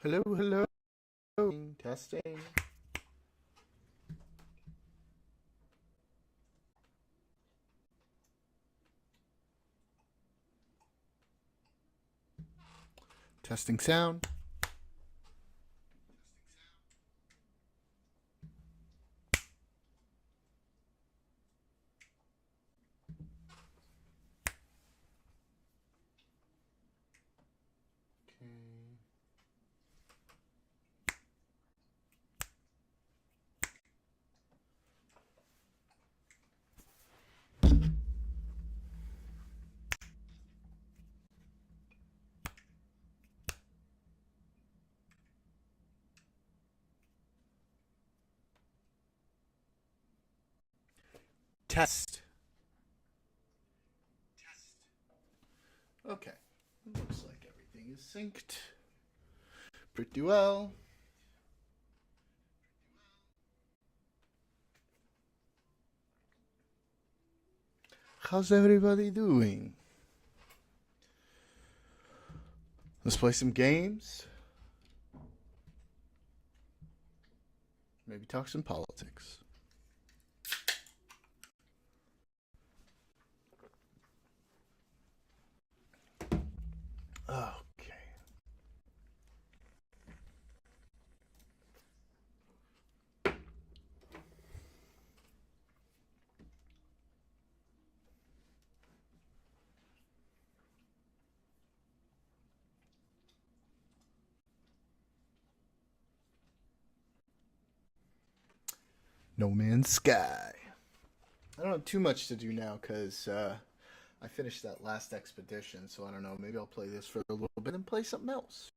Hello, hello. Testing. Testing sound. Okay. Test. Okay. Looks like everything is synced pretty well. How's everybody doing? Let's play some games. Maybe talk some politics. Okay. No Man's Sky. I don't have too much to do now because I finished that last expedition, so I don't know. Maybe I'll play this for a little bit and play something else.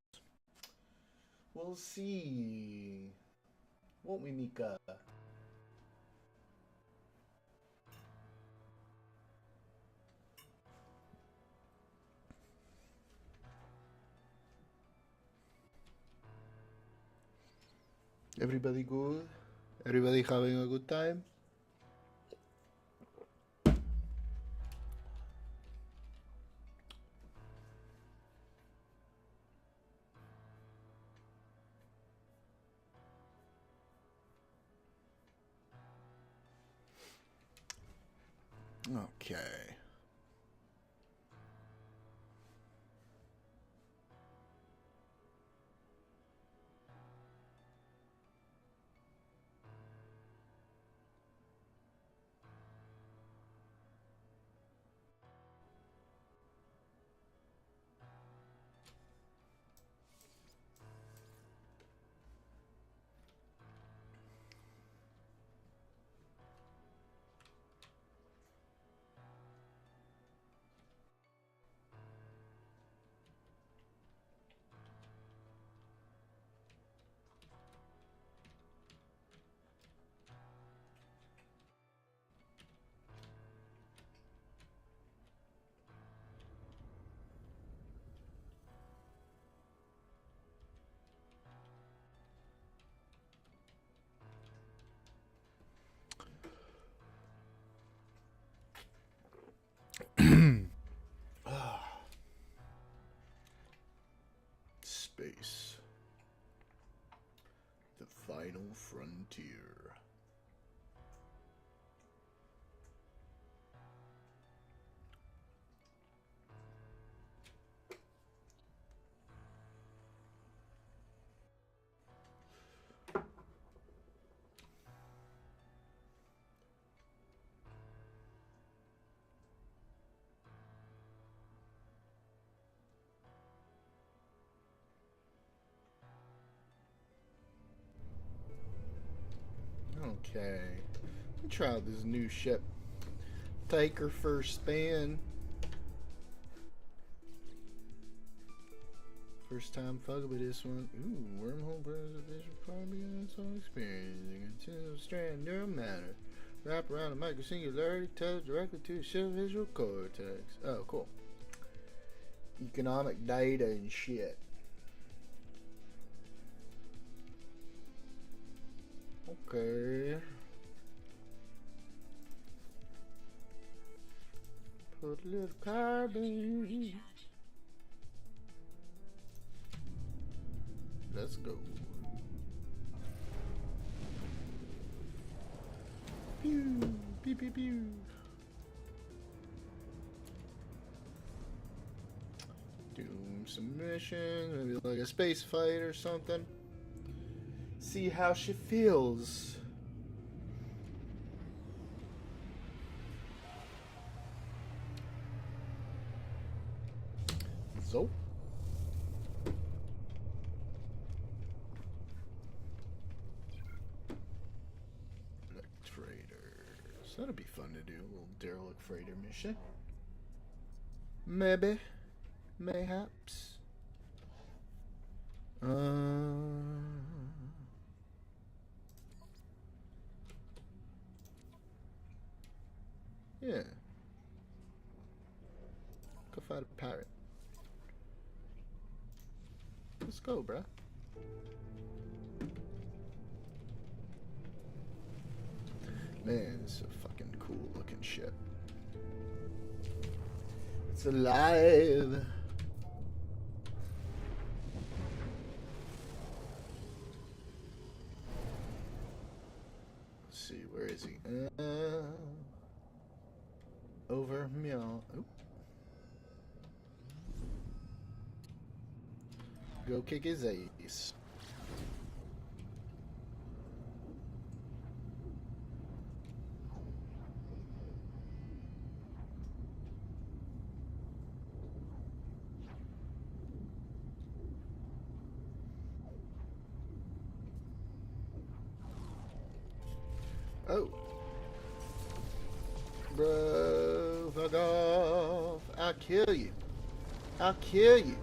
We'll see. Won't we, Mika? Everybody good? Everybody having a good time? Okay. Space. The final frontier. Okay. Let me try out this new ship. Take her first spin. First time fucking with this one. Ooh, wormhole preservation probably got some experience. You can strand neural matter. Wrap around a micro singularity, tell directly to the ship visual cortex. Oh, cool. Economic data and shit. Okay. Put a little carbon. Let's go. Pew, pew, pew, pew. Do some mission, maybe like a space fight or something. See how she feels. So. Traders. That'd be fun to do. A little derelict freighter mission. Maybe. Mayhaps. Yeah. Go fight a pirate. Let's go, bruh. Man, it's a fucking cool looking ship. It's alive. Let's see, where is he? Over meow. Oop. Go kick his ass. Oh. Bro, fuck off. I'll kill you. I'll kill you.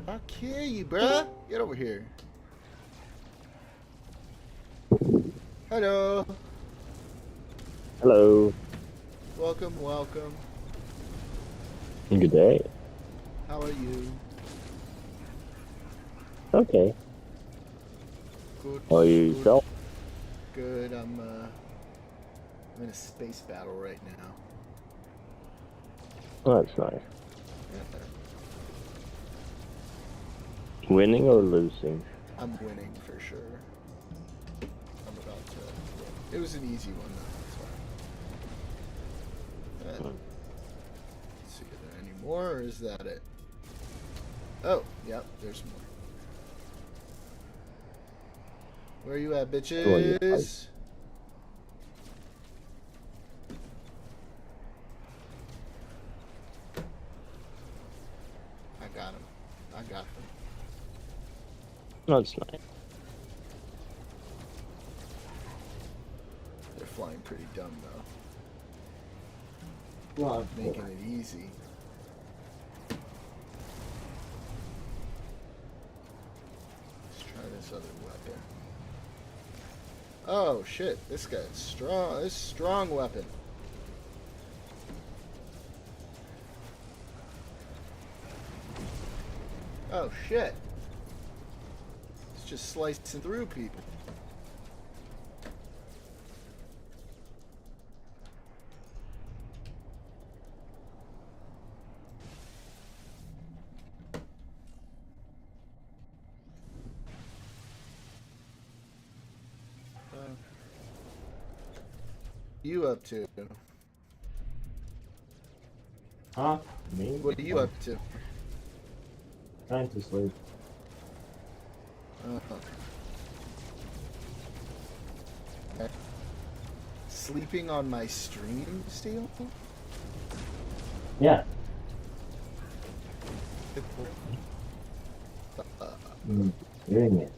I'll kill you, bruh. Get over here. Hello. Hello. Welcome, welcome. Good day. How are you? Okay. Good. How are you good, yourself? Good. I'm in a space battle right now. Oh, that's nice. Yeah. Winning or losing? I'm winning for sure. I'm about to win. It was an easy one though, that's why. Let's see, are there any more or is that it? Oh, yep, there's more. Where you at, bitches? I got him. I got him. That's nice. They're flying pretty dumb though. Well, Making it easy. Let's try this other weapon. Oh shit, this guy's strong. This is a strong weapon. Oh shit. It's just slicing through people. You up to? Huh? Me? What are you up to? Trying to sleep. Sleeping on my stream, Steel? Yeah. Doing it.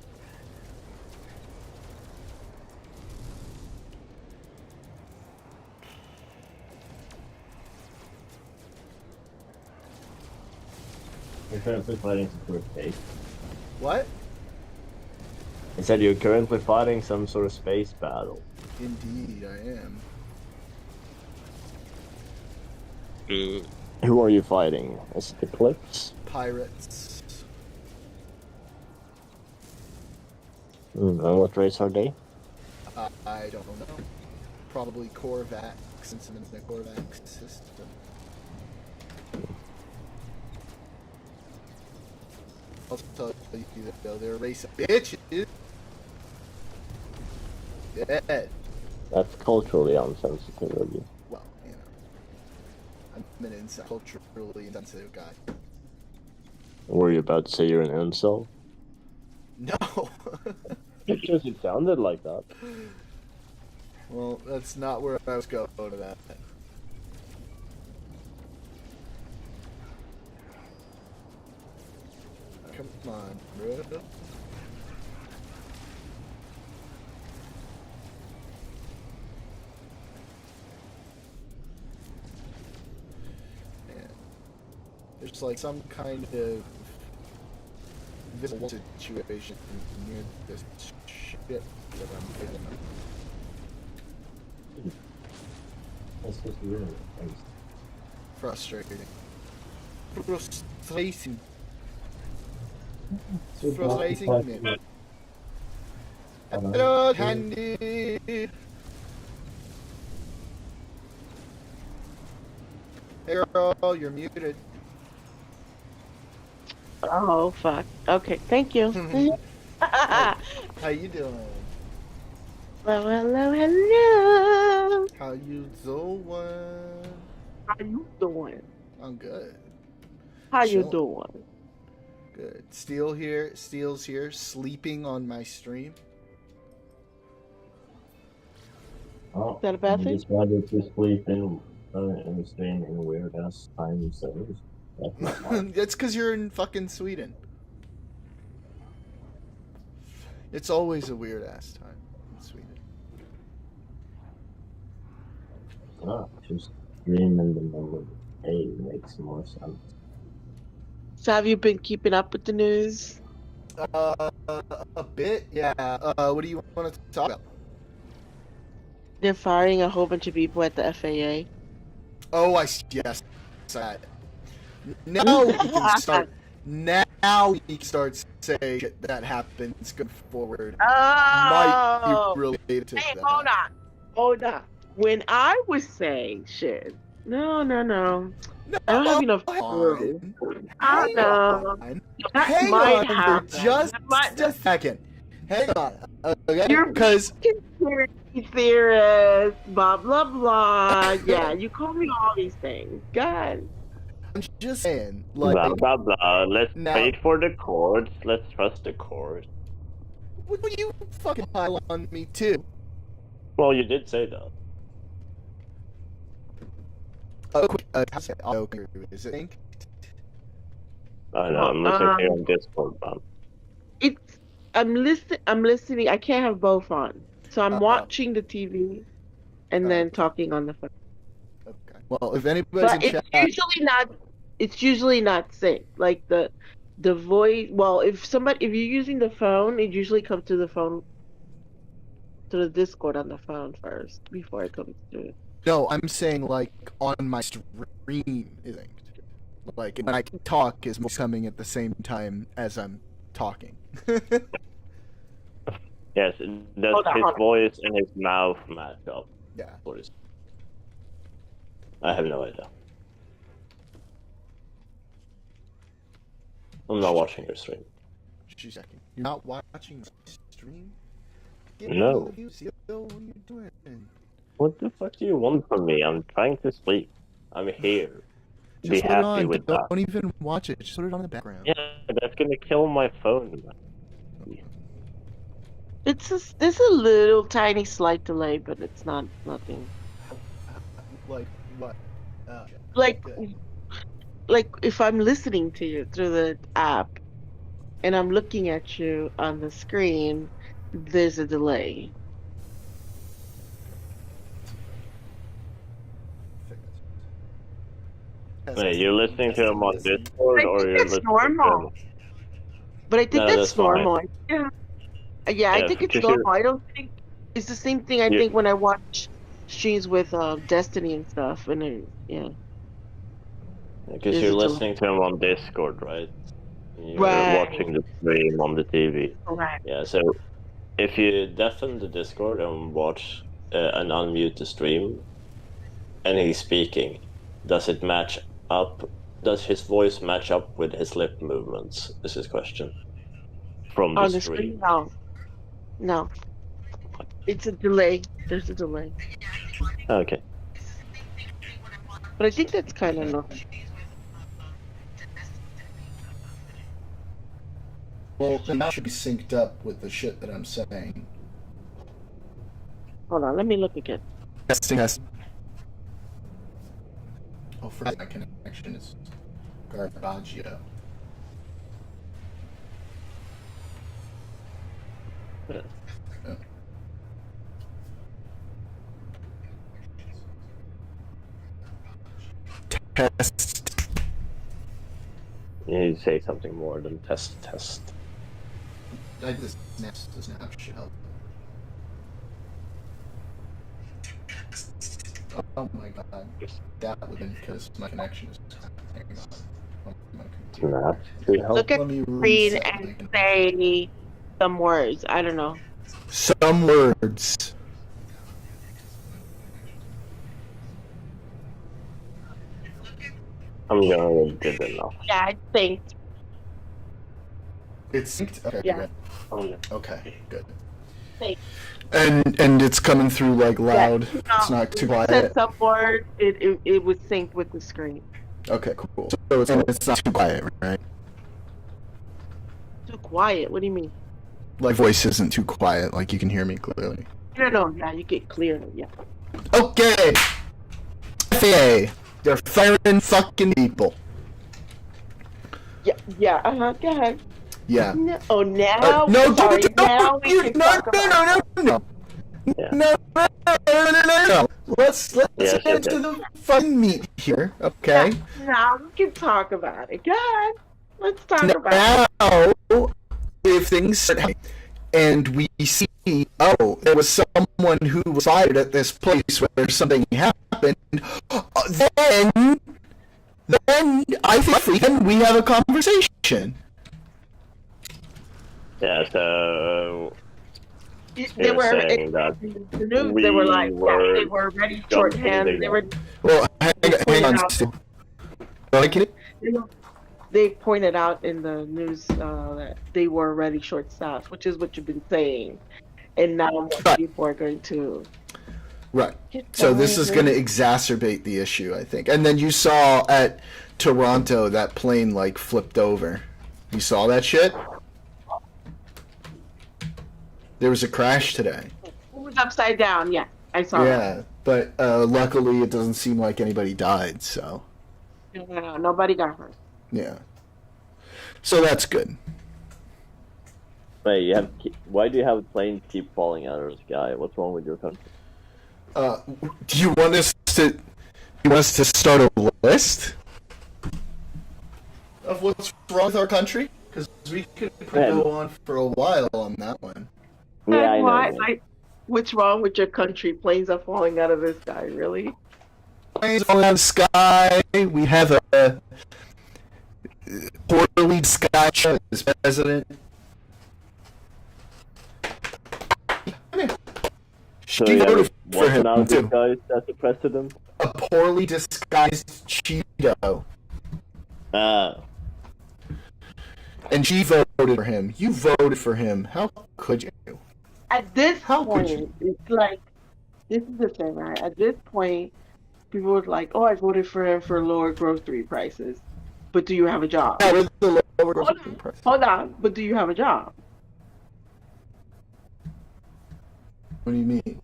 You're currently fighting some sort of space. What? I said you're currently fighting some sort of space battle. Indeed, I am. Who are you fighting? Is it Eclipse? Pirates. And what race are they? I don't know. Probably Korvax, since I'm in the Korvax system. I'll tell you though, they're racist bitches. Dead. That's culturally insensitive of you. Well, you know, I'm an culturally insensitive guy. Were you about to say you're an incel? No. Because it sounded like that. Well, that's not where I was going to that. Come on, bro. Man. There's like some kind of visible situation near this shit that I'm feeling. That's just really Frustrating. Frustrating me. Hello, Candy. Hey girl, you're muted. Oh, fuck. Okay, thank you. How you doing? Hello, hello, hello. How you doing? How you doing? I'm good. How you Chilling. doing? Good. Steel's here, sleeping on my stream. Oh, Is that a bad you thing? decided to sleep in the stream in weird ass time zones. That's not hard. That's because you're in fucking Sweden. It's always a weird ass time in Sweden. Just stream in the middle of the day makes more sense. So have you been keeping up with the news? A bit, yeah. What do you want to talk about? They're firing a whole bunch of people at the FAA. Oh, yes. Now we can start. Now we can start saying shit that happens going forward. Might Oh! be related to Hey, that. hold on. When I was saying shit, no. I don't have enough proof. I know. That Hang might on for happen. just That might- a second. Hang on. Okay? You're Because conspiracy theorist, blah blah blah. Yeah, you call me all these things. God. I'm just saying, like, Blah blah blah. Let's now- wait for the courts. Let's trust the court. would you fucking pile on me too? Well, you did say that. How's it auto clear? Is it ink? I know. I'm listening to you on Discord, man. It's I'm listening. I can't have both on. So I'm watching the TV and then talking on the phone. Okay. Well, if anybody's But in it's chat, usually not synced. Like the voice, well, if you're using the phone, it usually comes to the phone, to the Discord on the phone first before it comes to. no, I'm saying like on my stream is inked. Like when I talk, is coming at the same time as I'm talking. Yes, does Hold on, his hold on. voice and his mouth match up? Yeah. What is? I have no idea. I'm not watching your stream. Just a second. You're not watching my stream? No. What are you doing? What the fuck do you want from me? I'm trying to sleep. I'm here. Be Just put it happy on. with that. Don't even watch it. Just put it on in the background. Yeah, that's gonna kill my phone. There's a little tiny slight delay, but it's not nothing. Like what? Like Good. like if I'm listening to you through the app and I'm looking at you on the screen, there's a delay. Wait, you're listening to him on Discord, I or think you're that's listening normal. to him? But I think No, that's that's fine. normal. Yeah. I Yeah, think it's because you're- normal. I don't think it's the same thing I You- think when I watch streams with Destiny and stuff, and then yeah. Because Is you're it delay? listening to him on Discord, right? You're Right. watching the stream on the TV. Correct. Yeah, so if you deafen the Discord and watch and unmute the stream, and he's speaking, does it match up does his voice match up with his lip movements? Is his question. From On the the stream. screen? No. No. It's a delay. There's a delay. Okay. But I think that's kind of enough. Well, then that should be synced up with the shit that I'm saying. Hold on, let me look again. Testing. Oh, for my connection is Garbaggio. Yeah. Oh. Test. You need to say something more than test. I just the snap should help. Oh my god. That would have been because my connection is hanging on my computer. Snap. Should help. Look at Let me the screen reset my and connection. say some words. I don't know. Some words. I'm gonna get good enough. Yeah, I think. It's synced. Okay, Yeah. good. Okay. Okay, good. Thanks. And it's coming through like loud. Yeah. It's not too Said quiet. some word. It was synced with the screen. Okay, cool. So it's not too quiet, right? Too quiet. What do you mean? Like voice isn't too quiet. Like you can hear me clearly. No. Yeah, you get clear. Yeah. Okay. FAA. They're firing fucking people. Yeah. Go ahead. Yeah. No, oh, now. No, sorry. don't, Now we can talk about. no. Yeah. No. Let's Yes, get into the fun meat here, okay? Now we can talk about it. Go ahead. Let's talk about it. Now, if things start happening and we see, oh, there was someone who was fired at this place where something happened, then I think then we have a conversation. Yeah, so They They're were saying that the news. They were like, we they were ready shorthand. They were. Well, hang on. Like it? They pointed out in the news that they were already short-staffed, which is what you've been saying, and now Right. people are going to. Right. So this is going to exacerbate the issue, I think. And then you saw at Toronto that plane like flipped over. You saw that shit? There was a crash today. It was upside down. Yeah, I saw. Yeah, but luckily it doesn't seem like anybody died. So That. No, nobody got hurt. yeah. So that's good. wait, why do you have planes keep falling out of the sky? What's wrong with your country? Do you want us to start a list of what's wrong with our country? Because we could go on for a while on that one. Yeah, I know. Why? man. What's wrong with your country? Planes are falling out of the sky. Really? Planes falling out of the sky. We have a poorly disguised as president. So She you voted have for him one too. guys as the president? A poorly disguised Cheeto. Ah, And she voted for him. You voted for him. How could you? At this How could point, you? it's like, this is the thing, right? At this point, people were like, "Oh, I voted for him for lower grocery prices," but do you have a job? Yeah, with the lower Hold grocery on, price. hold on, but do you have a job? What do you mean?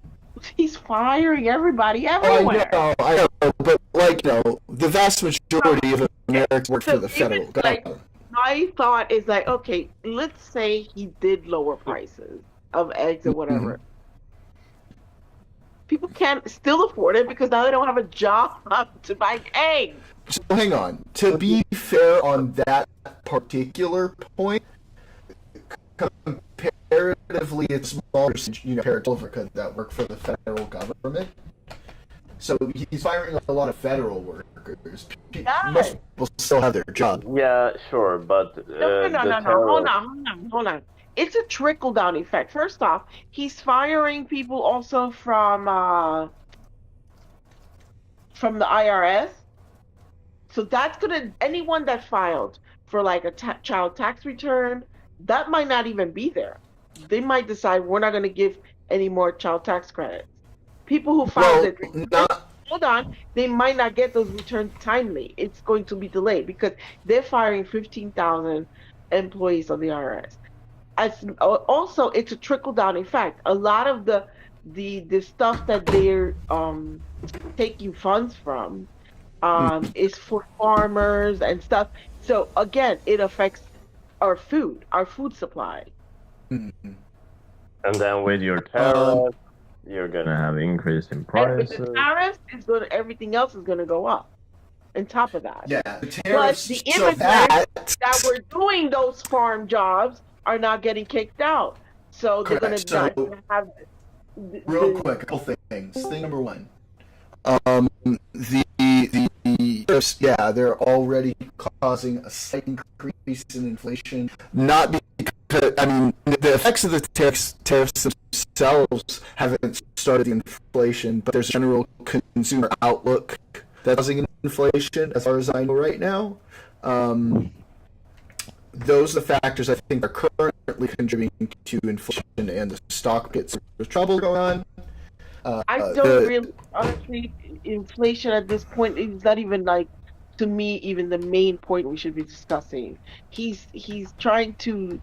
He's firing everybody Oh, everywhere. I know, but like, the vast majority of Americans work for the federal even, like, government. My thought is like, okay, let's say he did lower prices of eggs or whatever. People can't still afford it because now they don't have a job to buy eggs. So hang on. To be fair on that particular point, comparatively, it's smaller, compared to Africa that work for the federal government. So he's firing a lot of federal workers. Yes. Most people still have their job. yeah, sure, but No. Hold on. It's a trickle down effect. First off, he's firing people also from the IRS. So that's gonna anyone that filed for like a child tax return, that might not even be there. They might decide we're not gonna give any more child tax credits. People who filed Well, it, not hold on, they might not get those returns timely. It's going to be delayed because they're firing 15,000 employees of the IRS. Also, it's a trickle down effect. A lot of the stuff that they're taking funds from is for farmers and stuff. So again, it affects our food supply. mm, And then with your tariff, you're gonna have increase in And with prices. the tariffs, everything else is going to go up. On top of that, yeah, the tariffs. the So immigrants that that were doing those farm jobs are not getting kicked out. So they're going Correct. to not So- gonna have real quick, a couple things. Thing number one, the yeah, they're already causing a slight increase in inflation. Not because I mean the effects of the tariffs themselves haven't started the inflation, but there's a general consumer outlook that's causing inflation, as far as I know right now. Those are the factors I think are currently contributing to inflation and the stock market's trouble going on. I don't really, honestly, inflation at this point is not even like, to me, even the main point we should be discussing. He's trying to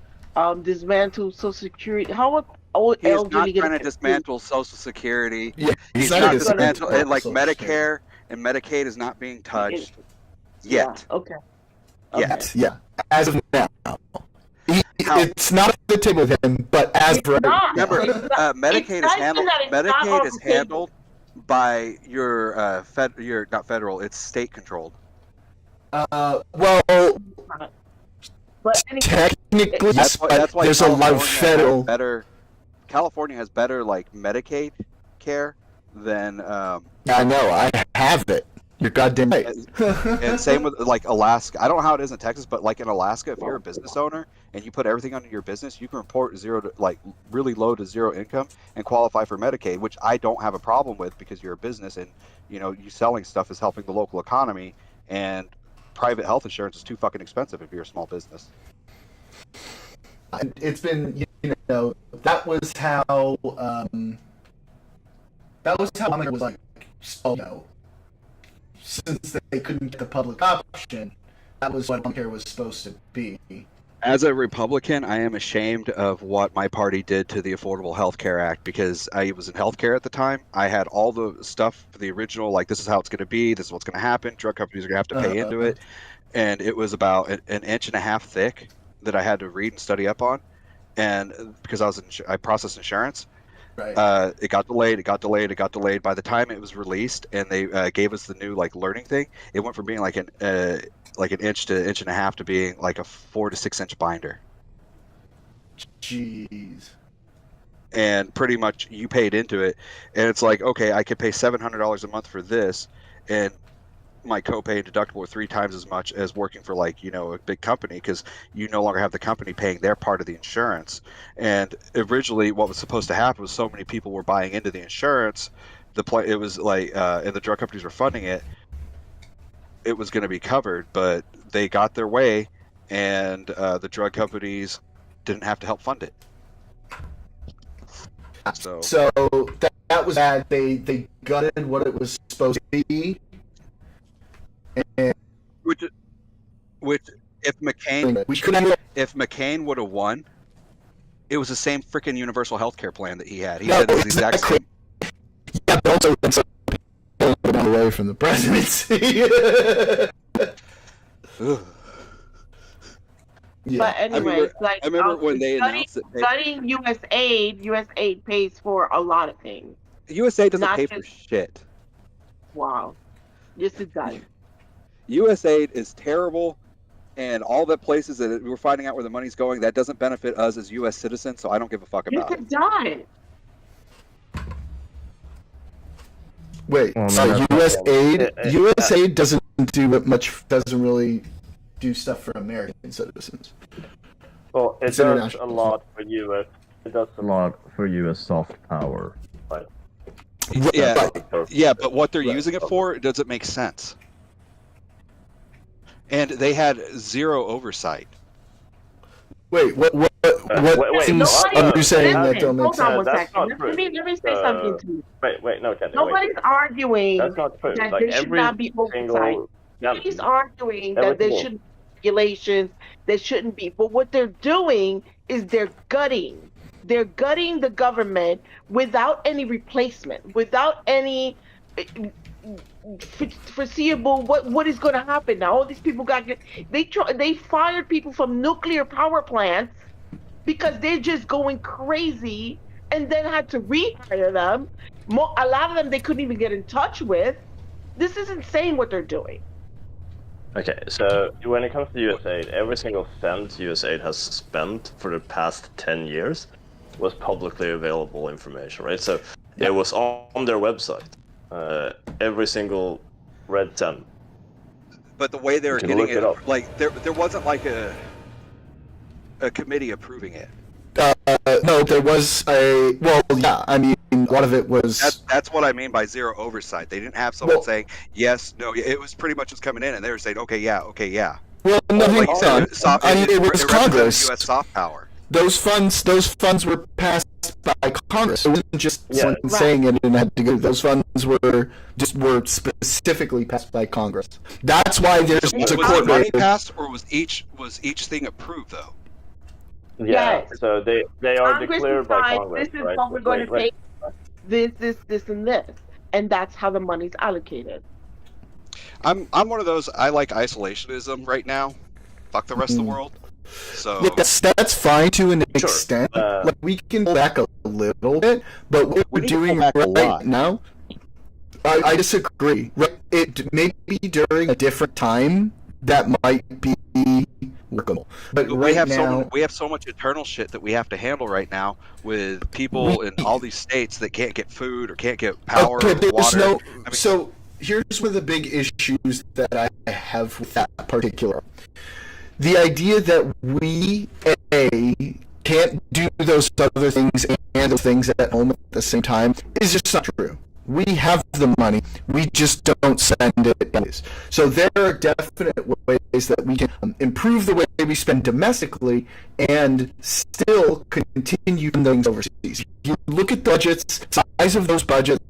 dismantle Social Security. How old He is elderly not gonna trying to get dismantle Social Security. Yeah, He's not not gonna dismantle dismantle like Social Security. Medicare and Medicaid is not being touched Yeah, yet. okay. Yet. Yeah, as of now. How- It's not at the table with him, but as It's for not. Remember, It's not- Medicaid is not even handled. that it's not Medicaid on is the table. handled by your your not federal. It's state controlled. well, But anyway, technically, That's why. That's why there's a lot of California federal. has better. California has better like Medicaid care than I know, I have it. You're goddamn right. and same with like Alaska. I don't know how it is in Texas, but like in Alaska, if you're a business owner and you put everything under your business, you can report zero to like really low to zero income and qualify for Medicaid, which I don't have a problem with because you're a business and you know you selling stuff is helping the local economy, and private health insurance is too fucking expensive if you're a small business. It's been, you know, that was how Obamacare was like, you know, since they couldn't get the public option, that was what Obamacare was supposed to be. As a Republican, I am ashamed of what my party did to the Affordable Health Care Act because I was in healthcare at the time. I had all the stuff for the original, like this is how it's going to be, this is what's going to happen, drug companies are going to have to pay into it. And it was about an inch and a half thick that I had to read and study up on. And because I processed insurance, Right. it got delayed. By the time it was released and they gave us the new like learning thing, it went from being like an inch to inch and a half to being like a 4 to 6 inch binder. Jeez. And pretty much you paid into it, and it's like, okay, I could pay $700 a month for this, and my copay and deductible are 3 times as much as working for like, you know, a big company because you no longer have the company paying their part of the insurance. And originally what was supposed to happen was so many people were buying into the insurance, it was like and the drug companies were funding it, it was going to be covered, but they got their way and the drug companies didn't have to help fund it. So that was bad. They gutted what it was supposed to be. And which if McCain we couldn't. if McCain would have won, it was the same freaking universal health care plan that he had. He No, had the exact exactly. same. Yeah, but also some people got away from the presidency. Ugh. Yeah. but anyway, like I remember when they announced that studying USAID pays for a lot of things. USA doesn't not pay for just- shit. Wow, yes it does. USAID is terrible, and all the places that we're finding out where the money's going, that doesn't benefit us as U.S. citizens. So I don't give a fuck You about it. could die. Wait, Well, so no, that's not USAID doesn't do doesn't really do stuff for American citizens. Well, it It's does a international. lot for US. It does a lot for US soft power. Like, Yeah, Right. yeah, but what they're Right. using it for doesn't make sense. and they had zero oversight. Wait, what wait, things nobody- are you saying that listen, don't make hold on sense? one That's second. not true. Let me say something to you. Wait, no, Kenny. Nobody's wait. arguing That's not true. that Like there should every not be oversight. single. Yeah, Nobody's arguing that every there single- shouldn't be regulations, there shouldn't be. But what they're doing is they're gutting. They're gutting the government without any replacement, without any foreseeable what is going to happen now. All these people they fired people from nuclear power plants because they're just going crazy, and then had to rehire them. A lot of them they couldn't even get in touch with. This is insane what they're doing. Okay, so when it comes to USAID, every single cent USAID has spent for the past 10 years was publicly available information, right? So it was on their website. Every single red cent. But the way they were You can getting look it up. like there wasn't like a committee approving it. No, there was a I mean, a lot of it was. That's what I mean by zero oversight. They didn't have someone Well- saying yes, no. It was pretty much just coming in, and they were saying okay, yeah. Well, no, Like you said, I mean, it was represented Congress. U.S. soft power. Those funds were passed by Congress. It wasn't just someone Right. saying it and had to go. Those funds were specifically passed by Congress. That's why there's Was a the court money rate. passed, or was each thing approved though? Yeah, Yes. so they are Congress declared by decides Congress, this is right? what we're going to Wait. pay. This, and this, and that's how the money's allocated. I'm one of those. I like isolationism right now. Fuck the rest of the world. So Look, that's fine to an Sure. extent. Uh, Like we can pull back a little bit, but what We we're need to pull doing back a right lot. now, I disagree. Right, it maybe during a different time that might be workable, but we right have now, so much internal shit that we have to handle right now with people in all these states that can't get food or can't get power okay, or there's water. no. I mean- So here's one of the big issues that I have with that particular. The idea that we can't do those other things and those things at home at the same time is just not true. We have the money, we just don't spend it anyways. So there are definite ways that we can improve the way we spend domestically and still continue doing things overseas. If you look at the budgets, size of those budgets,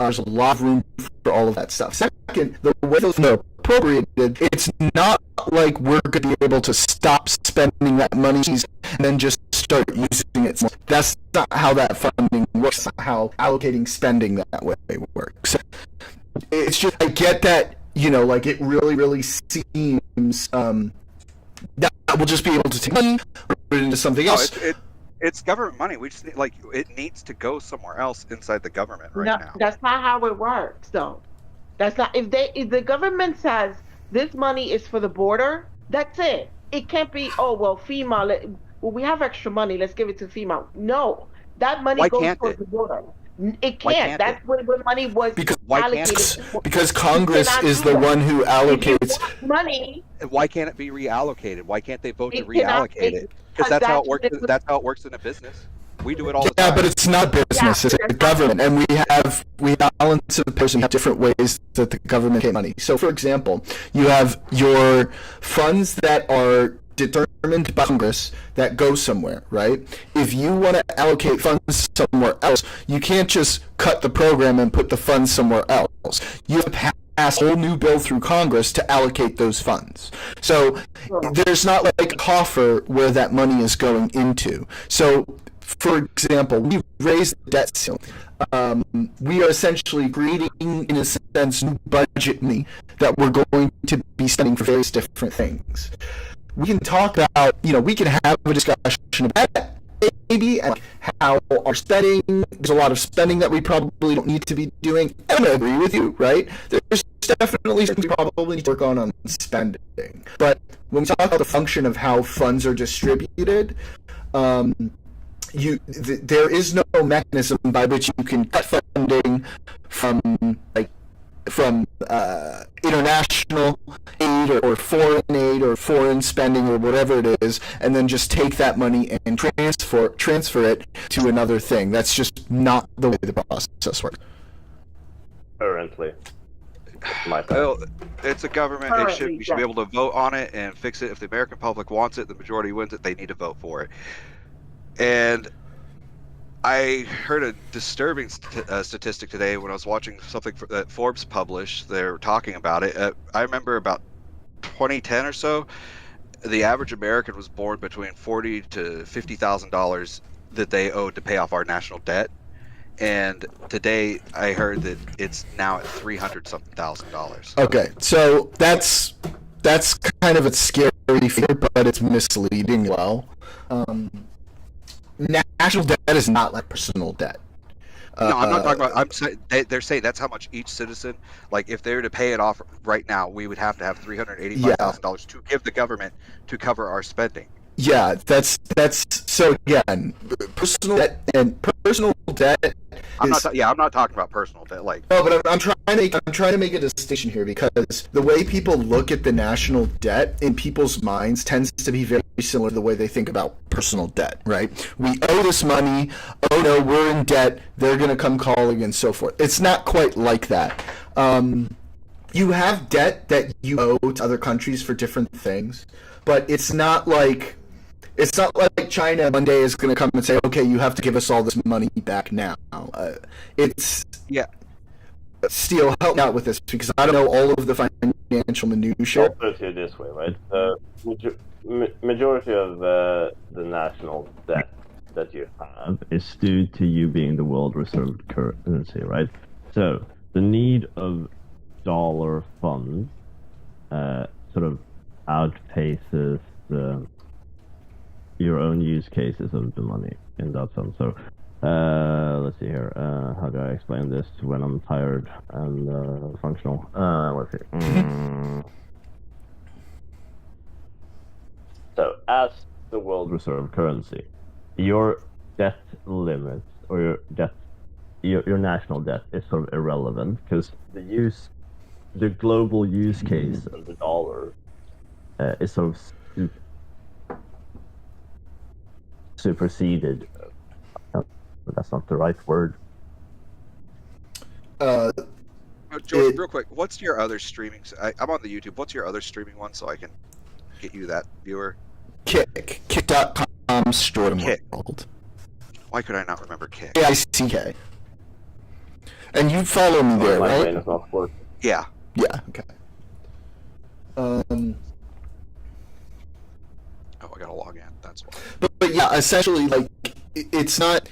there's a lot of room for all of that stuff. Second, the way those are appropriated, it's not like we're going to be able to stop spending that money and then just start using it. That's not how that funding works. That's not how allocating spending that way works. It's just, I get that, like it really seems that we'll just be able to take money, put it into something No, else. it's government money. We just need, it needs to go somewhere else inside the government right No, now. that's not how it works, though. That's not if the government says this money is for the border, that's it. It can't be FEMA. We have extra money. Let's give it to FEMA. No, that money Why goes can't towards it? the border. It Why can't. can't That's when money was Why can't allocated. Because Congress cannot is do the that. one who If you allocates. want money. Why can't it be reallocated? Why can't they vote to It cannot reallocate be, it? Because that's how it works. what- That's how it works in a business. We do it all the Yeah, time. but it's not business; it's the government, and we have balance of affairs. We have different ways that the government gets money. So, for example, you have your funds that are determined by Congress that go somewhere, right? If you want to allocate funds somewhere else, you can't just cut the program and put the funds somewhere else. You have to pass a whole new bill through Congress to allocate those funds. So there's not like a coffer where that money is going into. So, for example, we raised the debt ceiling. We are essentially creating, in a sense, new budget money that we're going to be spending for various different things. We can talk about, we can have a discussion about that, maybe, and how our spending, there's a lot of spending that we probably don't need to be doing. And I'm going to agree with you, right? There's definitely things we probably need to work on spending. But when we talk about the function of how funds are distributed, there is no mechanism by which you can cut funding from international aid or foreign aid or foreign spending or whatever it is, and then just take that money and transfer it to another thing. That's just not the way the process works. Currently. my time. Well, it's a government. Currently, We should be yes. able to vote on it and fix it. If the American public wants it, the majority wins it. They need to vote for it. And I heard a disturbing statistic today when I was watching something that Forbes published. They were talking about it. I remember about 2010 or so, the average American was born between $40,000 to $50,000 that they owed to pay off our national debt. And today, I heard that it's now at $300-something thousand. Okay, so that's kind of a scary figure, but it's misleading. Well, national debt is not like personal debt. No, I'm not talking about. I'm saying they're saying that's how much each citizen, like if they were to pay it off right now, we would have to have $385,000 to give the government to cover our spending. Yeah, that's so again, personal debt and personal debt. I'm not talking about personal debt. Like No, but I'm trying to make a distinction here because the way people look at the national debt in people's minds tends to be very similar to the way they think about personal debt, right? We owe this money. Oh no, we're in debt. They're gonna come calling and so forth. It's not quite like that. You have debt that you owe to other countries for different things, but it's not like China one day is going to come and say, okay, you have to give us all this money back now. Yeah. Steele, help me out with this because I don't know all of the financial minutiae. I'll put it this way, right? Majority of the national debt that you have is due to you being the world reserve currency, right? So the need of dollar funds sort of outpaces your own use cases of the money in that sense. So let's see here. How do I explain this when I'm tired and functional? Let's see. So as the world reserve currency, your debt limits or your national debt is sort of irrelevant because the global use case of the dollar is sort of superseded. That's not the right word. George, real quick, what's your other streaming? I'm on the YouTube. What's your other streaming one so I can get you that viewer? Kick.com Storm Kick. World. Why could I not remember Kick? KICK. And you follow me there, My right? brain is not working. Yeah. Yeah. Okay. Oh, I gotta log in. That's why. But yeah, essentially, like it's not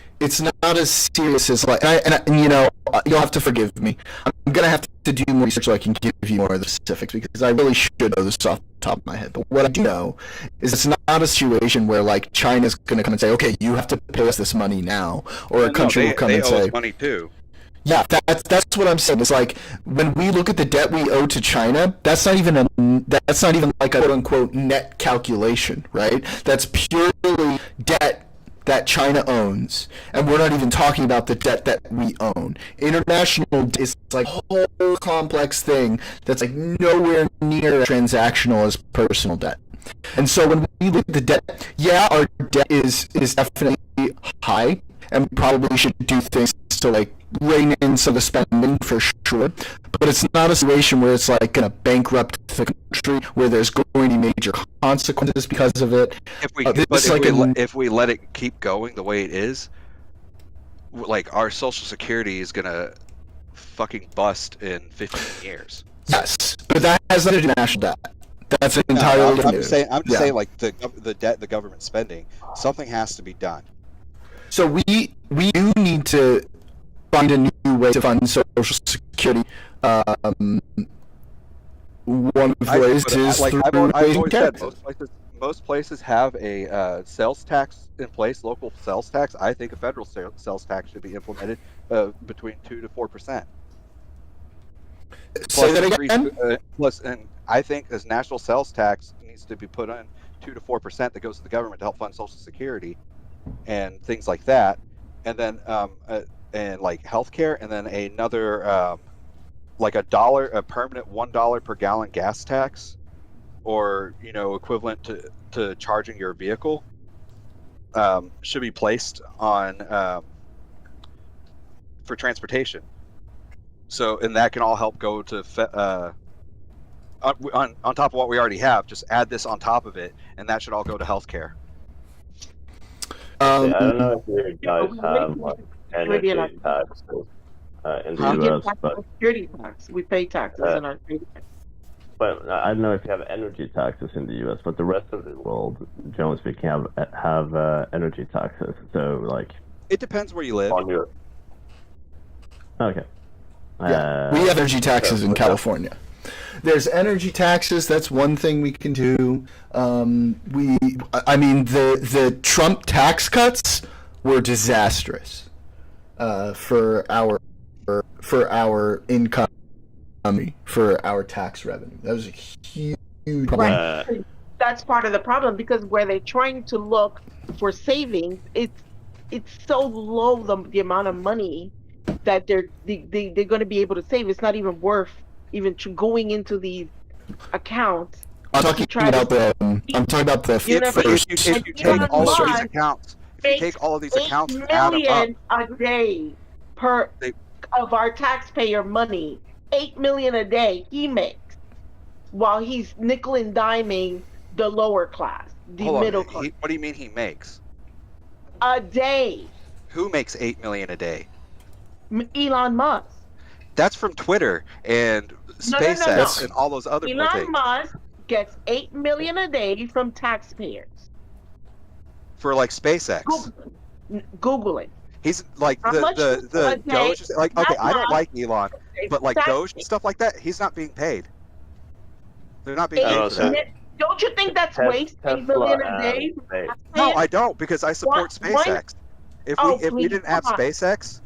as serious as like, and you know, you'll have to forgive me. I'm gonna have to do more research so I can give you more of the specifics because I really should know this off the top of my head. But what I do know is it's not a situation where like China's gonna come and say, okay, you have to pay us this money now, or a country will come and owe say, us money too. yeah, that's what I'm saying. It's like when we look at the debt we owe to China, that's not even like a quote unquote net calculation, right? That's purely debt that China owns, and we're not even talking about the debt that we own. International debt is like a whole complex thing that's like nowhere near as transactional as personal debt. And so when we look at the debt, yeah, our debt is definitely high, and we probably should do things to like rein in some of the spending for sure, but it's not a situation where it's like going to bankrupt the country where there's going to be major consequences because of it. If we let it keep going the way it is, like our Social Security is gonna fucking bust in 15 years. Yes, but that has nothing to do with national debt. That's entirely different. I'm just saying, like the debt the government's spending, something has to be done. So we do need to find a new way to fund Social Security. One of the ways is like through I've raising always said, taxes. most places have a sales tax in place, local sales tax. I think a federal sales tax should be implemented between 2 to 4%. Say that again? And I think this national sales tax needs to be put on 2 to 4% that goes to the government to help fund Social Security and things like that, and then and like healthcare, and then another like a permanent $1 per gallon gas tax, or equivalent to charging your vehicle, should be placed on for transportation. So, and that can all help go to on top of what we already have. Just add this on top of it, and that should all go to healthcare. I don't know if you guys Yeah, have like, energy taxes in the Huh? We get US, tax- but security tax. We pay taxes in our security tax. I don't know if you have energy taxes in the US, but the rest of the world, generally speaking, have energy taxes. So like It depends where you live. on your okay. Yeah, we have energy taxes in California. There's energy taxes. That's one thing we can do. I mean, the Trump tax cuts were disastrous for our income, for our tax revenue. That was a huge problem. Right. That's part of the problem, because where they're trying to look for savings, it's so low, the amount of money that they're going to be able to save. It's not even worth even going into these accounts. I'm talking about the. I'm talking about the You know, first. If you Elon take all of these Musk accounts, if you makes take all of these 8 accounts and add them up, million a day per They- of our taxpayer money. 8 million a day he makes, while he's nickel and diming the lower class, the hold on, middle class, what do you mean he makes? a day. Who makes 8 million a day? Elon Musk. That's from Twitter and No, no, no, SpaceX no. and all those other Elon things Musk gets 8 million a day from taxpayers. for like SpaceX. Google it. He's like How much a the day? Doge. Like, okay, Not I don't much. like Elon, but like Tax- Doge and stuff like that, he's not being paid. They're not being eight paid Oh, for so- that. Don't you think that's Tes- waste? 8 million a day. and Space. No, I don't, because I support What? SpaceX. If Oh, we please, didn't have come on. SpaceX,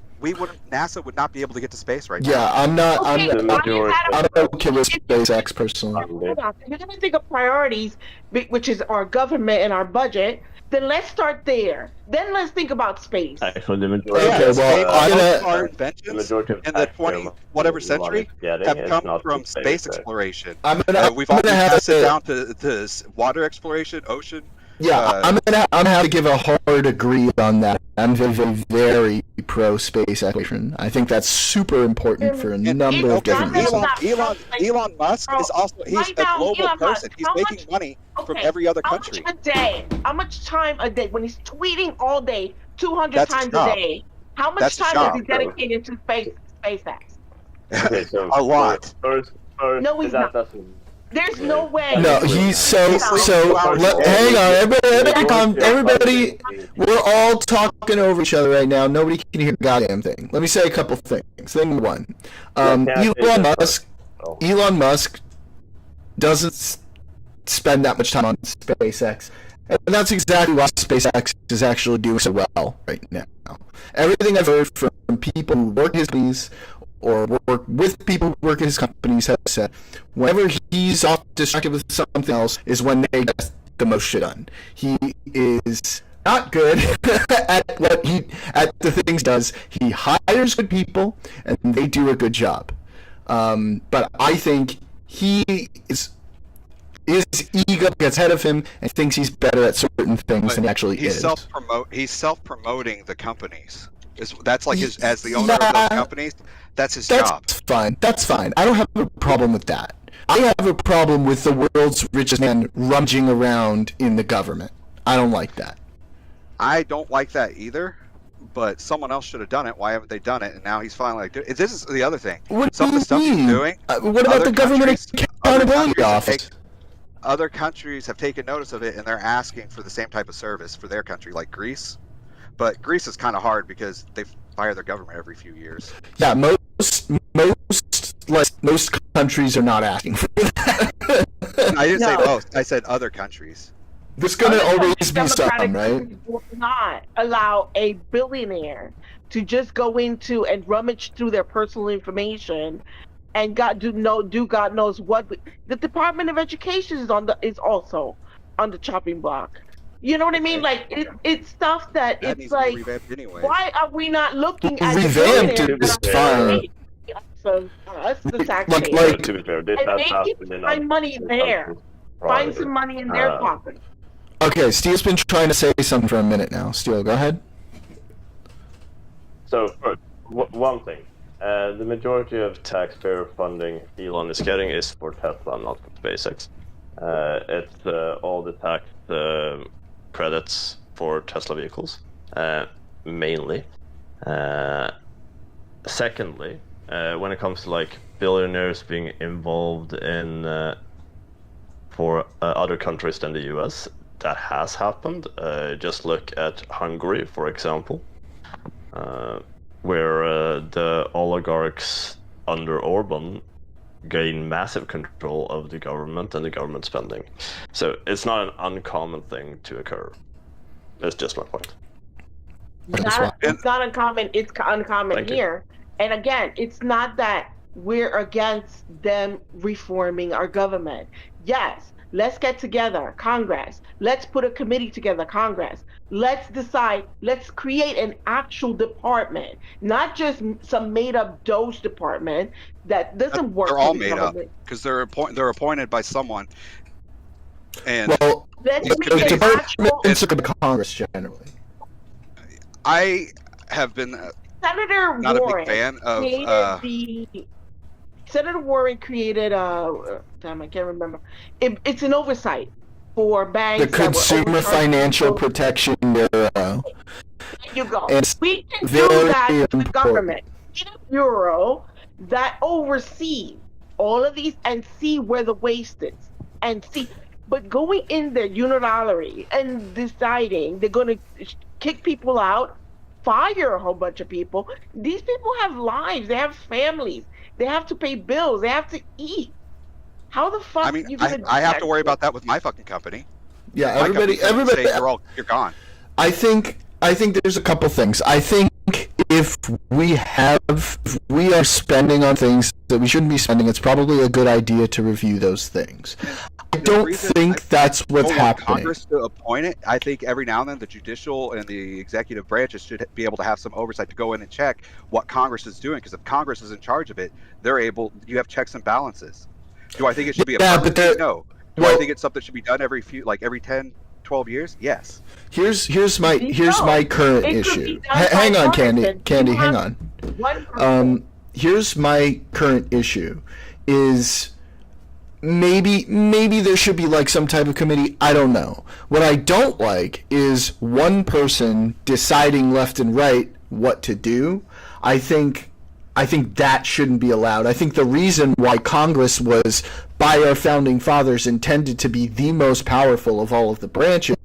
NASA would not be able to get to space right now. Yeah, I'm not. Okay, The I'm. majority- I'm okay with SpaceX personally. Hold on. If you're going to think of priorities, which is our government and our budget, then let's start there. Then let's think about space. Actually, the majority. Yeah, Okay, of, well, I'm most gonna- of our the inventions majority of in the taxpayer 20 money whatever is century getting have is come not from space so- exploration. I'm gonna. We've I'm already gonna have passed it to. down to water exploration, ocean. Yeah, I'm gonna have to give a hard agree on that. I'm very pro space exploration. I think that's super important for a number of okay, different reasons. Elon Musk is also he's Right a now, global Elon Musk, person. He's how making much- money from Okay, every other How country. much a day? How much time a day when he's tweeting all day, 200 That's his times a job. day? How much That's his time job. is he dedicated to SpaceX? Okay, so A lot. First, No, he's that not. doesn't. There's no way. No, he's so. He's Hang on, everybody. We're all talking over each other right now. Nobody can hear a goddamn thing. Let me say a couple things. Thing number one, Elon Musk doesn't spend that much time on SpaceX, and that's exactly why SpaceX is actually doing so well right now. Everything I've heard from people who work at his companies or work with people who work at his companies have said, whenever he's off distracted with something else is when they get the most shit done. He is not good at the things he does. He hires good people and they do a good job. But I think his ego gets ahead of him and thinks he's better at certain things than he actually He's is. He's self-promoting the companies. That's like his as the owner of those companies. That's his job. That's fine. That's fine. I don't have a problem with that. I have a problem with the world's richest man rummaging around in the government. I don't like that. I don't like that either. But someone else should have done it. Why haven't they done it? And now he's finally like, this is the other thing. What Some do of the stuff you he's mean? doing. What about other the Government countries- Accountability Office? Other countries have taken notice of it, and they're asking for the same type of service for their country, like Greece. But Greece is kind of hard because they fire their government every few years. Yeah, most countries are not asking for that. I didn't say No. most. I said other countries. There's gonna Other always countries, be some, democratic right? countries will not allow a billionaire to just go into and rummage through their personal information and God knows what. The Department of Education is also on the chopping block. You know what I mean? Like it's stuff that That it's needs to be like, revamped anyway. why are we not looking at Revamped the billionaires is that are fine. paying us, the Like- taxpayers? like- To be fair, this And has they happened keep in find other money there. countries Find prior. some money in their Uh, pocket. Okay, Steve's been trying to say something for a minute now. Steel, go ahead. So, first, one thing. The majority of taxpayer funding Elon is getting is for Tesla, not for SpaceX. It's all the tax credits for Tesla vehicles, mainly. Secondly, when it comes to like billionaires being involved in for other countries than the US, that has happened. Just look at Hungary, for example, where the oligarchs under Orban gain massive control of the government and the government spending. So it's not an uncommon thing to occur. That's just my point. It's not uncommon. It's uncommon Thank you. here. And again, it's not that we're against them reforming our government. Yes, let's get together, Congress. Let's put a committee together, Congress. Let's decide. Let's create an actual department, not just some made-up Doge department that doesn't work. They're for all the made up government. because they're appointed by someone. And Well, Let's the create an actual. departments of Congress generally. I have been Senator not a Warren big fan of. created Senator Warren created damn, I can't remember. It's an oversight for banks. The that were Consumer overcharging Financial people. Protection Bureau. There you go. It's We can do very that to the important. government. Get a bureau that oversees all of these and see where the waste is and see. But going in there unilaterally and deciding they're going to kick people out, fire a whole bunch of people. These people have lives. They have families. They have to pay bills. They have to eat. How the fuck? I mean, you gonna do I have that? to worry about that with my fucking company. Yeah, My company's gonna everybody. say, you're gone. I think there's a couple things. I think if we are spending on things that we shouldn't be spending, it's probably a good idea to review those things. I don't reason think that's what's want happening. Congress to appoint it. I think every now and then the judicial and the executive branches should be able to have some oversight to go in and check what Congress is doing. Because if Congress is in charge of it, they're able. You have checks and balances. Do I think it should be a Yeah, permanent but thing? they're- No. Do I well- think it's something that should be done every 10, 12 years? Yes. Here's my No, current it could issue. be done Hang on, bipartisan. Candy, You hang have on. One person. Here's my current issue is maybe there should be like some type of committee. I don't know. What I don't like is one person deciding left and right what to do. I think that shouldn't be allowed. I think the reason why Congress was, by our founding fathers, intended to be the most powerful of all of the branches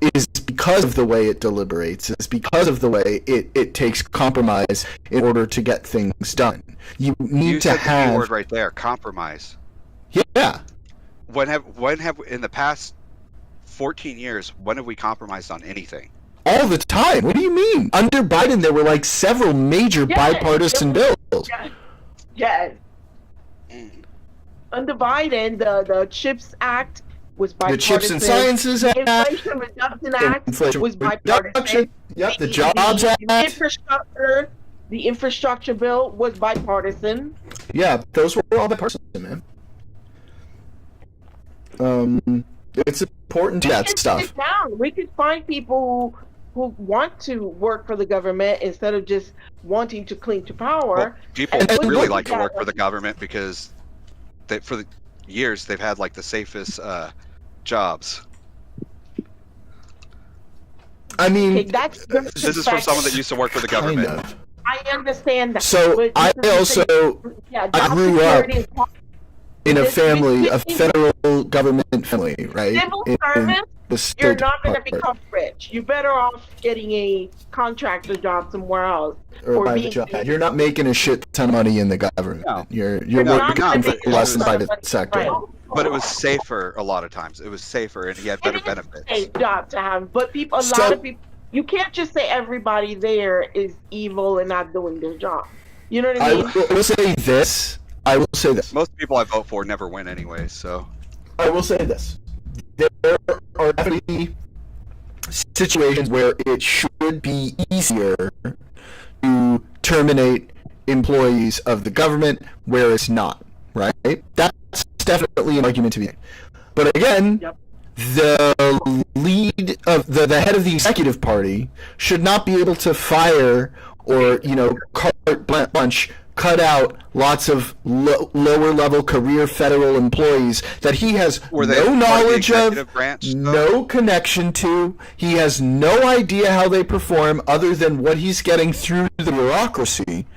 is because of the way it deliberates, is because of the way it takes compromise in order to get things done. You need You to said the key have... word right there, compromise. Yeah. When have in the past 14 years, when have we compromised on anything? All the time. What do you mean? Under Biden, there were like several major Yes, bipartisan there bills. Yes. Under Biden, the CHIPS Act was The bipartisan. Chips and Sciences Act, Inflation Reduction Act Inflation was bipartisan. Reduction, yep, the Jobs Act. The infrastructure bill was bipartisan. Yeah, those were all bipartisan, man. It's important to We that can stuff. sit down. We could find people who want to work for the government instead of just wanting to cling to power. Well, people And really look- like to work for the government because for the years they've had like the safest jobs. I mean, Okay, that's This is from someone that used to work for the kind government. of. I understand that. So but I this is the also, thing. Yeah, I job grew up security and in a This- family, a this- federal government family, right? civil In service. the You're State not going to Department, become rich. You're better off getting a contractor job somewhere else. or or by the being job. paid. You're not making a shit ton of money in the government. No. You're not working gonna for make less in the a private Right. sector. But it was safer a lot of times. It was safer and he had better It is benefits. a job to have, but a lot So- of people. You can't just say everybody there is evil and not doing their job. You know what I I mean? will say this. I will say this. Most people I vote for never win anyway, so I will say this. There are definitely situations where it should be easier to terminate employees of the government where it's not, right? That's definitely an argument to be made. But again, Yep. the lead of the head of the executive party should not be able to fire or, carte blanche cut out lots of lower level career federal employees that he has Were they no part of the knowledge of, executive branch, though? no connection to. He has no idea how they perform other than what he's getting through the bureaucracy.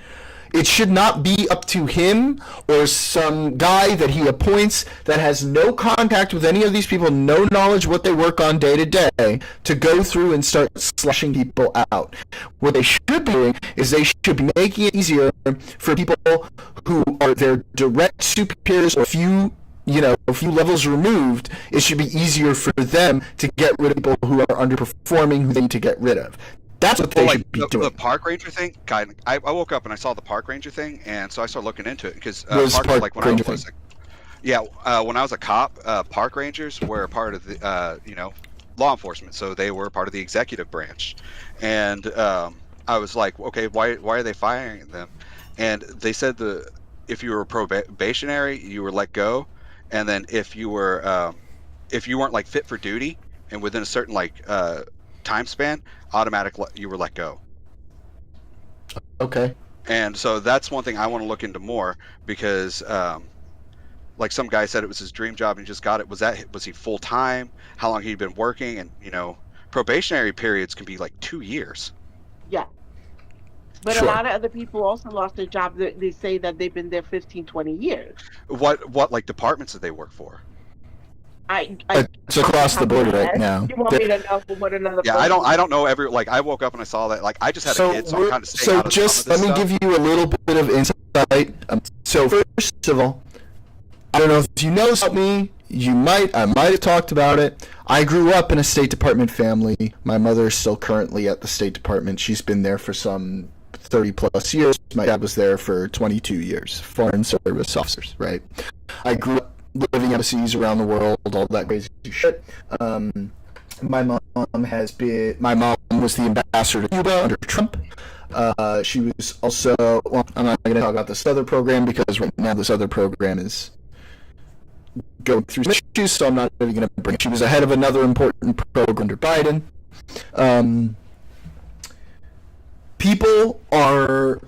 It should not be up to him or some guy that he appoints that has no contact with any of these people, no knowledge what they work on day to day, to go through and start slashing people out. What they should be doing is they should be making it easier for people who are their direct superiors or a few levels removed. It should be easier for them to get rid of people who are underperforming, who they need to get rid of. That's what they should be doing. The park ranger thing, God, I woke up and I saw the park ranger thing, and so I started looking into it because when I was a cop, park rangers were part of the law enforcement, so they were part of the executive branch, and I was like, okay, why are they firing them? And they said if you were probationary, you were let go, and then if you weren't like fit for duty and within a certain time span, you were let go. Okay. And so that's one thing I want to look into more because some guy said it was his dream job and he just got it. Was he full time? How long he'd been working? And probationary periods can be like 2 years. Yeah. But Sure. a lot of other people also lost their job. They say that they've been there 15, 20 years. What departments did they work for? It's across the board right now. You want me to know for what another? Yeah, I don't know I woke up and I saw that. I just had a kid, so I'm kind of staying out of just some of let this me stuff. give you a little bit of insight. So first of all, I don't know if you know about me. I might have talked about it. I grew up in a State Department family. My mother is still currently at the State Department. She's been there for some 30 plus years. My dad was there for 22 years. Foreign service officers, right? I grew up living overseas around the world, all that crazy shit. My mom was the ambassador to Cuba under Trump. She was also, well, I'm not going to talk about this other program because right now this other program is going through some issues, so I'm not even going to bring it. She was ahead of another important program under Biden. People are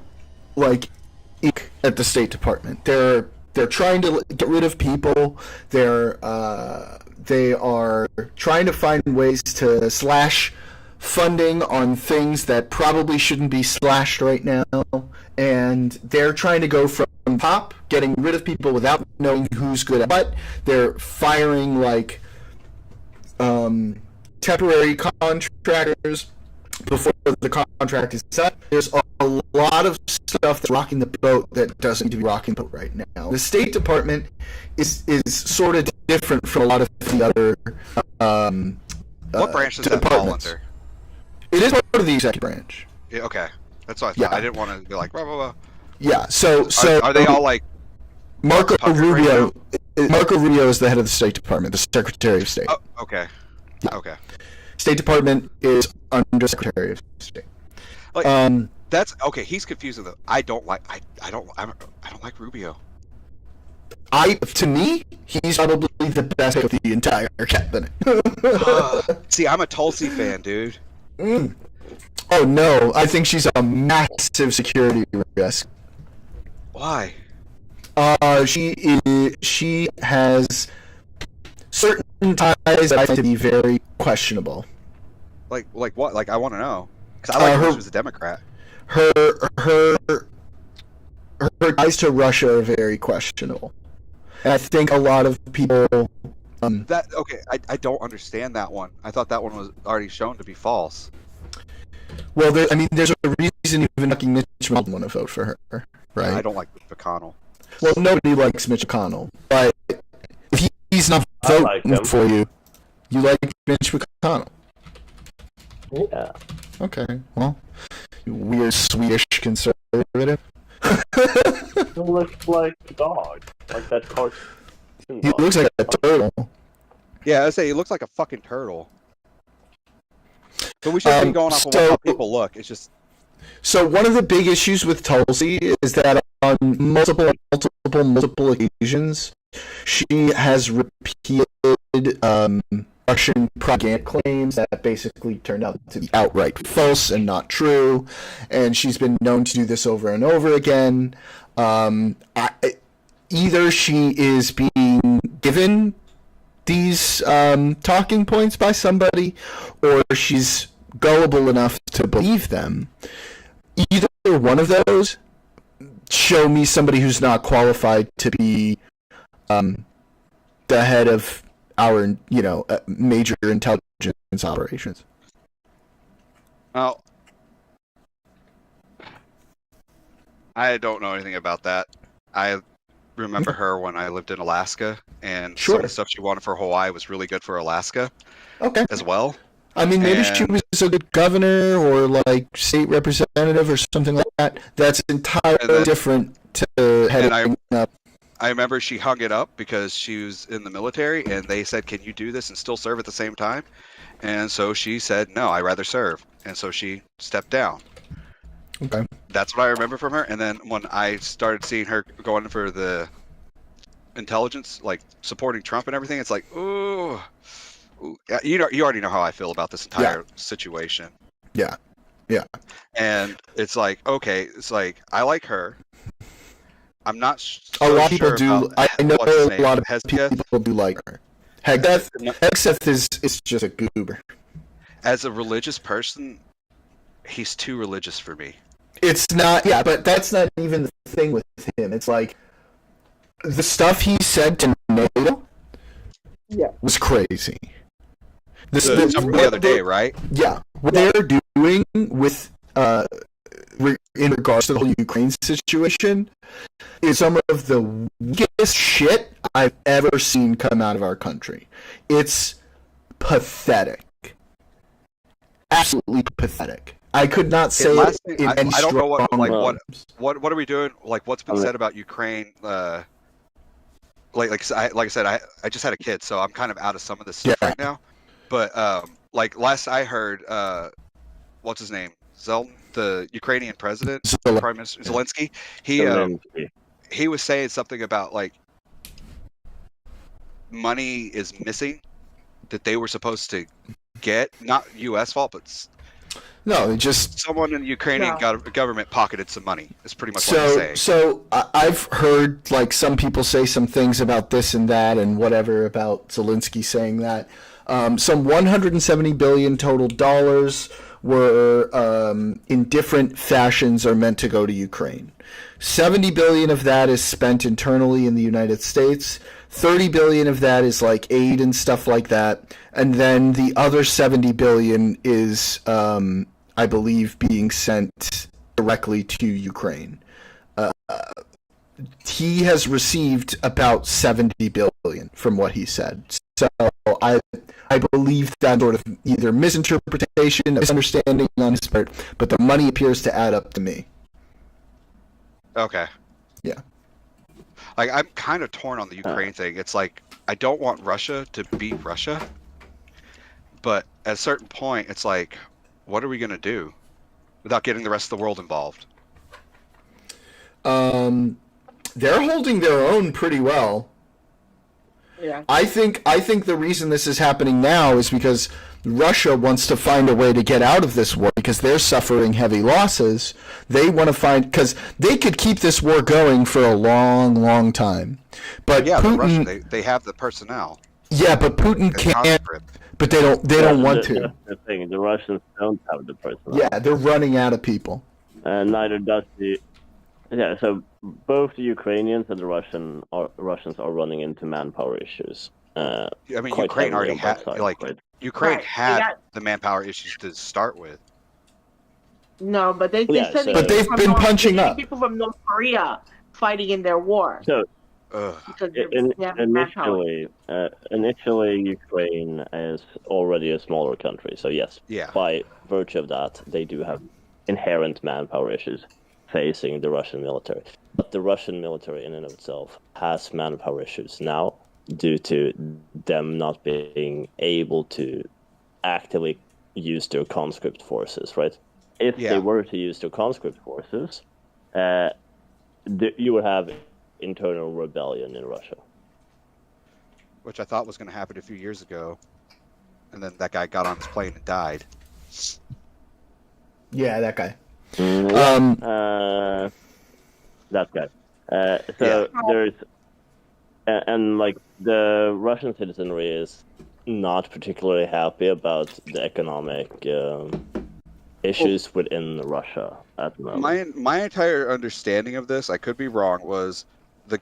at the State Department. They're trying to get rid of people. They are trying to find ways to slash funding on things that probably shouldn't be slashed right now. And they're trying to go from top, getting rid of people without knowing who's good at what. They're firing temporary contractors before the contract is set. There's a lot of stuff that's rocking the boat that doesn't need to be rocking the boat right now. The State Department is sort of different from a lot of the other What branch does that fall departments. under? It is part of the executive branch. Yeah, okay, that's what I thought. Yeah. I didn't want to be like, blah, blah, blah. Yeah. So Are they all like? Marco puppet Rubio? Marco Rubio is the head of the State Department, the Secretary of State. Oh, okay. Yeah. Okay. State Department is under Secretary of State. That's okay. He's confusing them. I don't like Rubio. To me, he's probably the best pick of the entire cabinet. See, I'm a Tulsi fan, dude. Oh no, I think she's a massive security risk. Why? She has certain ties that I find to be very questionable. Like what? Like I want to know because I like her. She was a Democrat. Her ties to Russia are very questionable, and I think a lot of people. I don't understand that one. I thought that one was already shown to be false. Well, there's a reason even fucking Mitch McConnell want to vote for her, right? I don't like McConnell. Well, nobody likes Mitch McConnell, but if he's not I like voting him. for you, you like Mitch McConnell. Yeah. Okay, well, you weird Swedish conservative. He looks like a dog. Like that cartoon He dog. looks like a turtle. Yeah, I say he looks like a fucking turtle. But we shouldn't be going off of how people look. It's just So one of the big issues with Tulsi is that on multiple occasions, she has repeated Russian propaganda claims that basically turned out to be outright false and not true, and she's been known to do this over and over again. Either she is being given these talking points by somebody, or she's gullible enough to believe them. Either one of those show me somebody who's not qualified to be the head of our, major intelligence operations. Well, I don't know anything about that. I remember her when I lived in Alaska, and some of the stuff she wanted for Hawaii was really good for Alaska Okay. as well. I mean, maybe she was a good governor or like state representative or something like that. That's entirely different to heading up. I remember she hung it up because she was in the military, and they said, "Can you do this and still serve at the same time?" And so she said, "No, I'd rather serve." And so she stepped down. Okay. That's what I remember from her. And then when I started seeing her going for the intelligence, like supporting Trump and everything, it's like, ooh, you already know how I feel about this entire situation. Yeah. And it's like, okay, it's like I like her. I'm not A lot of people sure do. about I know what's his a name, lot of Hesketh. people do like her. Hexeth is just a goober. As a religious person, he's too religious for me. It's not, but that's not even the thing with him. It's like the stuff he said to NATO was crazy. The other day, right? Yeah, what they're doing with in regards to the whole Ukraine situation is some of the weakest shit I've ever seen come out of our country. It's pathetic. Absolutely pathetic. I could not say it in any I don't know what are we doing? Like, what's been said about Ukraine? Like I said, I just had a kid, so I'm kind of out of some of this stuff right now. But like last I heard, what's his name? The Ukrainian president, Prime Minister Zelensky. He was saying something about like money is missing that they were supposed to get, not U.S. fault, but no, just someone in the Ukrainian government pocketed some money. Is pretty much what he's saying. So I've heard like some people say some things about this and that and whatever about Zelensky saying that. Some 170 billion total dollars were in different fashions are meant to go to Ukraine. 70 billion of that is spent internally in the United States. 30 billion of that is like aid and stuff like that. And then the other 70 billion is, I believe, being sent directly to Ukraine. He has received about 70 billion from what he said. So I believe that sort of either misinterpretation, misunderstanding on his part, but the money appears to add up to me. Okay. Yeah. Like, I'm kind of torn on the Ukraine thing. It's like, I don't want Russia to beat Russia, but at a certain point, it's like, what are we going to do without getting the rest of the world involved? They're holding their own pretty well. Yeah. I think the reason this is happening now is because Russia wants to find a way to get out of this war because they're suffering heavy losses. They want to find, because they could keep this war going for a long, long time. But yeah, Putin, Russia, they have the personnel. Yeah, but Putin can't. But they don't want to. That's the thing. The Russians don't have the personnel. Yeah, they're running out of people. And neither does the. Yeah, so both the Ukrainians and the Russians are running into manpower issues. I mean, Ukraine already had Ukraine had the manpower issues to start with. No, but they've been sending. But they've been punching up. People from North Korea fighting in their war. So initially, Ukraine is already a smaller country. So yes, by virtue of that, they do have inherent manpower issues facing the Russian military. But the Russian military in and of itself has manpower issues now due to them not being able to actively use their conscript forces, right? If they were to use their conscript forces, you would have internal rebellion in Russia. Which I thought was going to happen a few years ago. and then that guy got on his plane and died. Yeah, that guy. That guy. So there's, and like the Russian citizenry is not particularly happy about the economic issues within Russia at the moment. My entire understanding of this, I could be wrong, was the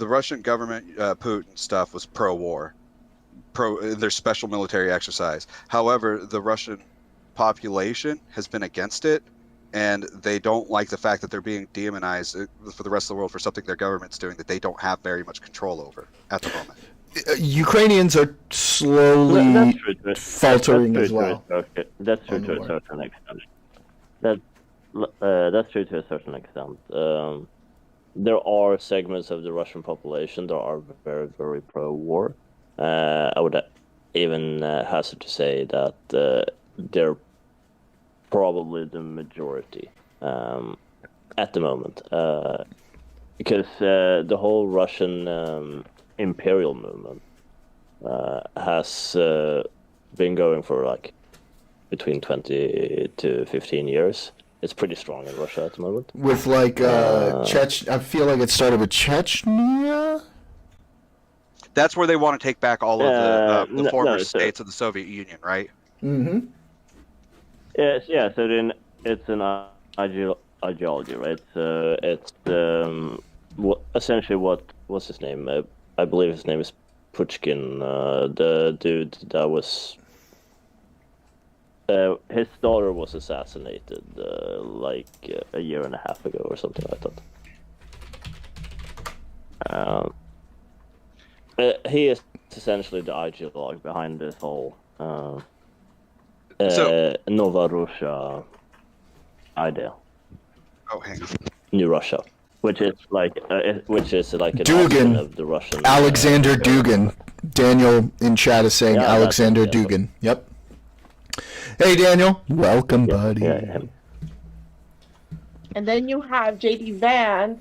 Russian government, Putin stuff was pro-war, their special military exercise. However, the Russian population has been against it, and they don't like the fact that they're being demonized for the rest of the world for something their government's doing that they don't have very much control over at the moment. Ukrainians are slowly faltering as well. That's true to a certain extent. That's true to a certain extent. There are segments of the Russian population that are very, very pro-war. I would even hazard to say that they're probably the majority at the moment, because the whole Russian imperial movement has been going for like between 20 to 15 years. It's pretty strong in Russia at the moment. With like I feel like it started with Chechnya. That's where they want to take back all of the former states of the Soviet Union, right? Mm-hmm. Yeah. So then it's an ideology, right? So it's essentially what's his name? I believe his name is Pushkin, the dude that was. His daughter was assassinated like a year and a half ago or something like that. He is essentially the ideologue behind this whole Nova Russia idea. Oh, hang on. New Russia, which is like an Dugin. option of the Russian. Alexander Dugin. Daniel in chat is saying Alexander Dugin. Yep. Hey Daniel, welcome, buddy. Yeah, him. And then you have J.D. Vance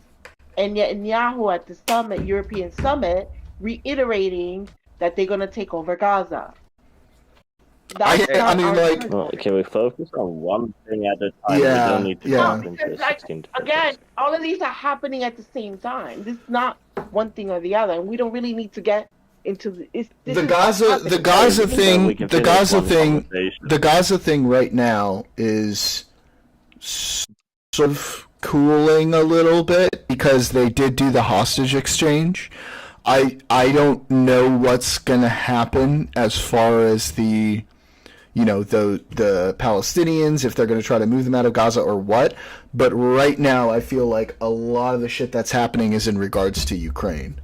and Netanyahu at the summit, European summit, reiterating that they're going to take over Gaza. Well, can we focus on one thing at a time? Yeah, we don't need to jump into 16 again, all of these are happening at the same time. This is not one thing or the other, and we don't really need to get into the Gaza thing right now is sort of cooling a little bit because they did do the hostage exchange. I don't know what's gonna happen as far as the Palestinians, if they're going to try to move them out of Gaza or what. But right now, I feel like a lot of the shit that's happening is in regards to Ukraine.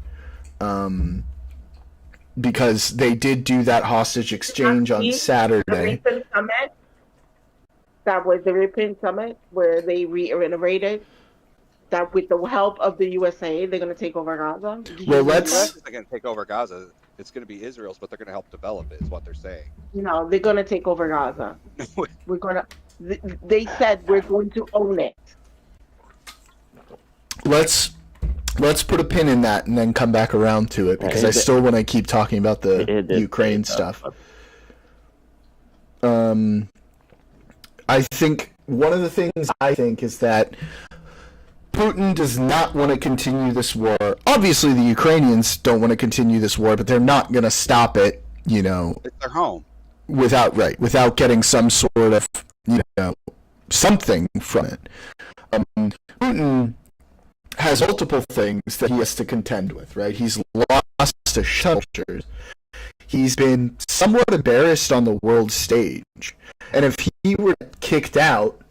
Because they did do that hostage exchange on Saturday. The recent summit, that was the European summit, where they reiterated that with the help of the USA, they're going to take over Gaza. Well, They're going to take over Gaza. It's going to be Israel's, but they're going to help develop it, is what they're saying. No, they're going to take over Gaza. We're going to. They said we're going to own it. Let's put a pin in that and then come back around to it because I still want to keep talking about the Ukraine stuff. I think one of the things is that Putin does not want to continue this war. Obviously, the Ukrainians don't want to continue this war, but they're not going to stop it, It's their home. Without getting some sort of, something from it. Putin has multiple things that he has to contend with, right? He's lost to shelters. He's been somewhat embarrassed on the world stage. And if he were kicked out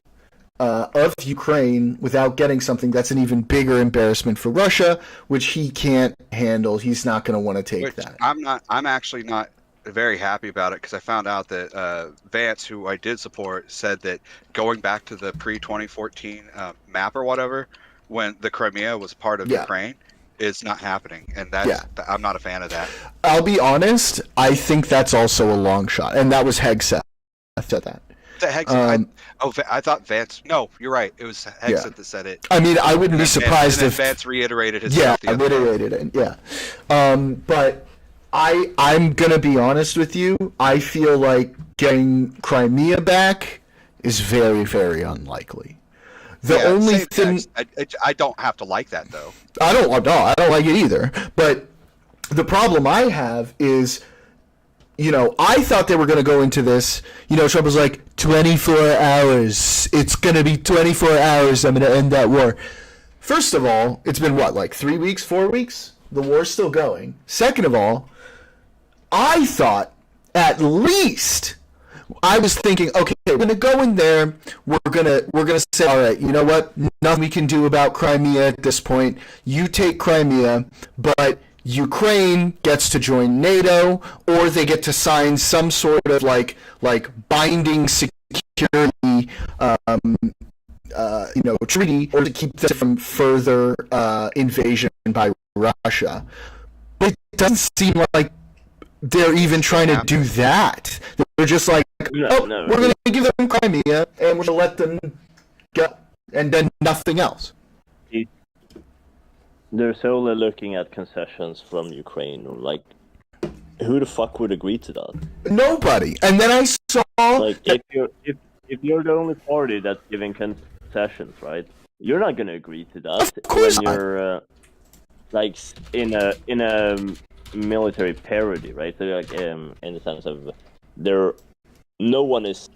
of Ukraine without getting something, that's an even bigger embarrassment for Russia, which he can't handle. He's not going to want to take that. I'm actually not very happy about it because I found out that Vance, who I did support, said that going back to the pre-2014 map or whatever, when the Crimea was part of Ukraine, is not happening, and I'm not a fan of that. I'll be honest, I think that's also a long shot, and that was Hegseth said that. I thought Vance. No, you're right. It was Hegseth that said it. I mean, I wouldn't be surprised if Vance reiterated his. Reiterated it. Yeah, but I'm gonna be honest with you. I feel like getting Crimea back is very, very unlikely. The only same thing text. I don't have to like that though. I don't like it either. But the problem I have is, I thought they were going to go into this. Trump was like 24 hours. It's going to be 24 hours. I'm going to end that war. First of all, it's been what, like 3 weeks, 4 weeks? The war's still going. Second of all, I thought at least I was thinking, okay, we're gonna go in there. We're gonna say, all right, you know what? Nothing we can do about Crimea at this point. You take Crimea, but Ukraine gets to join NATO, or they get to sign some sort of like binding security, treaty, or to keep them from further invasion by Russia. But it doesn't seem like they're even trying to do that. They're just like, we're going to give them Crimea, and we're going to let them go, and then nothing else. They're solely looking at concessions from Ukraine. Like, who the fuck would agree to that? Nobody. And then I saw... Like, if you're the only party that's giving concessions, right? You're not going to agree to that. Of course when you're, in a military parity, right? So like in the sense of no one is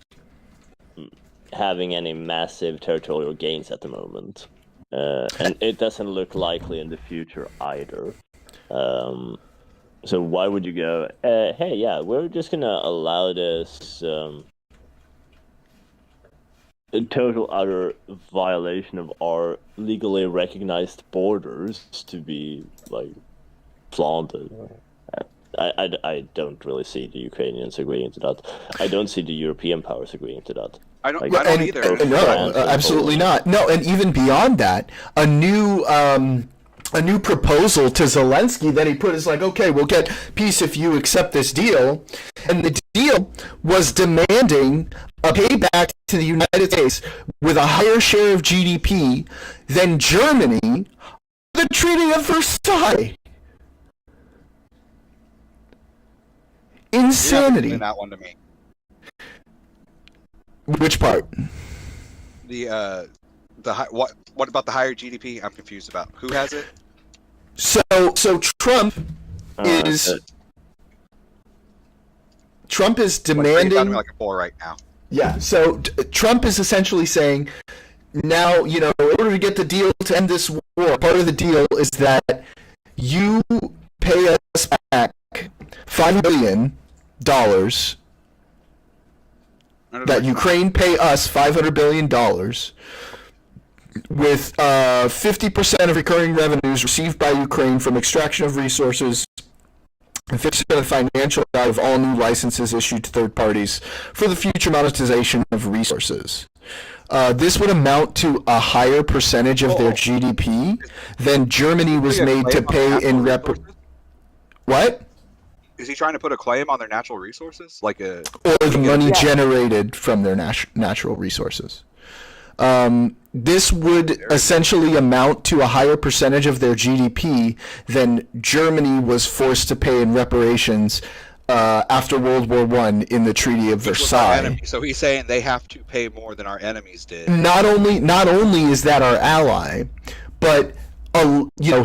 having any massive territorial gains at the moment, and it doesn't look likely in the future either. So why would you go, hey, yeah, we're just gonna allow this total utter violation of our legally recognized borders to be flaunted. I don't really see the Ukrainians agreeing to that. I don't see the European powers agreeing to that. I don't either. No, absolutely not. No, and even beyond that, a new proposal to Zelensky that he put is like, okay, we'll get peace if you accept this deal. And the deal was demanding a payback to the United States with a higher share of GDP than Germany, the Treaty of Versailles. Insanity. You that one to me. Which part? What about the higher GDP? I'm confused about. Who has it? So Trump is demanding. I'm like a 4 right now. Yeah. So Trump is essentially saying, now, in order to get the deal to end this war, part of the deal is that you pay us back $5 billion. That Ukraine pay us $500 billion with 50% of recurring revenues received by Ukraine from extraction of resources and 50% of the financial value of all new licenses issued to third parties for the future monetization of resources. This would amount to a higher percentage of their GDP than Germany was made to pay in What? Is he trying to put a claim on their natural resources, or the money generated from their natural resources? This would essentially amount to a higher percentage of their GDP than Germany was forced to pay in reparations after World War I in the Treaty of Versailles. So he's saying they have to pay more than our enemies did. Not only is that our ally, but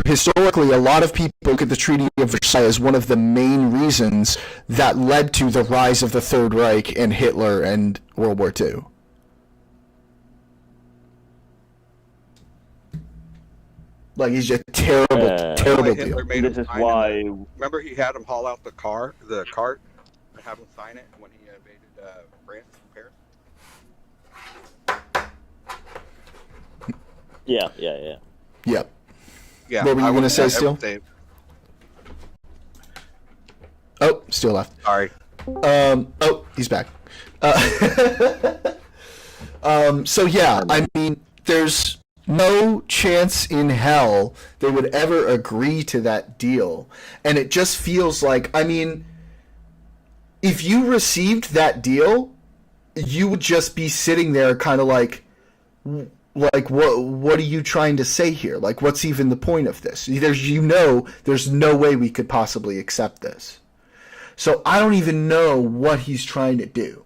historically, a lot of people look at the Treaty of Versailles as one of the main reasons that led to the rise of the Third Reich and Hitler and World War II. Like, he's just terrible deal. This is why. Remember, he had him haul out the cart, and have him sign it when he invaded France, Paris. Yeah. Yep. Yeah. What were you going to say, Steele? Oh, Steele left. Sorry. Oh, he's back. So yeah, I mean, there's no chance in hell they would ever agree to that deal. And it just feels like, I mean, if you received that deal, you would just be sitting there kind of like, like what are you trying to say here? Like, what's even the point of this? There's no way we could possibly accept this. So I don't even know what he's trying to do.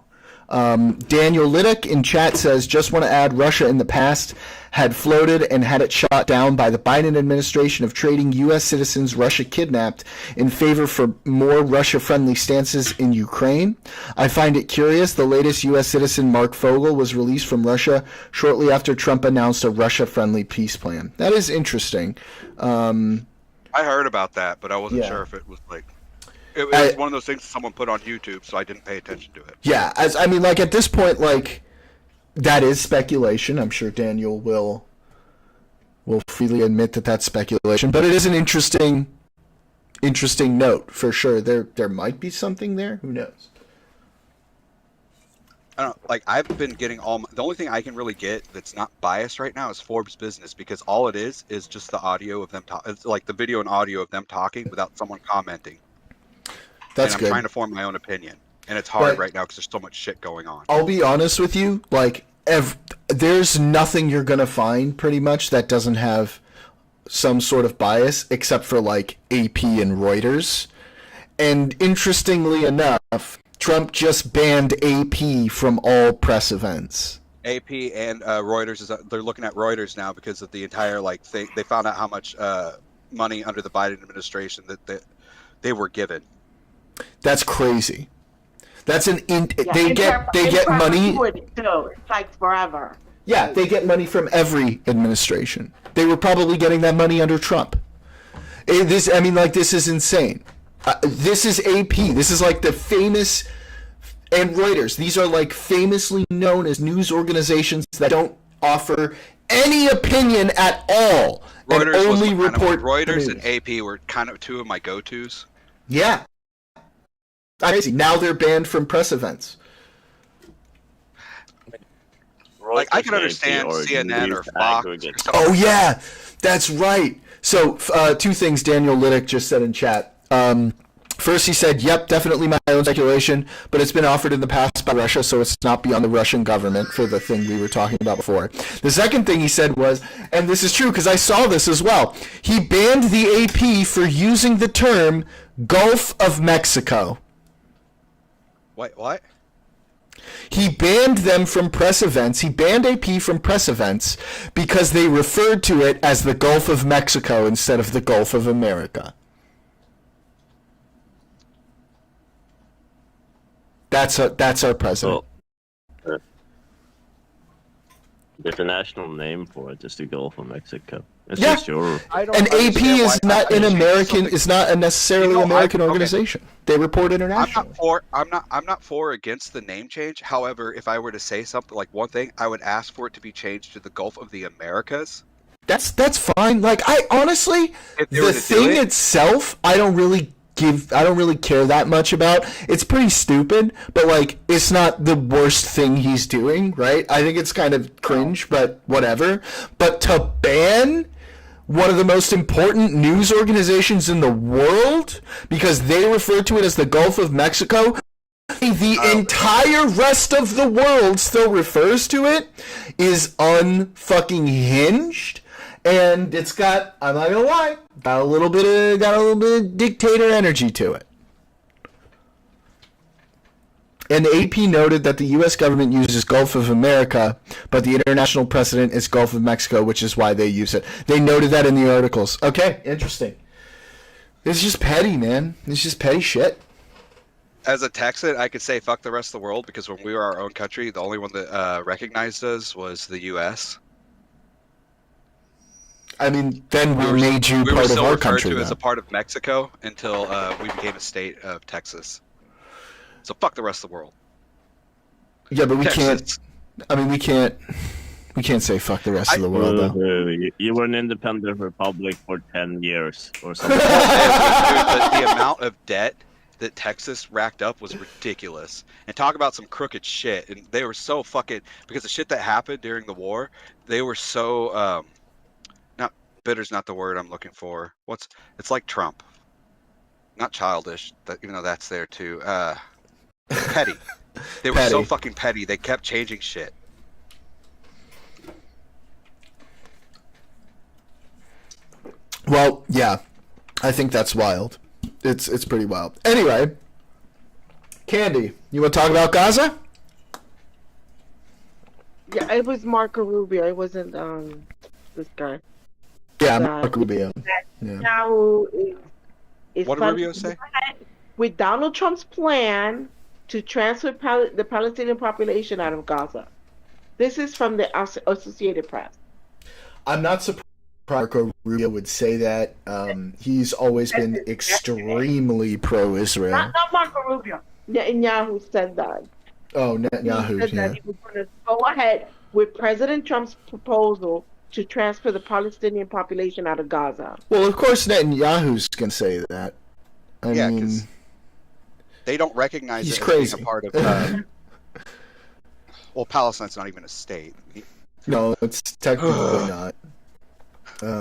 Daniel Liddick in chat says, just want to add, Russia in the past had floated and had it shot down by the Biden administration of trading U.S. citizens Russia kidnapped in favor for more Russia-friendly stances in Ukraine. I find it curious. The latest U.S. citizen, Mark Fogel, was released from Russia shortly after Trump announced a Russia-friendly peace plan. That is interesting. I heard about that, but I wasn't sure if it was like... It was one of those things someone put on YouTube, so I didn't pay attention to it. Yeah, at this point, like, that is speculation. I'm sure Daniel will freely admit that that's speculation, but it is an interesting note for sure. There might be something there. Who knows? I don't like. I've been getting the only thing I can really get that's not biased right now is Forbes Business, because all it is just the audio of them it's like the video and audio of them talking without someone commenting. That's and I'm good. trying to form my own opinion, and it's hard right now because there's so much shit going on. I'll be honest with you, like, there's nothing you're gonna find pretty much that doesn't have some sort of bias, except for like AP and Reuters. And interestingly enough, Trump just banned AP from all press events. AP and Reuters they're looking at Reuters now because of the entire like thing. They found out how much money under the Biden administration that they were given. That's crazy. That's they get money. Too. It's like forever. Yeah, they get money from every administration. They were probably getting that money under Trump. This is insane. This is AP. This is like the famous, and Reuters. These are like famously known as news organizations that don't offer any opinion at all Reuters and only report. Reuters and AP were kind of two of my go-tos. Yeah. Crazy. Now they're banned from press events. Like, I can understand CNN or Fox or something. Oh, yeah. That's right. So, two things Daniel Liddick just said in chat. First, he said, yep, definitely my own speculation, but it's been offered in the past by Russia, so it's not beyond the Russian government for the thing we were talking about before. The second thing he said was, and this is true because I saw this as well, he banned the AP for using the term Gulf of Mexico. Wait, what? He banned them from press events. He banned AP from press events because they referred to it as the Gulf of Mexico instead of the Gulf of America. That's our president. Well, there's a national name for it. It's the Gulf of Mexico. It's just your. And AP is not an American. Is not a necessarily American organization. They report internationally. I'm not for or against the name change. However, if I were to say something like one thing, I would ask for it to be changed to the Gulf of the Americas. That's fine. Like, I honestly, the thing itself, I don't really care that much about. It's pretty stupid, but like, it's not the worst thing he's doing, right? I think it's kind of cringe, but whatever. But to ban one of the most important news organizations in the world because they refer to it as the Gulf of Mexico, the entire rest of the world still refers to it, is unfucking hinged. And it's got, I'm not gonna lie, got a little bit of dictator energy to it. And the AP noted that the U.S. government uses Gulf of America, but the international precedent is Gulf of Mexico, which is why they use it. They noted that in the articles. Okay, interesting. It's just petty, man. It's just petty shit. As a Texan, I could say fuck the rest of the world because when we were our own country, the only one that recognized us was the U.S. I mean, then we made you part of our country. We were still referred to as a part of Mexico until we became a state of Texas. So fuck the rest of the world. Yeah, but we Texas. can't. I mean, we can't say fuck the rest of the world, though. You were an independent republic for 10 years or something. the amount of debt that Texas racked up was ridiculous. And talk about some crooked shit. And they were so fucking, because the shit that happened during the war, they were so not bitter's not the word I'm looking for. It's like Trump. Not childish, even though that's there too. Petty. They were so fucking petty. They kept changing shit. Well, yeah, I think that's wild. It's pretty wild. Anyway, Candy, you want to talk about Gaza? Yeah, it was Marco Rubio. It wasn't this guy. Yeah, Mark Rubio. Yeah. Now is What did Rubio say? With Donald Trump's plan to transfer the Palestinian population out of Gaza. This is from the Associated Press. I'm not surprised Marco Rubio would say that. He's always been extremely pro-Israel. Not Marco Rubio. Netanyahu said that. Oh, He Netanyahu, said yeah. that he was going to go ahead with President Trump's proposal to transfer the Palestinian population out of Gaza. Well, of course Netanyahu's going to say that. I Yeah, mean, 'cause they don't recognize he's it as crazy. being a part of. Well, Palestine's not even a state. no, it's technically not. This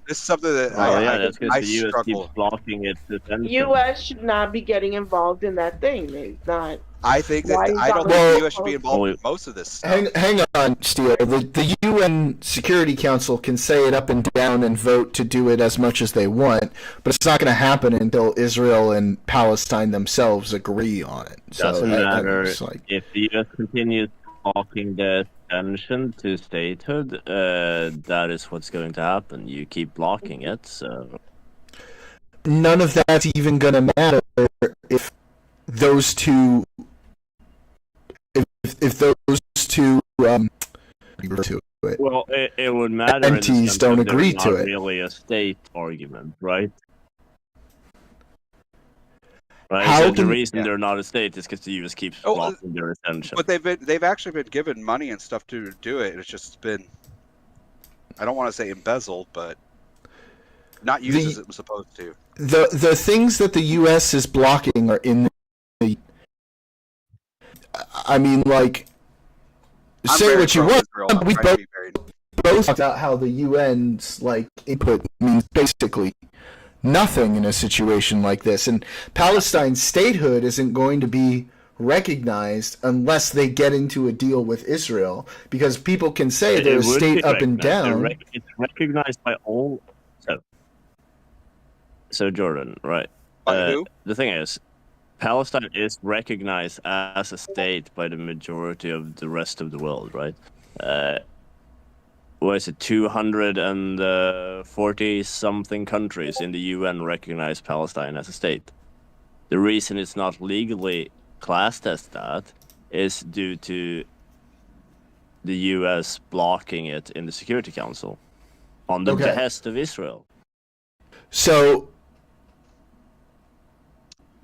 is something that Oh yeah, I that's because the US struggle. keeps blocking its attention. U.S. should not be getting involved in that thing. It's not. I think Why that is I don't that think well- the U.S. should be involved in most of this stuff. Hang on, Steele. The UN Security Council can say it up and down and vote to do it as much as they want, but it's not going to happen until Israel and Palestine themselves agree on it. So Doesn't matter it's like, if the US continues blocking the attention to statehood. That is what's going to happen. You keep blocking it, so none of that's even going to matter if those two, if those two to it. well, it would matter. in the Entities sense don't that they're agree to not it. Really, a state argument, right? Right. How So the can- reason Yeah. they're not a state is because the US keeps Oh, blocking their attention. But they've actually been given money and stuff to do it. It's just been, I don't want to say embezzled, but not used as it was supposed to. The things that the U.S. is blocking are in the. I mean, like, I'm say very what you pro want. Israel. I'm We trying to be very- both talked about how the UN's like input means basically nothing in a situation like this, and Palestine's statehood isn't going to be recognized unless they get into a deal with Israel, because people can say they're a It would state be up and recognized. down. It's recognized by all. So Jordan, right? By who? The thing is, Palestine is recognized as a state by the majority of the rest of the world, right? What is it? 240 something countries in the UN recognize Palestine as a state. The reason it's not legally classed as that is due to the US blocking it in the Security Council on the Okay. behest of Israel. So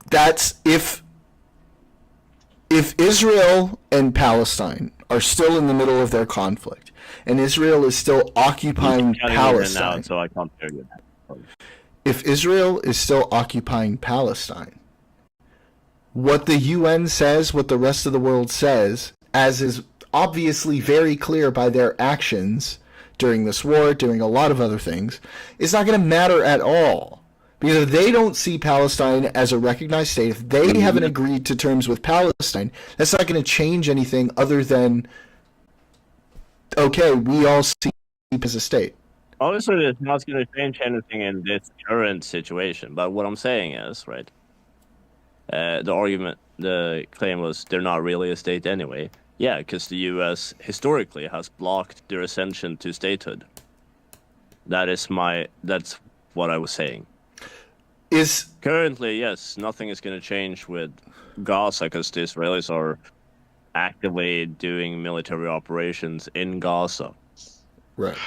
that's if Israel and Palestine are still in the middle of their conflict, and Israel is still occupying You're cutting in and Palestine. out, so I can't hear you. If Israel is still occupying Palestine, what the UN says, what the rest of the world says, as is obviously very clear by their actions during this war, doing a lot of other things, is not going to matter at all. Because if they don't see Palestine as a recognized state, if they haven't agreed to terms with Palestine, that's not going to change anything other than, okay, we all see it as a state. Obviously, it's not going to change anything in this current situation. But what I'm saying is, right, the claim was they're not really a state anyway. Yeah, because the U.S. historically has blocked their ascension to statehood. That's what I was saying. Is Currently, yes, nothing is going to change with Gaza because the Israelis are actively doing military operations in Gaza. right.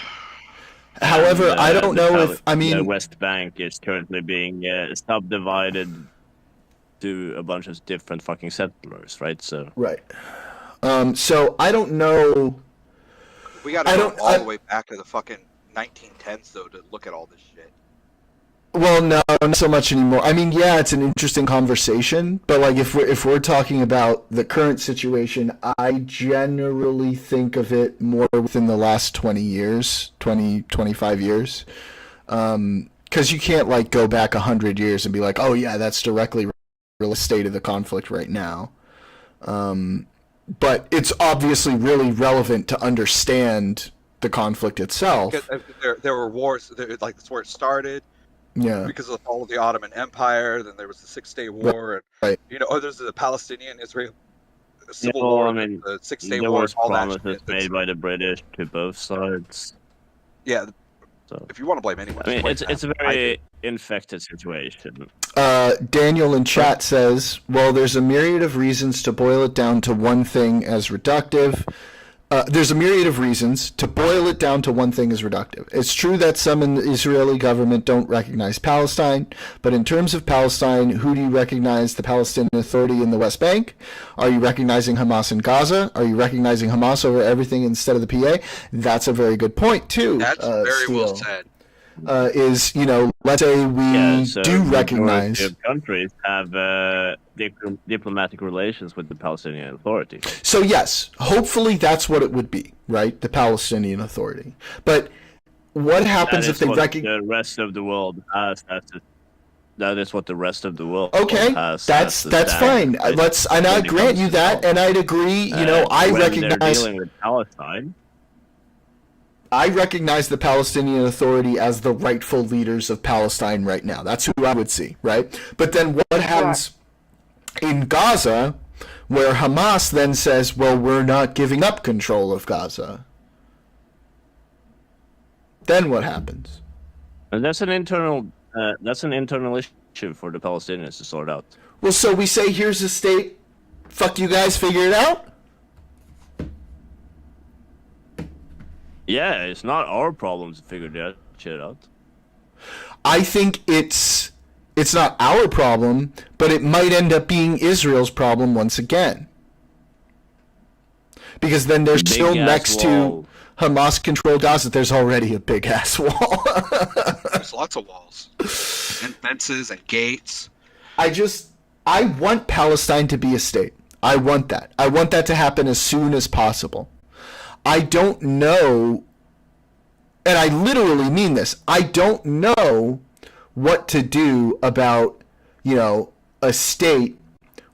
However, And, I don't know if I the mean West Bank is currently being subdivided to a bunch of different fucking settlers, right? So right. So I don't know. We got I to go don't- all the way back to the fucking 1910s though to look at all this shit. Well, no, not so much anymore. I mean, yeah, it's an interesting conversation, but like if we're talking about the current situation, I generally think of it more within the last 20 years, 20, 25 years. Because you can't like go back 100 years and be like, oh yeah, that's directly the state of the conflict right now. But it's obviously really relevant to understand the conflict itself. Because there were wars. Like that's where it started. Yeah. Because of the fall of the Ottoman Empire. Then there was the 6-Day War, and Right. there's the Palestinian-Israel civil well, war, I mean, the 6-Day there War, was all that promises shit. made by the British to both sides. Yeah. So If you want to blame anyone, I mean, just blame it's a them. very infected situation. Daniel in chat says, well, there's a myriad of reasons to boil it down to one thing as reductive. There's a myriad of reasons to boil it down to one thing as reductive. It's true that some in the Israeli government don't recognize Palestine, but in terms of Palestine, who do you recognize the Palestinian Authority in the West Bank? Are you recognizing Hamas in Gaza? Are you recognizing Hamas over everything instead of the PA? That's a very good point, too. That's very well Steele. said. Let's say we So do majority recognize. of countries have diplomatic relations with the Palestinian Authority. So yes, hopefully that's what it would be, right? The Palestinian Authority. But what happens That if is they what recognize? the rest of the world has. That is what the rest of the world Okay, has. that's as the fine. standard, Let's, and I when it grant comes you to that, Palestine. and I'd agree. I when recognize. they're dealing with Palestine. I recognize the Palestinian Authority as the rightful leaders of Palestine right now. That's who I would see, right? But then what happens in Gaza, where Hamas then says, well, we're not giving up control of Gaza? Then what happens? And that's an internal issue for the Palestinians to sort out. Well, so we say, here's a state, fuck you guys, figure it out? Yeah, it's not our problem to figure that shit out. I think it's not our problem, but it might end up being Israel's problem once again. Because then they're Big still ass next wall. to Hamas-controlled Gaza. There's already a big-ass wall. There's lots of walls and fences and gates. I want Palestine to be a state. I want that. I want that to happen as soon as possible. I don't know, and I literally mean this, I don't know what to do about, a state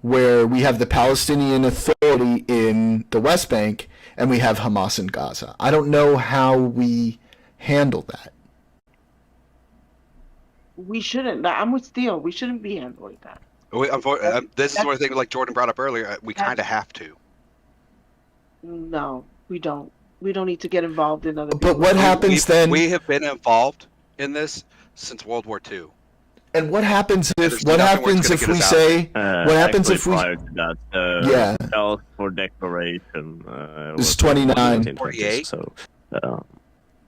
where we have the Palestinian Authority in the West Bank and we have Hamas in Gaza. I don't know how we handle that. We shouldn't. I'm with Steele. We shouldn't be handling that. This is one thing like Jordan brought up earlier. We kind of have to. No, we don't. We don't need to get involved in other. But what happens then? We have been involved in this since World War II. And what happens if? There's What nothing where happens it's gonna if get we us out. say? What happens Actually, if we? prior to that, Yeah. Balfour Declaration. It's was 29. 1920s, 48. So,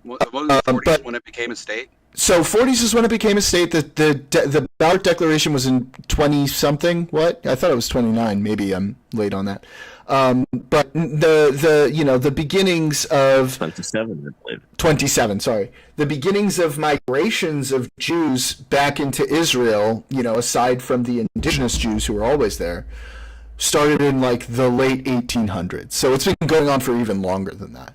What was the 40s but- when it became a state? So 40s is when it became a state. The Balfour Declaration was in 20 something. What? I thought it was 29. Maybe I'm late on that. But the beginnings of 27, I believe. 27. Sorry, the beginnings of migrations of Jews back into Israel. Aside from the indigenous Jews who were always there, started in like the late 1800s. So it's been going on for even longer than that.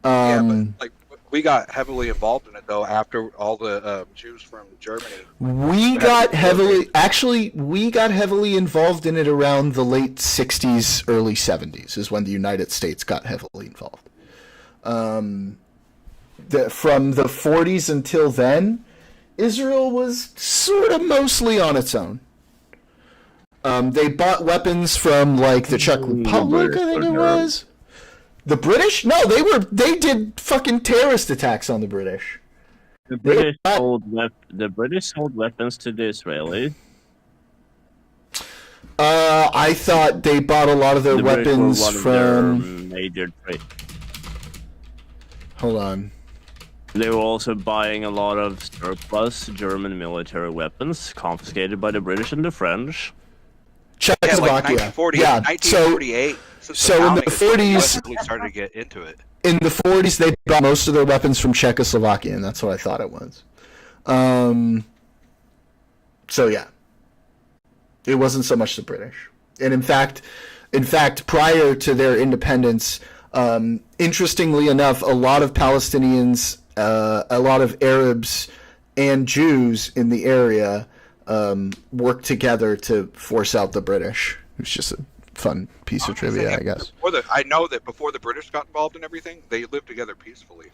Yeah, but like we got heavily involved in it though after all the Jews from Germany. We got heavily involved in it around the late 60s, early 70s is when the United States got heavily involved. From the 40s until then, Israel was sort of mostly on its own. They bought weapons from like the Czech Republic, I think it was. The British? No, they did fucking terrorist attacks on the British. The British sold weapons to the Israelis. I thought they bought a lot of their The British were weapons one of from. their major trade. Hold on. They were also buying a lot of surplus German military weapons confiscated by the British and the French. Yeah, like Czechoslovakia. 1940, Yeah. 1948. so in the 40s we started to get into it. In the 40s, they bought most of their weapons from Czechoslovakia, and that's what I thought it was. So yeah, it wasn't so much the British, and in fact, prior to their independence, interestingly enough, a lot of Palestinians, a lot of Arabs, and Jews in the area worked together to force out the British. It's just a fun piece of trivia, I guess. I know that before the British got involved in everything, they lived together peacefully.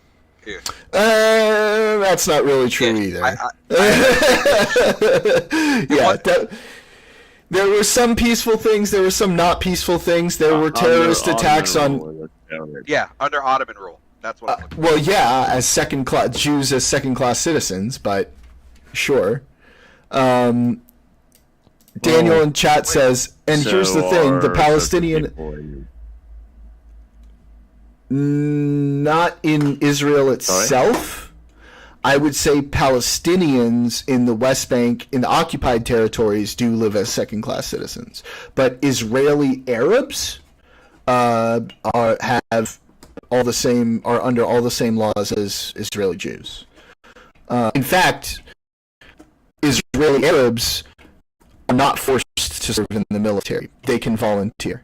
Yeah. That's not really true either. There were some peaceful things. There were some not peaceful things. There were terrorist attacks on. Yeah, under Ottoman rule. That's what. I'm looking well, yeah, as Jews as second-class citizens, but sure. Daniel in chat says, and here's the thing: the Palestinian. Not in Israel itself. I would say Palestinians in the West Bank, in the occupied territories, do live as second-class citizens. But Israeli Arabs are under all the same laws as Israeli Jews. In fact, Israeli Arabs are not forced to serve in the military. They can volunteer.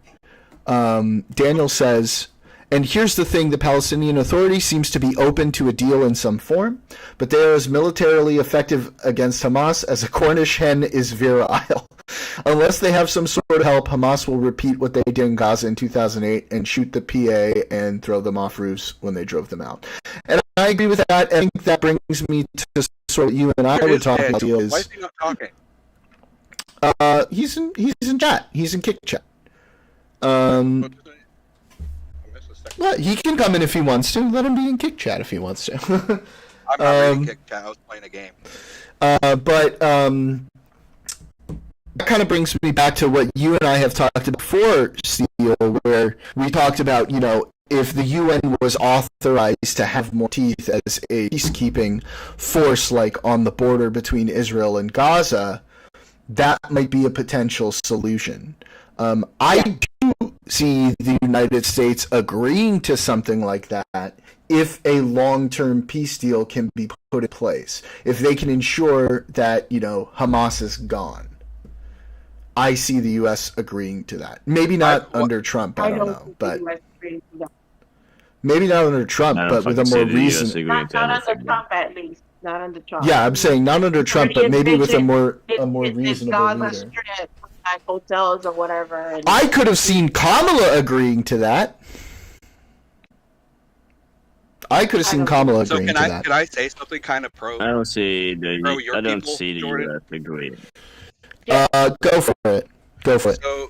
Daniel says, and here's the thing, the Palestinian Authority seems to be open to a deal in some form, but they are as militarily effective against Hamas as a Cornish hen is virile. Unless they have some sort of help, Hamas will repeat what they did in Gaza in 2008 and shoot the PA and throw them off roofs when they drove them out. And I agree with that. I think that brings me to sort of what you and I were talking about. Why is he not talking? He's in chat. He's in Kick Chat. Well, he can come in if he wants to. Let him be in Kick Chat if he wants to. I'm not reading Kick Chat. I was playing a game. But that kind of brings me back to what you and I have talked about before, Steele, where we talked about, if the UN was authorized to have more teeth as a peacekeeping force, like on the border between Israel and Gaza, that might be a potential solution. I do see the United States agreeing to something like that if a long-term peace deal can be put in place. If they can ensure that, Hamas is gone. I see the U.S. agreeing to that. Maybe not under Trump, I don't know. But maybe not under Trump, but with a more recent... Not under Trump, at least. Not under Trump. Yeah, I'm saying not under Trump, but maybe with a more reasonable leader. Strip, like hotels or whatever. And I could have seen Kamala agreeing to that. I could have seen Kamala agreeing to that. Can I say something kind of pro? I don't see the Jordan? US agreeing. Go for it. So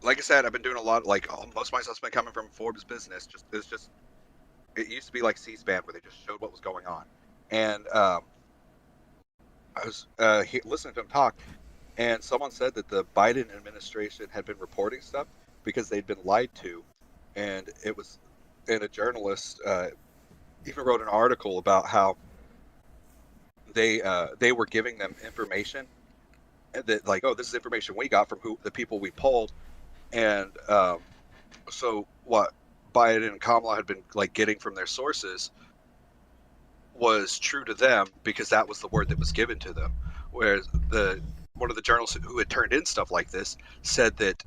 like I said, I've been doing a lot. Like most of my stuff's been coming from Forbes Business. It used to be like C-SPAN where they just showed what was going on, and I was listening to him talk, and someone said that the Biden administration had been reporting stuff because they'd been lied to, and a journalist even wrote an article about how they were giving them information that, like, oh, this is information we got from the people we polled, and so what Biden and Kamala had been like getting from their sources was true to them because that was the word that was given to them. Whereas one of the journalists who had turned in stuff like this said that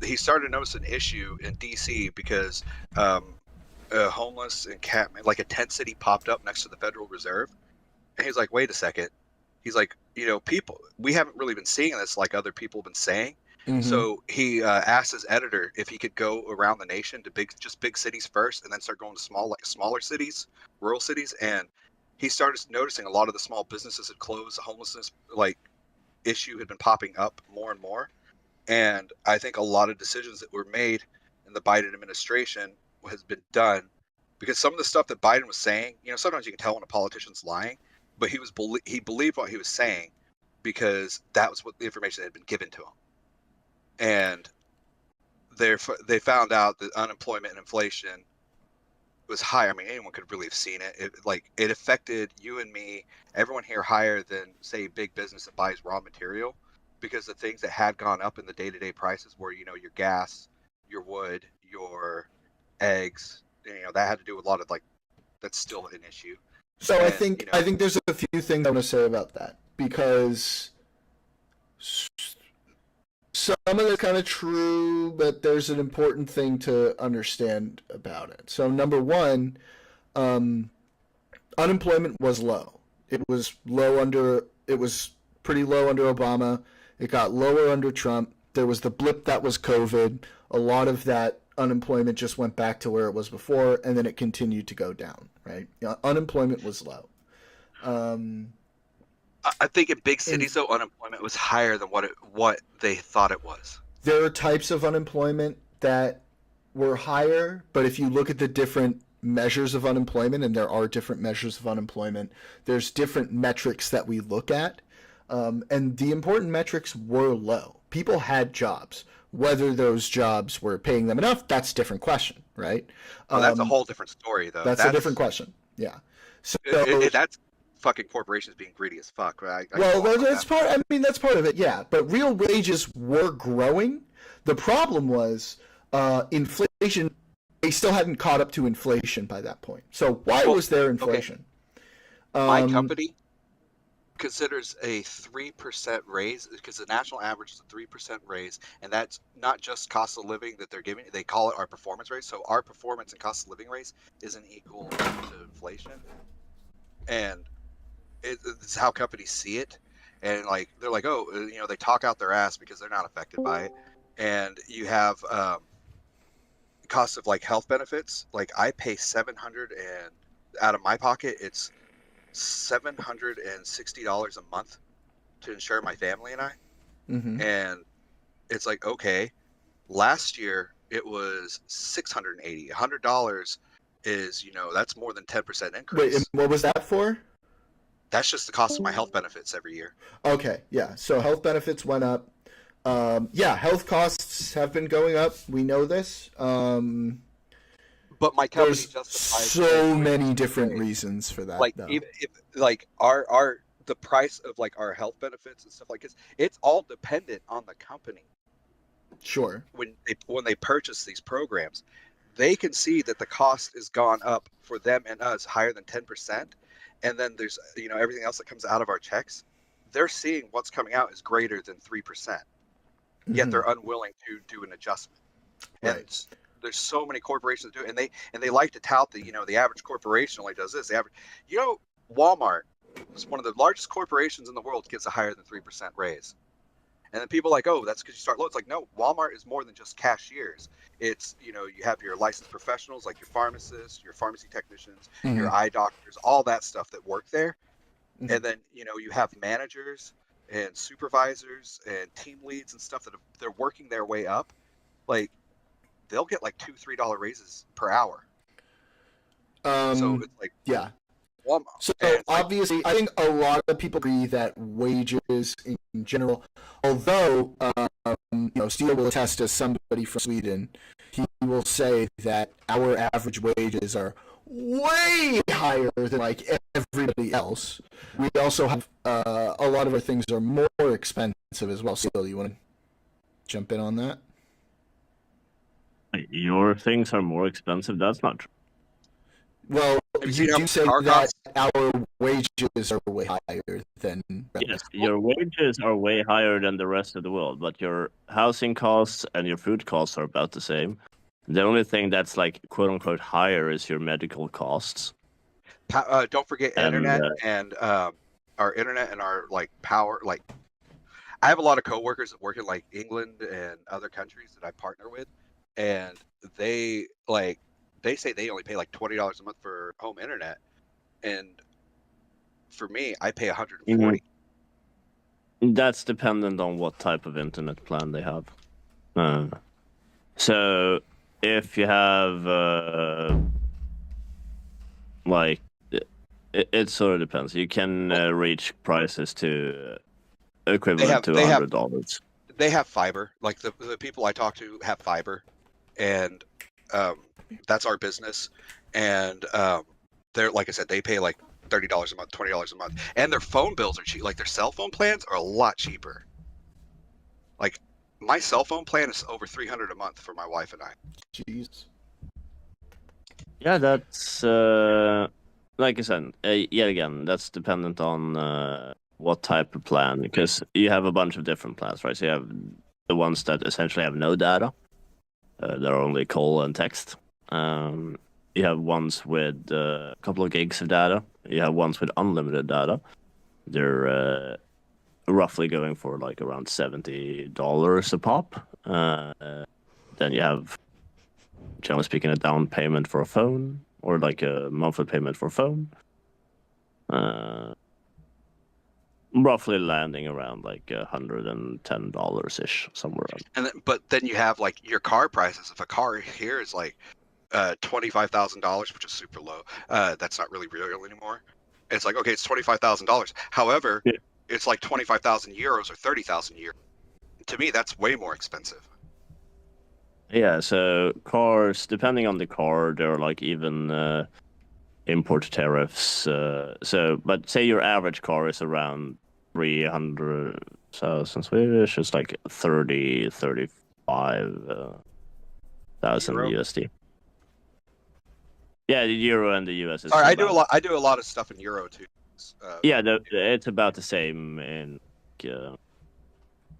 he started to notice an issue in DC because a homeless encampment, like a tent city, popped up next to the Federal Reserve, and he's like, wait a second. He's like, people, we haven't really been seeing this like other people have been saying. Mm-hmm. So he asked his editor if he could go around the nation to big cities first, and then start going to smaller cities, rural cities. And he started noticing a lot of the small businesses had closed. The homelessness issue had been popping up more and more. And I think a lot of decisions that were made in the Biden administration has been done because some of the stuff that Biden was saying, sometimes you can tell when a politician's lying, but he believed what he was saying because that was what the information that had been given to him. And they found out that unemployment and inflation was higher. I mean, anyone could really have seen it. It affected you and me, everyone here, higher than, say, big business that buys raw material, because the things that had gone up in the day-to-day prices were, your gas, your wood, your eggs. That had to do with a lot of that's still an issue. So I think there's a few things I want to say about that, because some of it's kind of true, but there's an important thing to understand about it. So number one, unemployment was low. It was pretty low under Obama. It got lower under Trump. there was the blip that was COVID. A lot of that unemployment just went back to where it was before, and then it continued to go down. Right? Unemployment was low. I think in big cities, though, unemployment was higher than what they thought it was. There are types of unemployment that were higher, but if you look at the different measures of unemployment, and there are different measures of unemployment, there's different metrics that we look at, and the important metrics were low. People had jobs. Whether those jobs were paying them enough, that's a different question, right? Oh, that's a whole different story, though. That's a different question. Yeah. So that's fucking corporations being greedy as fuck, right? That's part. I mean, that's part of it. Yeah, but real wages were growing. The problem was inflation. They still hadn't caught up to inflation by that point. So why was there inflation? Okay. My company considers a 3% raise, because the national average is a 3% raise, and that's not just cost of living that they're giving. They call it our performance raise. So our performance and cost of living raise isn't equal to inflation, and it's how companies see it. And like they're like, oh, they talk out their ass because they're not affected by it. And you have cost of like health benefits. Like I pay $700, and out of my pocket, it's $760 a month to insure my family and I. Mm-hmm. And it's like, okay, last year it was $680. $100 is, that's more than 10% increase. Wait, and what was that for? That's just the cost of my health benefits every year. Okay, yeah. So health benefits went up. Health costs have been going up. We know this. But my company There's justifies so many different reasons for that. Like though. if like our the price of like our health benefits and stuff like this, it's all dependent on the company. Sure. When they purchase these programs, they can see that the cost has gone up for them and us higher than 10%, and then there's everything else that comes out of our checks. They're seeing what's coming out is greater than 3%. Yet they're unwilling to do an adjustment. Right. And there's so many corporations that do it, and they like to tout the the average corporation only does this. The average, Walmart is one of the largest corporations in the world, gets a higher than 3% raise. And then people are like, oh, that's because you start low. It's like, no, Walmart is more than just cashiers. It's you have your licensed professionals like your pharmacists, your pharmacy technicians, your eye doctors, all that stuff that work there. Mm-hmm. And then you have managers and supervisors and team leads and stuff that they're working their way up. Like they'll get like $2-3 raises per hour. So it's like, yeah. Walmart. So obviously, I think a lot of people agree that wages in general, although Steele will attest as somebody from Sweden, he will say that our average wages are way higher than like everybody else. We also have a lot of our things are more expensive as well. Steele, you want to jump in on that? Your things are more expensive? That's not true. Well, you do say that our wages are way higher than... Yes, your wages are way higher than the rest of the world, but your housing costs and your food costs are about the same. The only thing that's like quote-unquote higher is your medical costs. Don't forget internet and our internet and our like power. Like, I have a lot of coworkers that work in like England and other countries that I partner with, and they say they only pay like $20 a month for home internet, and for me, I pay $140. That's dependent on what type of internet plan they have. So if you have it sort of depends. You can reach prices to equivalent to $100. They have fiber. Like the people I talk to have fiber, and that's our business. And they're, like I said, they pay like $30 a month, $20 a month, and their phone bills are cheap. Like their cell phone plans are a lot cheaper. Like my cell phone plan is over $300 a month for my wife and I. Jeez. Yeah, that's like I said. Yet again, that's dependent on what type of plan, because you have a bunch of different plans, right? So you have the ones that essentially have no data; they're only call and text. You have ones with a couple of gigs of data. You have ones with unlimited data. They're roughly going for like around $70 a pop. Then you have, generally speaking, a down payment for a phone or like a monthly payment for a phone. Roughly landing around like $110 ish, somewhere around. But then you have like your car prices. If a car here is like $25,000, which is super low, that's not really real anymore. It's like, okay, it's $25,000. However, Yeah. it's like 25,000 euros or 30,000 euros. To me, that's way more expensive. Yeah, so cars, depending on the car, there are like even import tariffs. But say your average car is around 300,000 Swedish, it's like 35,000 Euro? USD. Yeah, the euro and the US is Sorry, I do about- a lot of stuff in euro too. Yeah, it's about the same in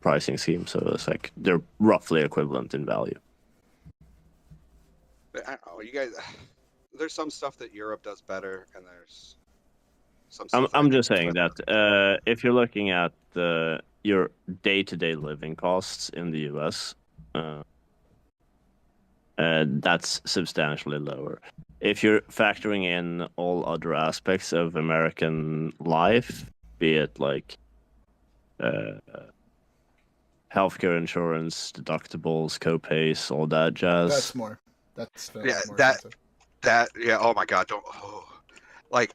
pricing scheme, so it's like they're roughly equivalent in value. But I don't know, you guys. There's some stuff that Europe does better, and there's some. Stuff I'm that just I saying think that if you're looking at your day-to-day living costs in the US, that's substantially lower. If you're factoring in all other aspects of American life, be it like healthcare insurance, deductibles, co-pays, all that jazz. That's more. That's Yeah, more that- expensive. yeah. Oh my God, don't. Oh. Like,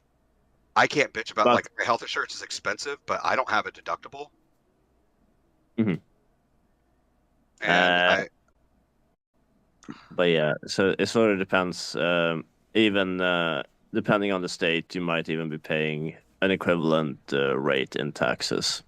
I can't bitch about But- like my health insurance is expensive, but I don't have a deductible. Mhm. And But yeah, so it sort of depends. Even depending on the state, you might even be paying an equivalent rate in taxes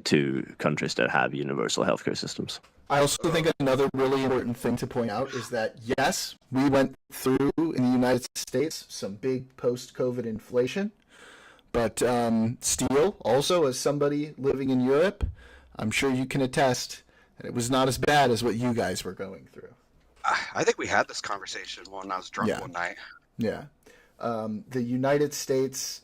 to countries that have universal healthcare systems. I also think another really important thing to point out is that, yes, we went through in the United States some big post-COVID inflation, but steel, also as somebody living in Europe, I'm sure you can attest that it was not as bad as what you guys were going through. I think we had this conversation when I was drunk Yeah. one night. Yeah. The United States,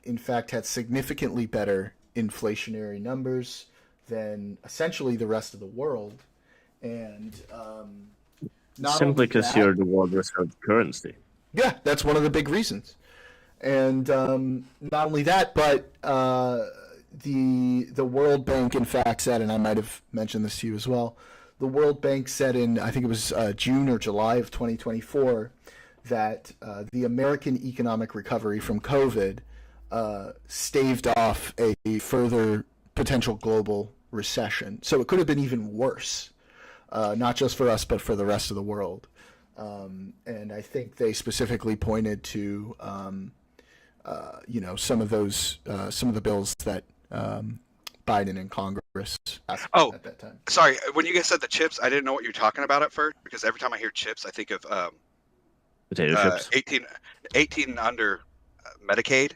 in fact, had significantly better inflationary numbers than essentially the rest of the world. And not Simply only because that- you're the world reserve currency. Yeah, that's one of the big reasons. And not only that, but the World Bank, in fact, said, and I might have mentioned this to you as well, the World Bank said in, I think it was June or July of 2024, that the American economic recovery from COVID staved off a further potential global recession. So it could have been even worse, not just for us, but for the rest of the world. And I think they specifically pointed to, some of the bills that Biden and Congress passed at that time. Sorry, when you guys said the chips, I didn't know what you were talking about at first, because every time I hear chips, I think of Potato chips. 18 and under Medicaid.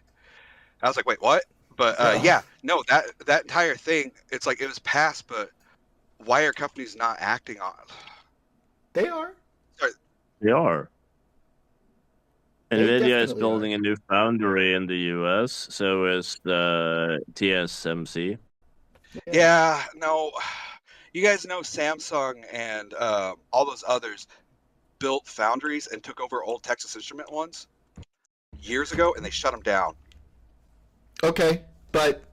I was like, wait, what? But Oh. yeah, no, that entire thing, it's like it was passed, but why are companies not acting on it? They are. They are. They NVIDIA is definitely building a new foundry in the US, so is the TSMC. Yeah, no, you guys know Samsung and all those others built foundries and took over old Texas Instrument ones years ago, and they shut them down. Okay, but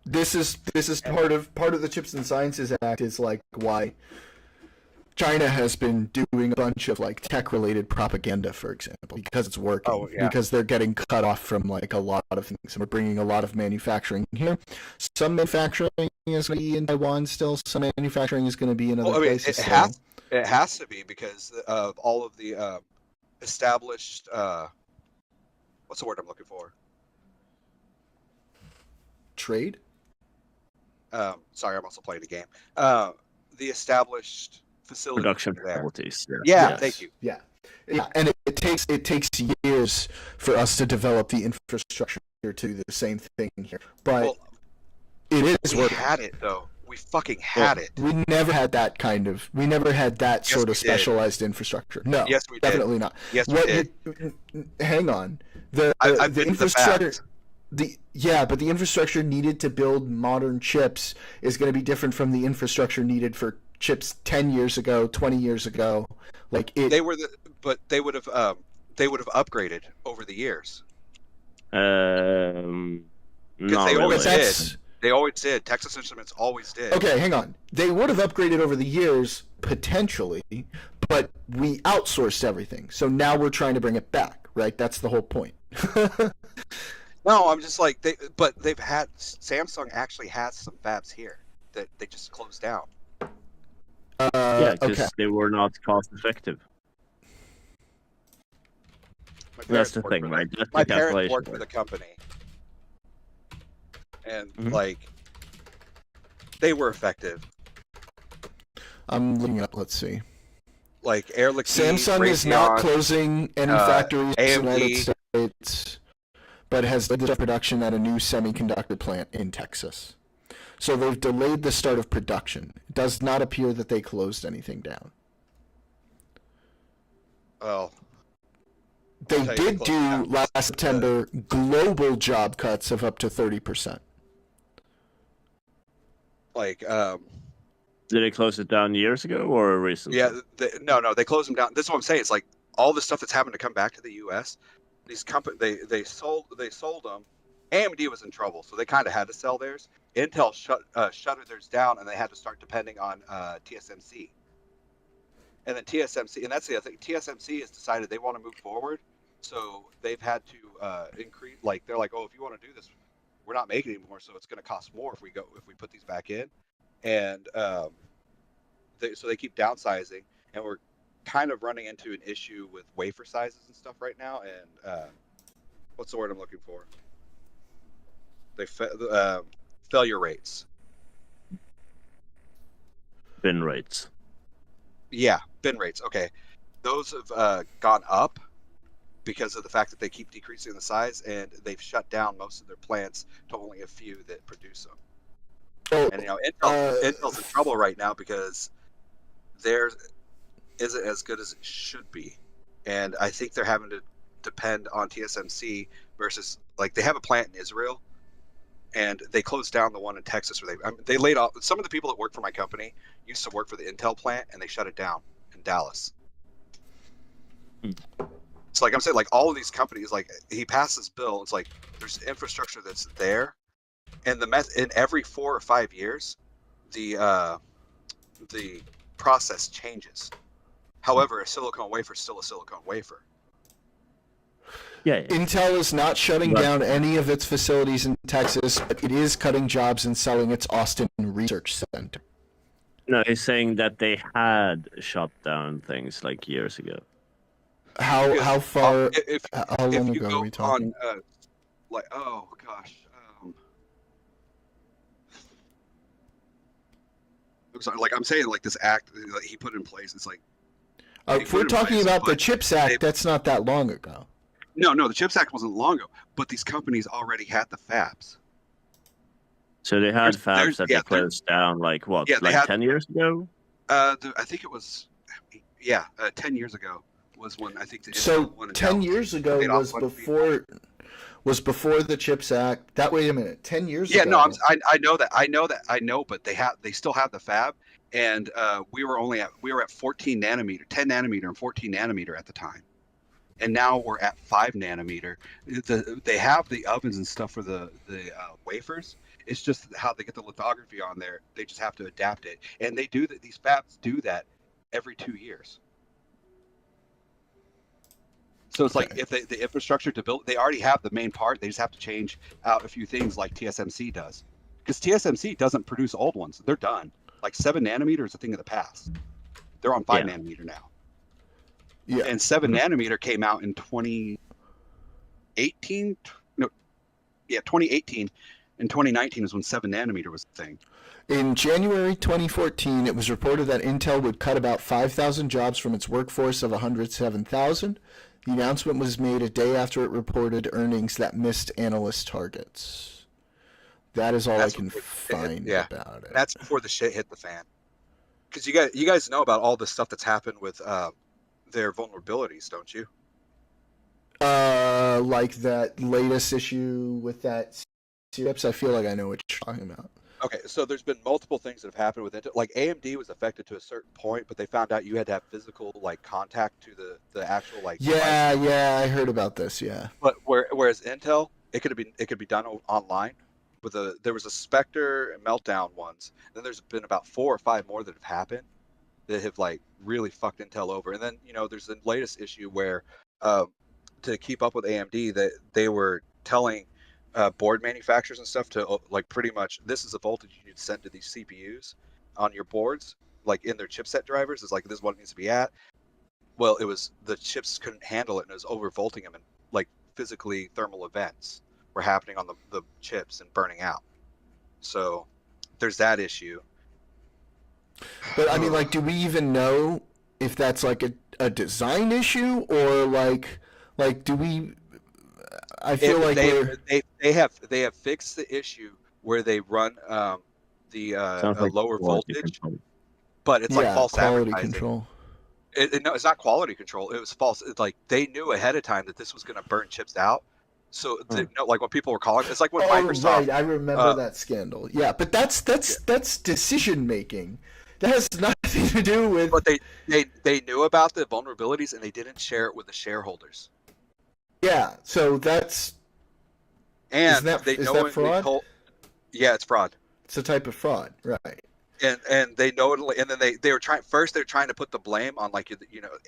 this is part of the Chips and Sciences Act is like why China has been doing a bunch of like tech related propaganda, for example, because it's working. Oh, yeah. Because they're getting cut off from like a lot of things, and we're bringing a lot of manufacturing here. Some manufacturing is going to be in Taiwan still. Some manufacturing is going to be in other Well, I mean, places. it has to be because of all of the established. What's the word I'm looking for? Trade. Sorry, I'm also playing the game. The established facilities. Production there. facilities. Yeah, Yes. thank you. Yeah, and it takes years for us to develop the infrastructure to do the same thing here. But Well, it is we working. had it though. We fucking had it. We never had that we never had that Yes, sort we of did. specialized infrastructure. No, Yes, we did. definitely not. Yes, we What did. hang on. The I've been to the infrastructure. facts. but the infrastructure needed to build modern chips is going to be different from the infrastructure needed for chips 10 years ago, 20 years ago. Like it. But they would have upgraded over the years. Not they really. always did. They always did. Texas Instruments always did. Okay, hang on. They would have upgraded over the years, potentially, but we outsourced everything. So now we're trying to bring it back, right? That's the whole point. No, I'm just like, Samsung actually has some fabs here that they just closed down. Yeah, because okay. they were not cost effective. That's the thing, right? That's My the parents calculation. worked for the company, and Mhm. like, they were effective. I'm looking up. Let's see. Like Air Liquide, Samsung is not Raytheon, closing any factories in the AMD. United States, but has delayed the production at a new semiconductor plant in Texas. So they've delayed the start of production. It does not appear that they closed anything down. Well, They I'll tell you did they do closed down. last September global job cuts of up to 30%. like, Did they close it down years ago or recently? yeah, no, they closed them down. This is what I'm saying. It's like all the stuff that's happened to come back to the U.S. These companies, they sold them. AMD was in trouble, so they kind of had to sell theirs. Intel shuttered theirs down, and they had to start depending on TSMC. And then TSMC, and that's the other thing. TSMC has decided they want to move forward, so they've had to increase. Like they're like, oh, if you want to do this, we're not making it anymore, so it's going to cost more if we put these back in. And so they keep downsizing, and we're kind of running into an issue with wafer sizes and stuff right now. And what's the word I'm looking for? Failure rates. Bin rates. Yeah, bin rates. Okay, those have gone up because of the fact that they keep decreasing the size, and they've shut down most of their plants to only a few that produce them. Oh, And Intel's in trouble right now because theirs isn't as good as it should be, and I think they're having to depend on TSMC versus like they have a plant in Israel, and they closed down the one in Texas where they laid off some of the people that work for my company used to work for the Intel plant, and they shut it down in Dallas. So like I'm saying, like all of these companies, like he passed this bill, it's like there's infrastructure that's there, and in every 4 or 5 years, the process changes. However, a silicone wafer is still a silicone wafer. Yeah. Intel is not shutting Right. down any of its facilities in Texas, but it is cutting jobs and selling its Austin Research Center. No, he's saying that they had shut down things like years ago. How far? If How long you ago go are we talking? on, like, oh gosh, I'm sorry, like I'm saying, like this act that he put in place, it's like If we're talking about the CHIPS Act, that's not that long ago. no, the CHIPS Act wasn't long ago, but these companies already had the fabs. So they had There's- fabs that yeah, they closed down like what, Yeah, they like had- 10 years ago? I think it was, 10 years ago was when I think the So Intel one in 10 Dallas years ago laid off was a bunch of people. before the CHIPS Act. That wait a minute, 10 years Yeah, ago. no, I know, but they still have the fab, and we were at 14 nanometer, 10 nanometer, and 14 nanometer at the time, and now we're at 5 nanometer. They have the ovens and stuff for the wafers. It's just how they get the lithography on there. They just have to adapt it, and they do that. These fabs do that every 2 years. So it's like Okay. if the infrastructure to build, they already have the main part. They just have to change out a few things like TSMC does, because TSMC doesn't produce old ones. They're done. Like 7 nanometer is a thing of the past. They're on 5 Yeah. nanometer now, Yeah. and 7 nanometer came out in 2018. 2018. In 2019 is when 7 nanometer was the thing. In January 2014, it was reported that Intel would cut about 5,000 jobs from its workforce of 107,000. The announcement was made a day after it reported earnings that missed analyst targets. That is all That's I can what- find yeah. about it. That's before the shit hit the fan. Because you guys know about all the stuff that's happened with their vulnerabilities, don't you? Like that latest issue with that chips. I feel like I know what you're talking about. Okay, so there's been multiple things that have happened with Intel. Like AMD was affected to a certain point, but they found out you had to have physical like contact to the actual like. Yeah, device. yeah, I heard about this. Yeah. But whereas Intel, it could be done online. There was a Spectre and Meltdown ones. Then there's been about 4 or 5 more that have happened that have like really fucked Intel over. And then there's the latest issue where to keep up with AMD that they were telling board manufacturers and stuff to like pretty much this is the voltage you need to send to these CPUs on your boards, like in their chipset drivers. Is like this is what it needs to be at. Well, it was the chips couldn't handle it and it was overvolting them, and like physically thermal events were happening on the chips and burning out. So there's that issue. But I mean, like, do we even know if that's like a design issue or like do we? I feel like they have fixed the issue where they run the Sounds like lower quality voltage, control. but it's like false quality advertising. control. No, it's not quality control. It was false. It's like they knew ahead of time that this was going to burn chips out. So like what people were calling it's like when Microsoft. Right, I remember that scandal. Yeah, but that's decision making. That has nothing to do with. But they knew about the vulnerabilities and they didn't share it with the shareholders. Yeah, so that's. And is they that fraud? Yeah, it's fraud. It's a type of fraud, right? And they know it, and then they were trying to put the blame on like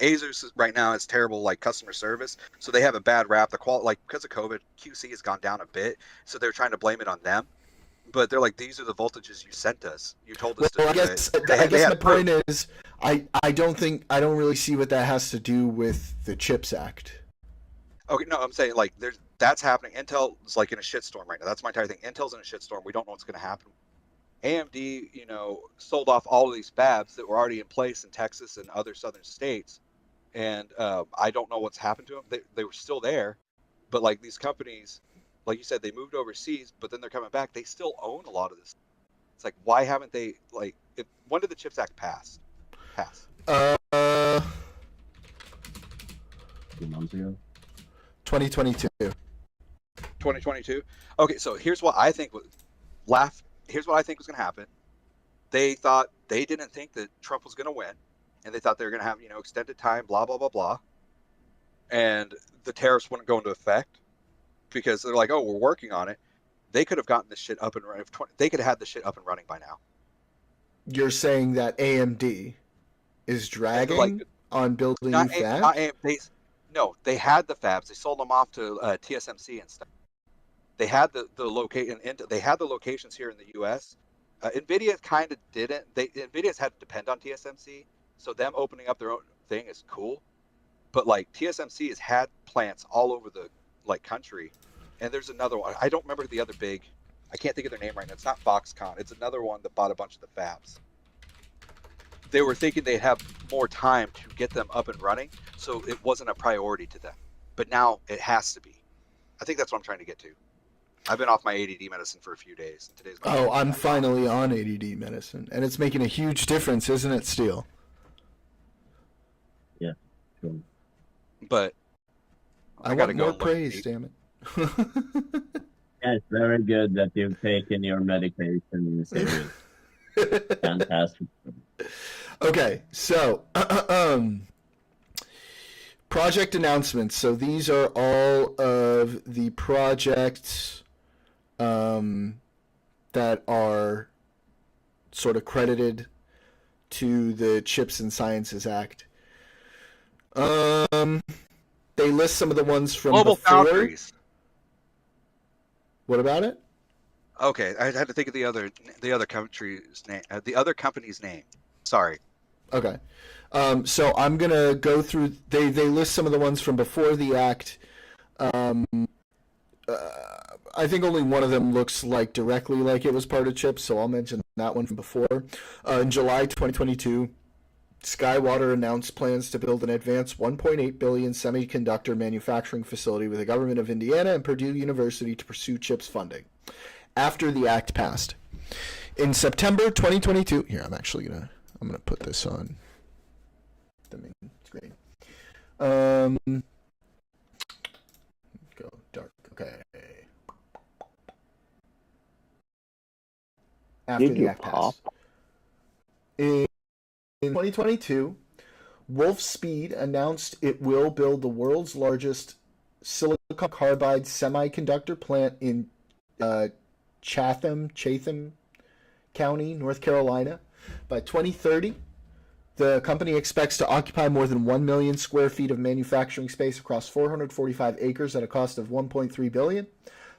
Asus right now is terrible like customer service, so they have a bad rap. The quality, like because of COVID, QC has gone down a bit, so they're trying to blame it on them. But they're like, these are the voltages you sent us. You told us to do it. I guess the point is, I don't really see what that has to do with the CHIPS Act. Okay, no, I'm saying like that's happening. Intel is like in a shitstorm right now. That's my entire thing. Intel's in a shitstorm. We don't know what's going to happen. AMD, sold off all of these fabs that were already in place in Texas and other southern states, and I don't know what's happened to them. They were still there, but like these companies, like you said, they moved overseas, but then they're coming back. They still own a lot of this. It's like, why haven't they like? When did the CHIPS Act pass? 2 months ago. 2022. 2022. Okay, so here's what I think was going to happen. They didn't think that Trump was going to win, and they thought they were going to have extended time, blah blah blah blah, and the tariffs wouldn't go into effect because they're like, oh, we're working on it. They could have gotten this shit up and running. They could have had this shit up and running by now. You're saying that AMD is dragging on building new fabs? No, they had the fabs. They sold them off to TSMC and stuff. They had the They had the locations here in the U.S. Nvidia kind of didn't. Nvidia's had to depend on TSMC, so them opening up their own thing is cool. But like TSMC has had plants all over the country, and there's another one. I don't remember the other big. I can't think of their name right now. It's not Foxconn. It's another one that bought a bunch of the fabs. They were thinking they'd have more time to get them up and running, so it wasn't a priority to them. But now it has to be. I think that's what I'm trying to get to. I've been off my ADD medicine for a few days. And today's I'm finally on ADD medicine, and it's making a huge difference, isn't it, Steele? Yeah, sure. But I gotta want go more praise, damn it. Yeah, it's very good that you've taken your medication serious. Fantastic. Okay, so project announcements. So these are all of the projects that are sort of credited to the Chips and Sciences Act. They list some of the ones from Global before. Foundries. What about it? Okay, I had to think of the other country's name. The other company's name. Sorry. Okay. So I'm going to go through, they list some of the ones from before the act. I think only one of them looks like directly like it was part of CHIPS, so I'll mention that one from before. In July 2022, SkyWater announced plans to build an advanced $1.8 billion semiconductor manufacturing facility with the government of Indiana and Purdue University to pursue CHIPS funding after the act passed. In September 2022, here, I'm going to put this on the main screen. Okay. After Did the you act pop? passed. In 2022, Wolfspeed announced it will build the world's largest silicon carbide semiconductor plant in Chatham County, North Carolina. By 2030, the company expects to occupy more than 1 million square feet of manufacturing space across 445 acres at a cost of $1.3 billion.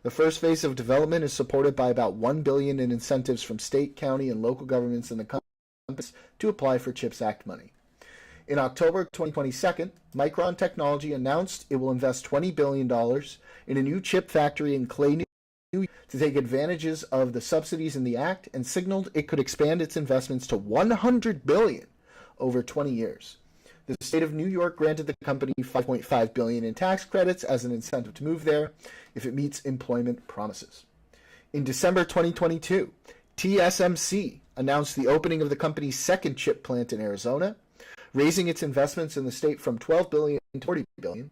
The first phase of development is supported by about $1 billion in incentives from state, county, and local governments in the country to apply for CHIPS Act money. In October 2022, Micron Technology announced it will invest $20 billion in a new chip factory in Clay, New York, to take advantages of the subsidies in the act, and signaled it could expand its investments to $100 billion over 20 years. The state of New York granted the company $5.5 billion in tax credits as an incentive to move there if it meets employment promises. In December 2022, TSMC announced the opening of the company's second chip plant in Arizona, raising its investments in the state from $12 billion to $40 billion.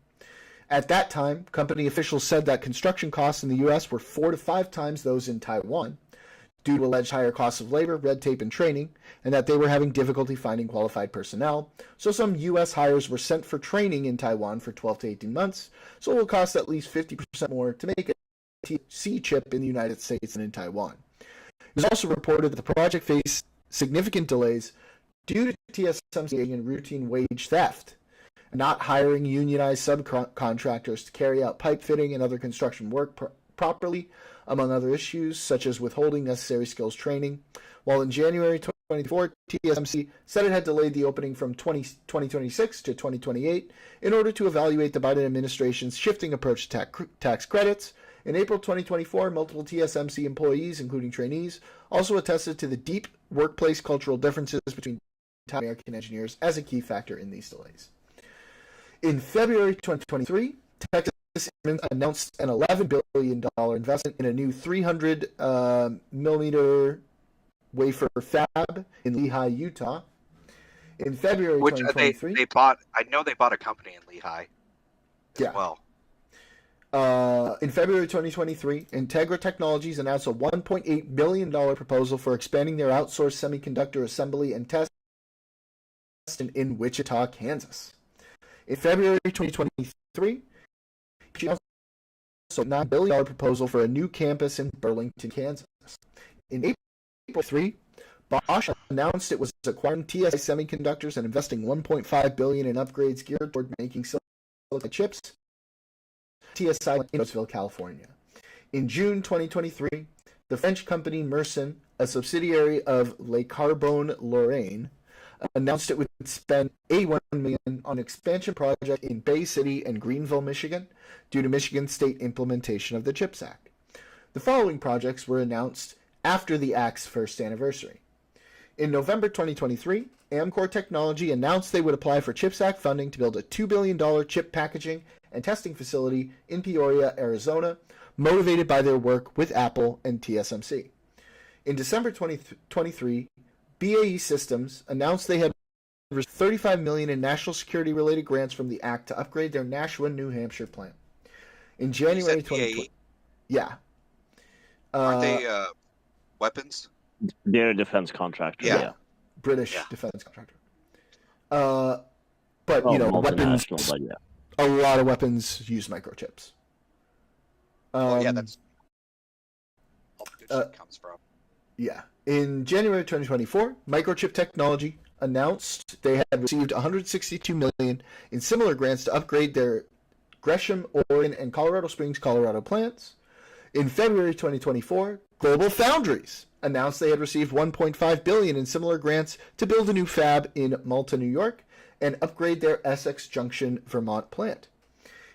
At that time, company officials said that construction costs in the U.S. were 4 to 5 times those in Taiwan, due to alleged higher costs of labor, red tape, and training, and that they were having difficulty finding qualified personnel. So some U.S. hires were sent for training in Taiwan for 12 to 18 months, so it will cost at least 50% more to make a TSMC chip in the United States than in Taiwan. It was also reported that the project faced significant delays due to TSMC engaging in routine wage theft, not hiring unionized subcontractors to carry out pipe fitting and other construction work properly, among other issues, such as withholding necessary skills training. While in January 2024, TSMC said it had delayed the opening from 2026 to 2028 in order to evaluate the Biden administration's shifting approach to tax credits. In April 2024, multiple TSMC employees, including trainees, also attested to the deep workplace cultural differences between American engineers as a key factor in these delays. In February 2023, Texas announced an $11 billion investment in a new 300 millimeter wafer fab in Lehigh, Utah. In February Which 2023, they bought. I know they bought a company in Lehigh. Yeah. Well, in February 2023, Integra Technologies announced a $1.8 billion proposal for expanding their outsourced semiconductor assembly and test in Wichita, Kansas. In February 2023, she announced a $9 billion proposal for a new campus in Burlington, Kansas. In April 3, Bosch announced it was acquiring TSI Semiconductors and investing $1.5 billion in upgrades geared toward making silicon chips. TSI in Roseville, California. In June 2023, the French company Mersen, a subsidiary of Le Carbone Lorraine, announced it would spend $81 million on an expansion project in Bay City and Greenville, Michigan, due to Michigan state implementation of the CHIPS Act. The following projects were announced after the Act's first anniversary. In November 2023, Amkor Technology announced they would apply for CHIPS Act funding to build a $2 billion chip packaging and testing facility in Peoria, Arizona, motivated by their work with Apple and TSMC. In December 2023, BAE Systems announced they had received $35 million in national security-related grants from the Act to upgrade their Nashua, New Hampshire plant. In January 2020, yeah, aren't they weapons? They're a defense contractor. Yeah. Yeah. British Yeah. defense contractor. But Well, weapons. multinational, but yeah. A lot of weapons use microchips. Well, yeah, that's all the good shit comes from. Yeah. In January 2024, Microchip Technology announced they had received $162 million in similar grants to upgrade their Gresham, Oregon, and Colorado Springs, Colorado plants. In February 2024, Global Foundries announced they had received $1.5 billion in similar grants to build a new fab in Malta, New York, and upgrade their Essex Junction, Vermont plant.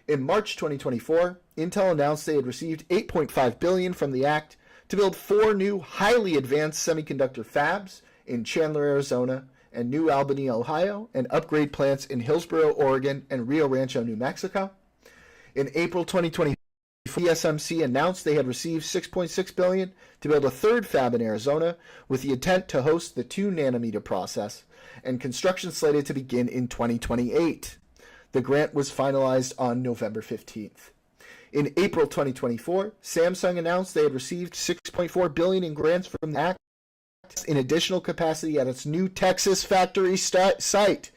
In March 2024, Intel announced they had received $8.5 billion from the Act to build 4 new highly advanced semiconductor fabs in Chandler, Arizona, and New Albany, Ohio, and upgrade plants in Hillsboro, Oregon, and Rio Rancho, New Mexico. In April 2024, TSMC announced they had received $6.6 billion to build a third fab in Arizona with the intent to host the 2-nanometer process, and construction slated to begin in 2028. The grant was finalized on November 15th. In April 2024, Samsung announced they had received $6.4 billion in grants from the Act in additional capacity at its new Texas factory site,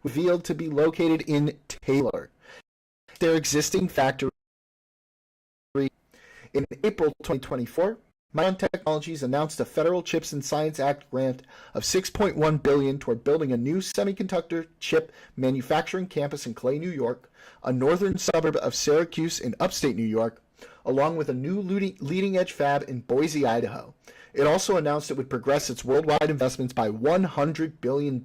revealed to be located in Taylor. Their existing factory. In April 2024, Micron Technologies announced a Federal Chips and Science Act grant of $6.1 billion toward building a new semiconductor chip manufacturing campus in Clay, New York, a northern suburb of Syracuse in upstate New York, along with a new leading-edge fab in Boise, Idaho. It also announced it would progress its worldwide investments by $100 billion.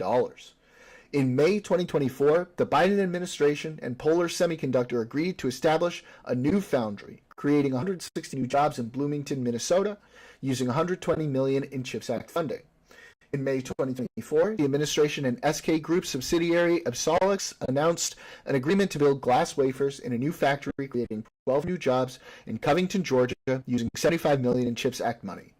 In May 2024, the Biden administration and Polar Semiconductor agreed to establish a new foundry, creating 160 new jobs in Bloomington, Minnesota, using $120 million in CHIPS Act funding. In May 2024, the administration and SK Group subsidiary Absolix announced an agreement to build glass wafers in a new factory, creating 12 new jobs in Covington, Georgia, using $75 million in CHIPS Act money.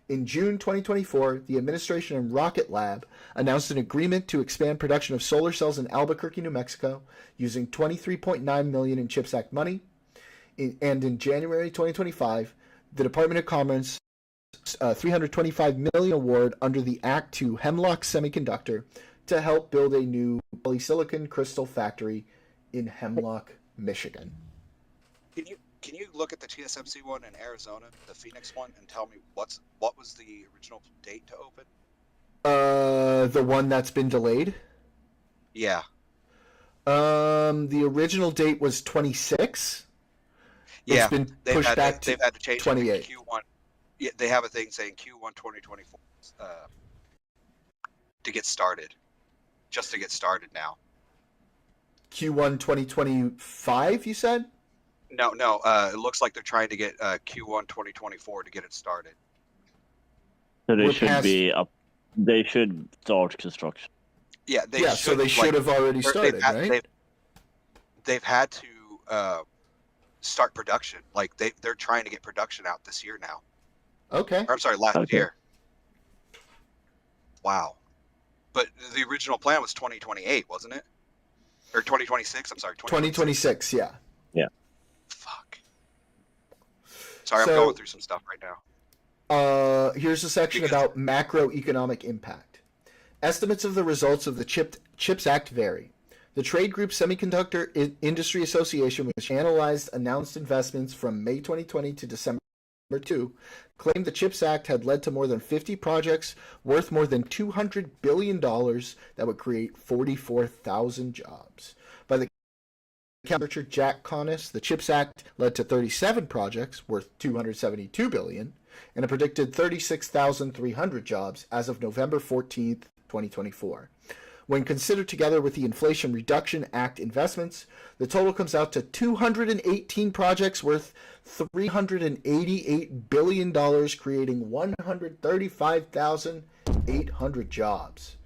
In June 2024, the administration and Rocket Lab announced an agreement to expand production of solar cells in Albuquerque, New Mexico, using $23.9 million in CHIPS Act money. And in January 2025, the Department of Commerce $325 million award under the Act to Hemlock Semiconductor to help build a new polysilicon crystal factory in Hemlock, Michigan. Can you look at the TSMC one in Arizona, the Phoenix one, and tell me what was the original date to open? The one that's been delayed? Yeah. The original date was 26. Yeah, it's been pushed back to they've had to change 28. It to Q1. Yeah, they have a thing saying Q1 2024 to get started. Just to get started now. Q1 2025, you said? No. It looks like they're trying to get Q1 2024 to get it started. So they We're should past- be up. They should start construction. Yeah, So they should have already started, right? They've had to start production. Like they're trying to get production out this year now. Okay. Or, I'm sorry, last Okay. year. Wow. But the original plan was 2028, wasn't it? Or 2026? I'm sorry, 2026, yeah. Fuck. Sorry, So- I'm going through some stuff right now. Here's a section about macroeconomic impact. Estimates of the results of the CHIPS Act vary. The trade group Semiconductor Industry Association, which analyzed announced investments from May 2020 to December 2, claimed the CHIPS Act had led to more than 50 projects worth more than $200 billion that would create 44,000 jobs. By the researcher Jack Connis, the CHIPS Act led to 37 projects worth $272 billion and a predicted 36,300 jobs as of November 14th, 2024. When considered together with the Inflation Reduction Act investments, the total comes out to 218 projects worth $388 billion, creating 135,800 jobs.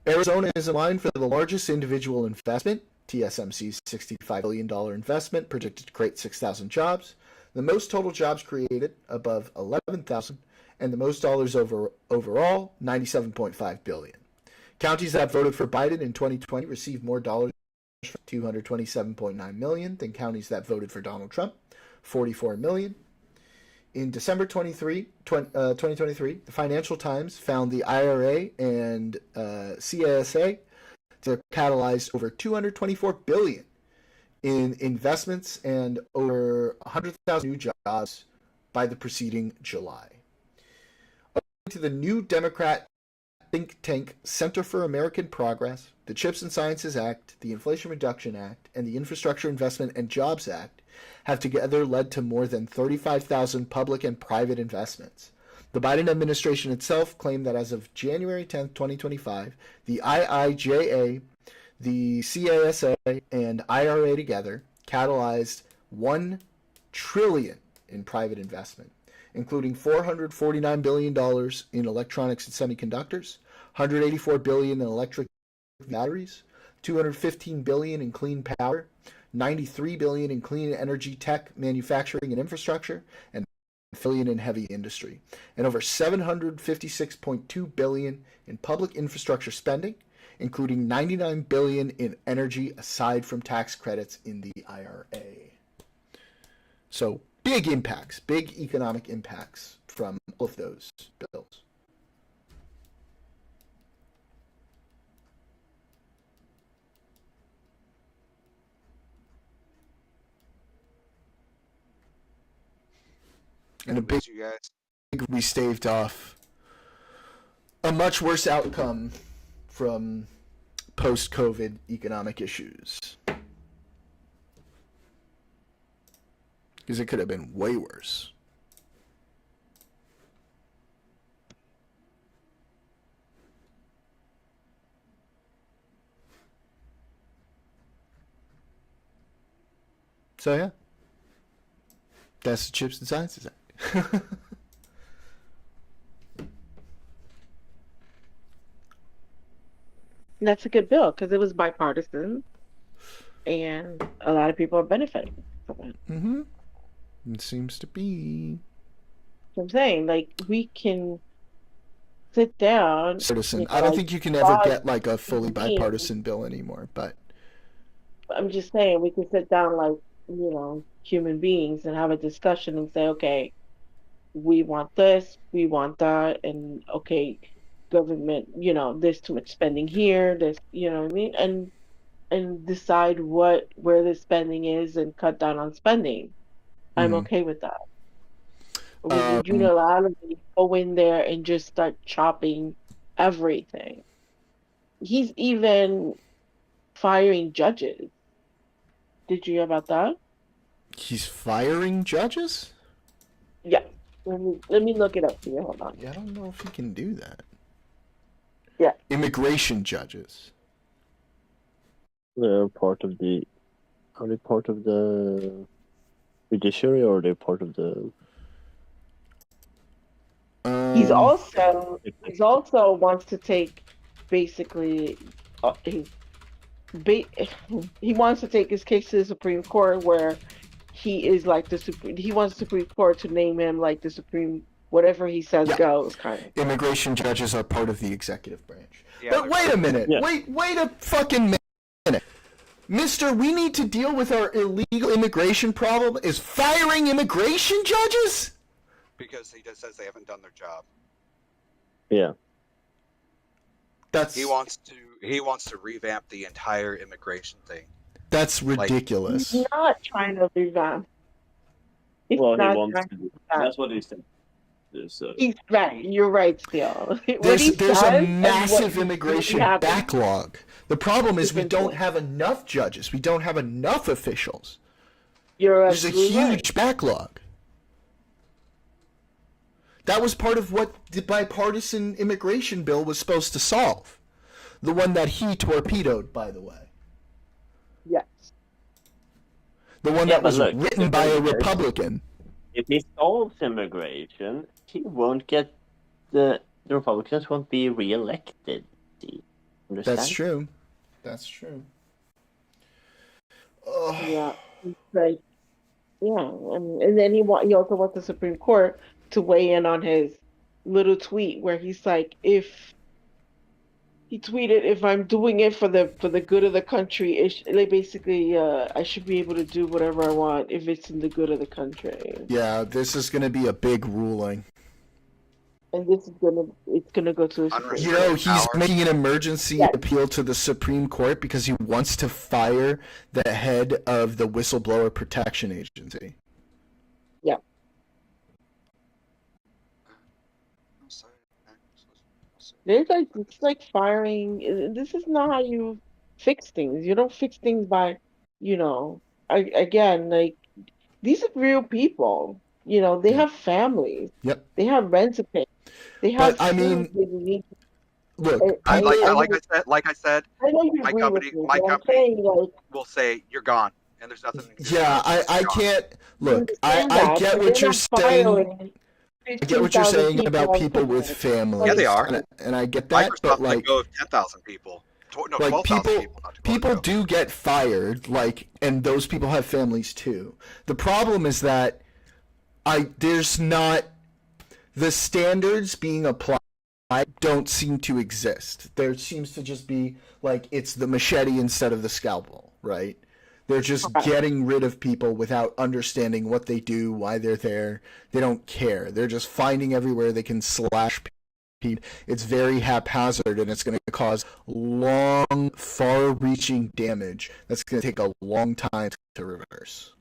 Arizona is in line for the largest individual investment, TSMC's $65 billion investment, predicted to create 6,000 jobs, the most total jobs created, above 11,000, and the most dollars overall, $97.5 billion. Counties that voted for Biden in 2020 received more dollars, $227.9 million, than counties that voted for Donald Trump, $44 million. In December 2023, the Financial Times found the IRA and CASA to catalyze over $224 billion in investments and over 100,000 new jobs by the preceding July. According to the New Democrat think tank Center for American Progress, the CHIPS and Sciences Act, the Inflation Reduction Act, and the Infrastructure Investment and Jobs Act have together led to more than 35,000 public and private investments. The Biden administration itself claimed that as of January 10, 2025, the IIJA, the CASA, and IRA together catalyzed $1 trillion in private investment, including $449 billion in electronics and semiconductors, $184 billion in electric batteries, $215 billion in clean power, $93 billion in clean energy tech, manufacturing, and infrastructure, and $1 billion in heavy industry, and over $756.2 billion in public infrastructure spending, including $99 billion in energy aside from tax credits in the IRA. So big impacts, big economic impacts from all of those bills. And a big, Miss you guys. we staved off a much worse outcome from post-COVID economic issues. Because it could have been way worse. So yeah, that's the Chips and Sciences Act. That's a good bill because it was bipartisan, and a lot of people are benefiting from it. Mm-hmm. It seems to be. So I'm saying, like, we can sit down. Citizen. you know, I don't like, think you can ever five get like a fully meetings. bipartisan bill anymore, but I'm just saying we can sit down like, human beings and have a discussion and say, okay, we want this, we want that, and okay, government, there's too much spending here, there's, you know what I mean? And decide where the spending is and cut down on spending. I'm Mhm. okay with that. We can unilaterally go in there and just start chopping everything. He's even firing judges. Did you hear about that? he's firing judges? Yeah. Let me look it up for you. Hold on. Yeah, I don't know if he can do that. Yeah. Immigration judges. They're part of the. Are they part of the judiciary or are they part of the? He's Um, also wants to take basically he wants to take his case to the Supreme Court where he is like he wants the Supreme Court to name him like the Supreme whatever he says Yeah. goes kind of. immigration judges are part of the executive branch. Yeah, But they're wait a minute. Yeah. Wait a fucking minute. Mister, we need to deal with our illegal immigration problem. Is firing immigration judges? because he just says they haven't done their job. Yeah. That's He wants to revamp the entire immigration thing. that's ridiculous. He's not trying to revamp. He's Well, he not wants trying to. do That's that. what he said. So, He's right. You're right, still. There's a and what massive really immigration happens. backlog. The problem is we Different don't thing. have enough judges. We don't have enough officials. You're There's a absolutely huge right. backlog. That was part of what the bipartisan immigration bill was supposed to solve. The one that he torpedoed, by the way. Yes. The one Yeah, that was but look, written by a Republican. if he solves immigration, he won't get the Republicans won't be re-elected. See? Understand? That's true. That's true. Oh, Yeah. It's like, yeah, and then he also wants the Supreme Court to weigh in on his little tweet where he's like, if I'm doing it for the good of the country, like basically, I should be able to do whatever I want if it's in the good of the country. yeah, this is going to be a big ruling. And it's gonna go to the Supreme Unrestricted. You Court. know, he's Powers. making an emergency Yes. appeal to the Supreme Court because he wants to fire the head of the Whistleblower Protection Agency. It's like firing. This is not how you fix things. You don't fix things by, again, like these are real people. They have families. Yep. They have rent to pay. They have But, I mean, food they need. Look, I- Like I said, I know you my agree company- with me, my but I'm company- saying like we'll say you're gone, and there's nothing. yeah, I can't look. I understand that, get but what they're you're not saying. firing I get what you're 15,000 saying about on people with Twitter. families. Yeah, they are. and I get that. Microsoft But let like, go of 10,000 people. No, like 12,000 people, people. not too long people ago. do get fired. Like, and those people have families too. The problem is that there's not the standards being applied don't seem to exist. There seems to just be like it's the machete instead of the scalpel, right? They're just Right. getting rid of people without understanding what they do, why they're there. They don't care. They're just finding everywhere they can slash people. It's very haphazard, and it's going to cause long, far-reaching damage that's going to take a long time to reverse.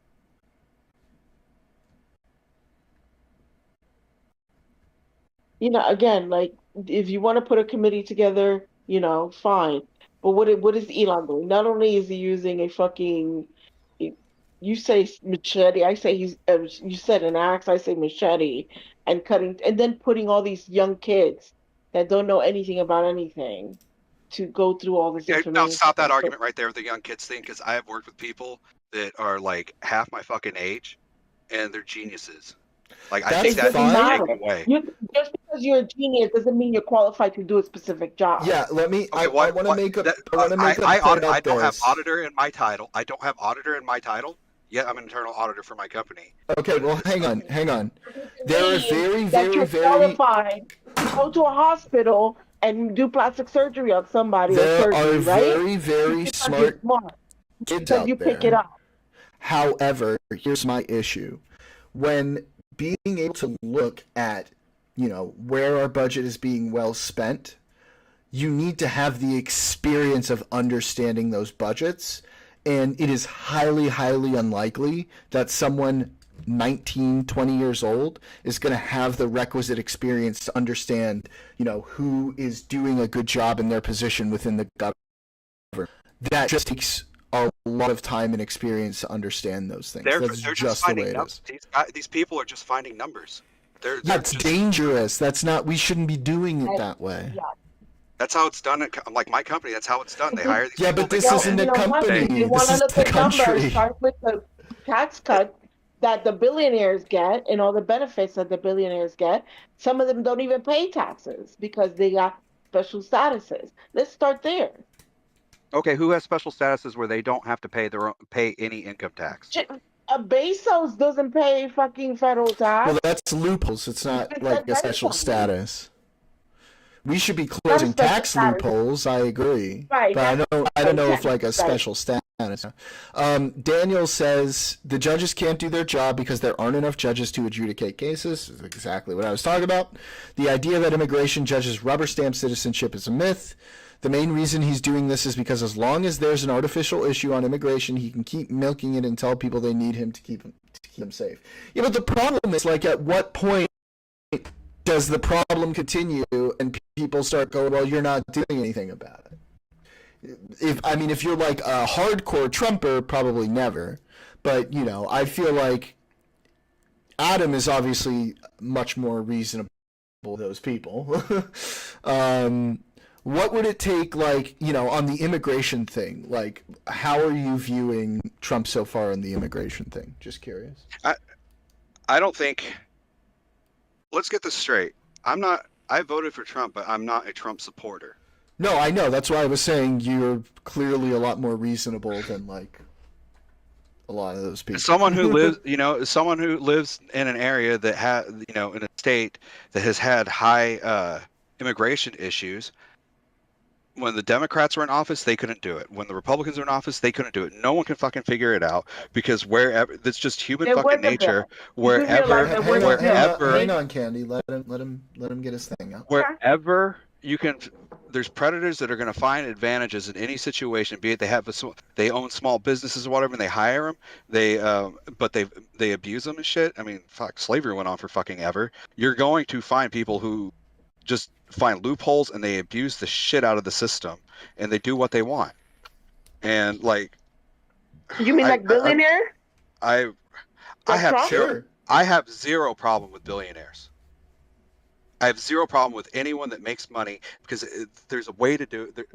You know, again, like if you want to put a committee together, you know, fine. But what is Elon doing? Not only is he using a fucking, you say machete, I say you said an axe, I say machete, and cutting, and then putting all these young kids that don't know anything about anything to go through all this Yeah, information. now stop that argument right there with the young kids thing, because I have worked with people that are like half my fucking age, and they're geniuses. Like I think That's that's fine. taken away. Just because you're a genius doesn't mean you're qualified to do a specific job. Yeah, let me. Okay, I what- want to what- make a. that- I want to make a I point I of don't have this. auditor in my title. I don't have auditor in my title. Yet I'm an internal auditor for my company. Okay, well, hang on. There are Means very, that very, you're very. qualified to go to a hospital and do plastic surgery on somebody. There or are surgery, right? very, very Because you're smart kids because out you pick it there. up. However, here's my issue. When being able to look at, where our budget is being well spent, you need to have the experience of understanding those budgets. And it is highly, highly unlikely that someone 19, 20 years old is going to have the requisite experience to understand, who is doing a good job in their position within the government. That just takes a lot of time and experience to understand those things. They're That's just just the finding way it numbers. is. These people are just finding numbers. They're That's just, dangerous. That's not. We shouldn't be doing it that way. Yeah. that's how it's done. Like my company, that's how it's done. They hire these Yeah, people. but this they go isn't in. a company. They want This to is look the at numbers, country. start with the tax cut that the billionaires get and all the benefits that the billionaires get. Some of them don't even pay taxes because they got special statuses. Let's start there. Okay, who has special statuses where they don't have to pay any income tax? Bezos doesn't pay fucking federal tax. Well, that's loopholes. It's not It's like a not special very status. We should be closing special tax status. loopholes. I agree, Right, but I don't know if like a right. special status. Daniel says the judges can't do their job because there aren't enough judges to adjudicate cases. This is exactly what I was talking about. The idea that immigration judges rubber stamp citizenship is a myth. The main reason he's doing this is because as long as there's an artificial issue on immigration, he can keep milking it and tell people they need him to keep them safe. Yeah, but the problem is, like, at what point does the problem continue and people start going, well, you're not doing anything about it? If you're like a hardcore Trumper, probably never. But, I feel like Adam is obviously much more reasonable than those people. What would it take, like, on the immigration thing? Like, how are you viewing Trump so far on the immigration thing? Just curious. I don't think. Let's get this straight. I voted for Trump, but I'm not a Trump supporter. No, I know. That's why I was saying you're clearly a lot more reasonable than, like, a lot of those people. Someone who lives in an area that has, in a state that has had high immigration issues. When the Democrats were in office, they couldn't do it. When the Republicans were in office, they couldn't do it. No one can fucking figure it out because wherever that's just human There fucking was a nature. bill. You do Wherever, realize there was a bill. wherever, hang on, Candy. Let him get his thing out. wherever you can, there's predators that are going to find advantages in any situation. Be it they own small businesses or whatever, and they hire them. But they abuse them and shit. I mean, fuck, slavery went on for fucking ever. You're going to find people who just find loopholes and they abuse the shit out of the system and they do what they want. And like, You mean like billionaire? I Like have Trump? zero. I have zero problem with billionaires. I have zero problem with anyone that makes money because there's a way to do it.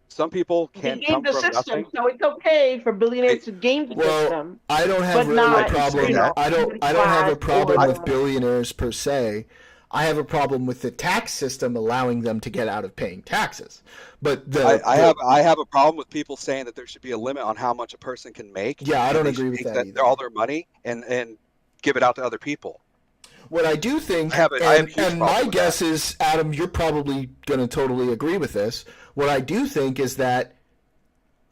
Some people They can game come the from system, nothing. so it's okay for billionaires to game the Well, system. I don't have But really a not, problem. you know, I don't have a problem or- with billionaires per se. I have a problem with the tax system allowing them to get out of paying taxes. But I have a problem with people saying that there should be a limit on how much a person can make. Yeah, I and don't they agree should with take that either. all their money and give it out to other people. What I do think, I have a huge and my problem with guess is, Adam, you're probably going to totally agree with this. What I do think is that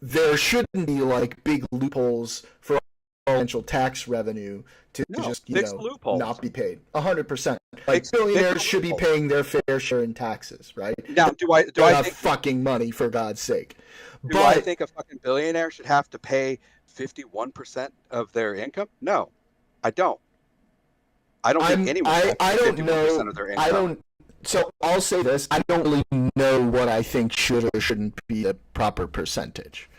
there shouldn't be like big loopholes for potential tax revenue to No, just fix the loopholes. not be paid. 100%. Like Fix the billionaires should be loopholes. paying their fair share in taxes, right? Now, do I They have think fucking money, for God's sake. do I think a fucking billionaire should have to pay 51% of their income? No, I don't. I don't think anyone should have to I pay don't 51% know. of their income. I don't. So I'll say this: I don't really know what I think should or shouldn't be the proper percentage.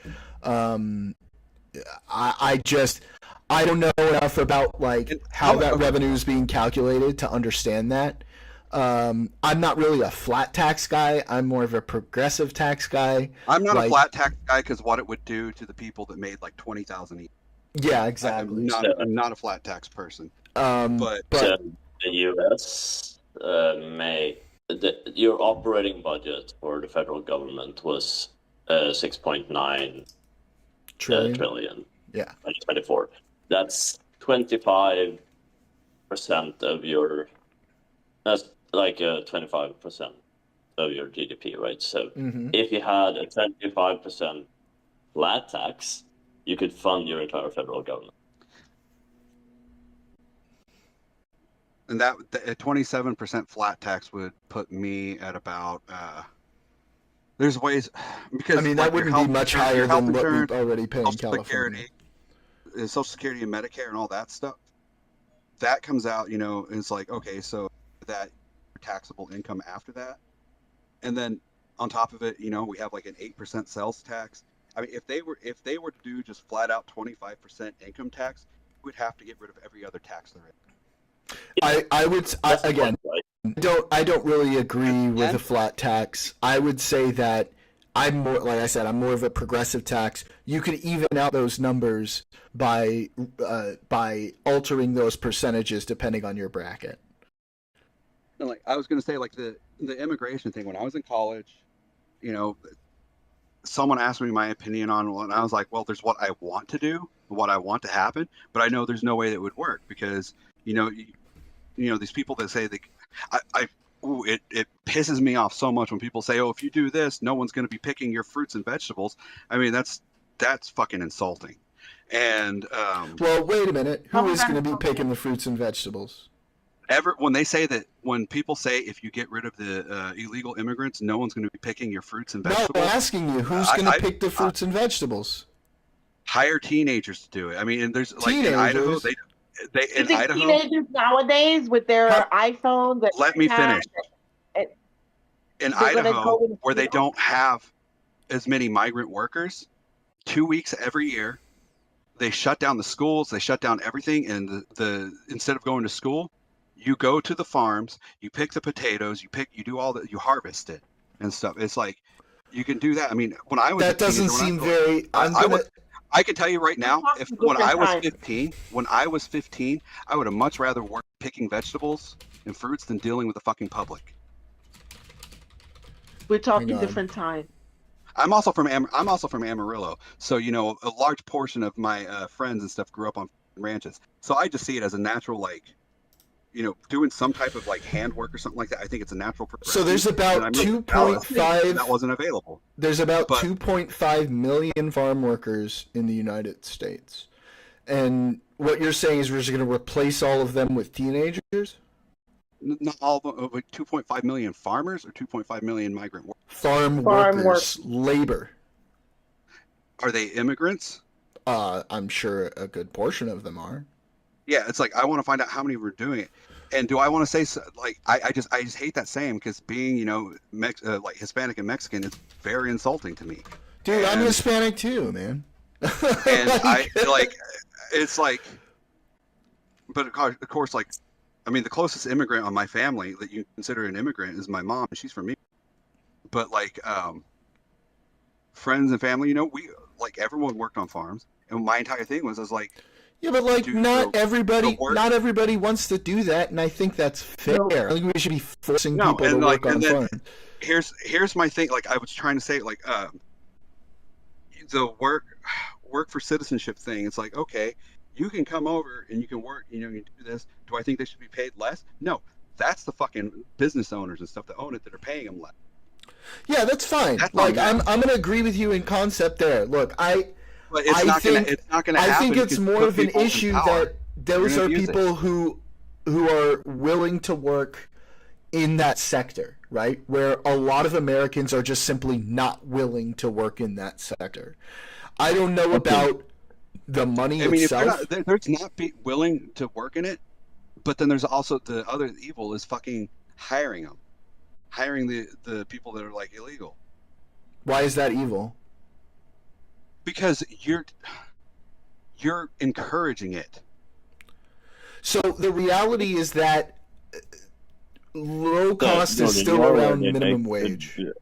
I don't know enough about like And how that okay. revenue is being calculated to understand that. I'm not really a flat tax guy. I'm more of a progressive tax guy. I'm not like- a flat tax guy because what it would do to the people that made like 20,000 each. Yeah, exactly. I'm not a flat tax person. But So the U.S. Your operating budget for the federal government was 6.9 trillion. Yeah. 2024. That's 25% of your. That's like 25% of your GDP, right? So Mhm. if you had a 25% flat tax, you could fund your entire federal government. And that a 27% flat tax would put me at about. There's ways because I mean, like, that your wouldn't be health much insurance- your higher health than what we insurance, already pay in Social California. Security, Social Security and Medicare and all that stuff. That comes out, it's like okay, so that taxable income after that, and then on top of it, we have like an 8% sales tax. I mean, if they were to do just flat out 25% income tax, we'd have to get rid of every other tax there is. I would That's the again. point, right? I don't really agree with And- a flat tax. I would say that I'm more, like I said, I'm more of a progressive tax. You could even out those numbers by altering those percentages depending on your bracket. And like I was gonna say, like the immigration thing. When I was in college, someone asked me my opinion on it, and I was like, well, there's what I want to do, what I want to happen, but I know there's no way that would work because these people that say it pisses me off so much when people say, oh, if you do this, no one's going to be picking your fruits and vegetables. I mean, that's fucking insulting. And Well, wait a minute. How Who is is that going to be insulting? picking the fruits and vegetables? when people say if you get rid of the illegal immigrants, no one's going to be picking your fruits and No, vegetables. I'm asking you, who's going to pick the fruits and vegetables? Hire teenagers to do it. I mean, and there's like in Idaho, Teenagers? they You in think Idaho. teenagers nowadays with their iPhones and Let me finish. iPads, In they're gonna Idaho, go with where they field? don't have as many migrant workers, 2 weeks every year, they shut down the schools, they shut down everything, and the instead of going to school, you go to the farms, you pick the potatoes, you do all that, you harvest it and stuff. It's like you can do that. I mean, when I was That doesn't a teenager, seem very. I can tell you right now, talking if when I was different 15, I would have much rather worked picking vegetables and fruits than dealing with the fucking public. We're talking on. different time. I'm also from Amarillo, so a large portion of my friends and stuff grew up on ranches. So I just see it as a natural, like, doing some type of like handwork or something like that. I think it's a natural progression. So there's about And I moved to Dallas, 2.5. and that wasn't available. There's about But- 2.5 million farm workers in the United States. And what you're saying is we're just going to replace all of them with teenagers? Not all of them, like 2.5 million farmers or 2.5 million migrant workers. Farm Farm workers, labor. Are they immigrants? I'm sure a good portion of them are. Yeah, it's like I want to find out how many were doing it, and do I want to say like I just hate that saying because being like Hispanic and Mexican is very insulting to me. Dude, I'm And- Hispanic too, man. And it's like, but of course, like, I mean, the closest immigrant on my family that you consider an immigrant is my mom, and she's from me. But like, friends and family, we like everyone worked on farms, and my entire thing was I was like, Yeah, but like Dude, not the everybody wants to do that, and I think that's fair. I think we should be forcing No, people to and, like, work on and then- farms. here's my thing. Like I was trying to say, like, the work for citizenship thing. It's like, okay, you can come over and you can work, you do this. Do I think they should be paid less? No, that's the fucking business owners and stuff that own it that are paying them less. Yeah, that's fine. That's Like on I'm gonna agree with you in concept there. Look, But it's I not think- gonna. It's not gonna I happen. think it's because more put of an people in issue power. that those You're are gonna abuse it. people who are willing to work in that sector, right? Where a lot of Americans are just simply not willing to work in that sector. I don't know about the money I mean, if itself. they're not be willing to work in it, but then there's also the other evil is fucking hiring them, hiring the people that are like illegal, Why is that evil? because you're encouraging it. So the reality is that low So, cost is Jordan, still you're around right, minimum they wage. could-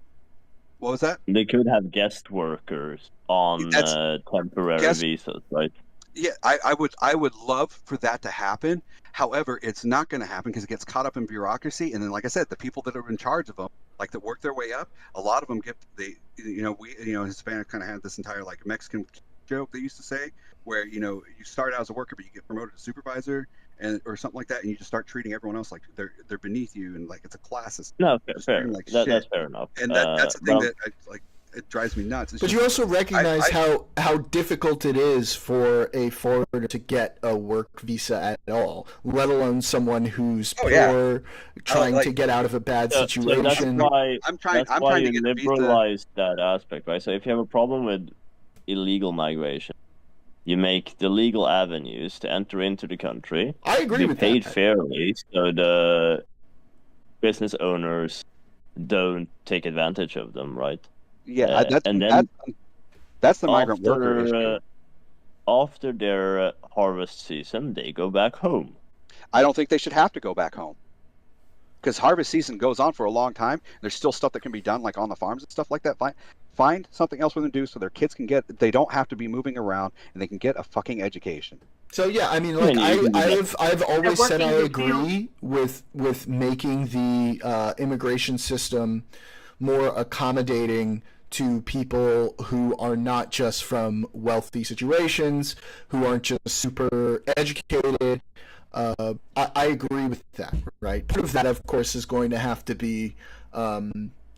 What was that? They could have guest workers on That's- temporary guest- visas, right? Yeah, I would love for that to happen. However, it's not going to happen because it gets caught up in bureaucracy. And then, like I said, the people that are in charge of them, like that work their way up, a lot of them Hispanic kind of had this entire like Mexican joke they used to say, where you start out as a worker, but you get promoted to supervisor or something like that, and you just start treating everyone else like they're beneath you, and like it's a class system. No, Just fair. treating like That's shit. fair enough. And that's the thing well, that it drives me nuts. It's But just, you also recognize I- how difficult it is for a foreigner to get a work visa at all, let alone someone who's Oh, yeah. poor, trying like- to get out of a bad so that's situation. why I'm trying that's why to you get a visa. liberalize that aspect, right? So if you have a problem with illegal migration, you make the legal avenues to enter into the country I agree be with paid that. fairly, so the business owners don't take advantage of them, right? Yeah, and then that's the migrant worker after, issue. After their harvest season, they go back home. I don't think they should have to go back home because harvest season goes on for a long time. There's still stuff that can be done, like on the farms and stuff like that. Find something else for them to do so their kids can they don't have to be moving around and they can get a fucking education. So yeah, I mean, like Yeah, you can do that. I've always said I working the agree with making the immigration system more accommodating to people who are not just from wealthy situations, who aren't just super educated. I agree with that, right? Part of that, of course, is going to have to be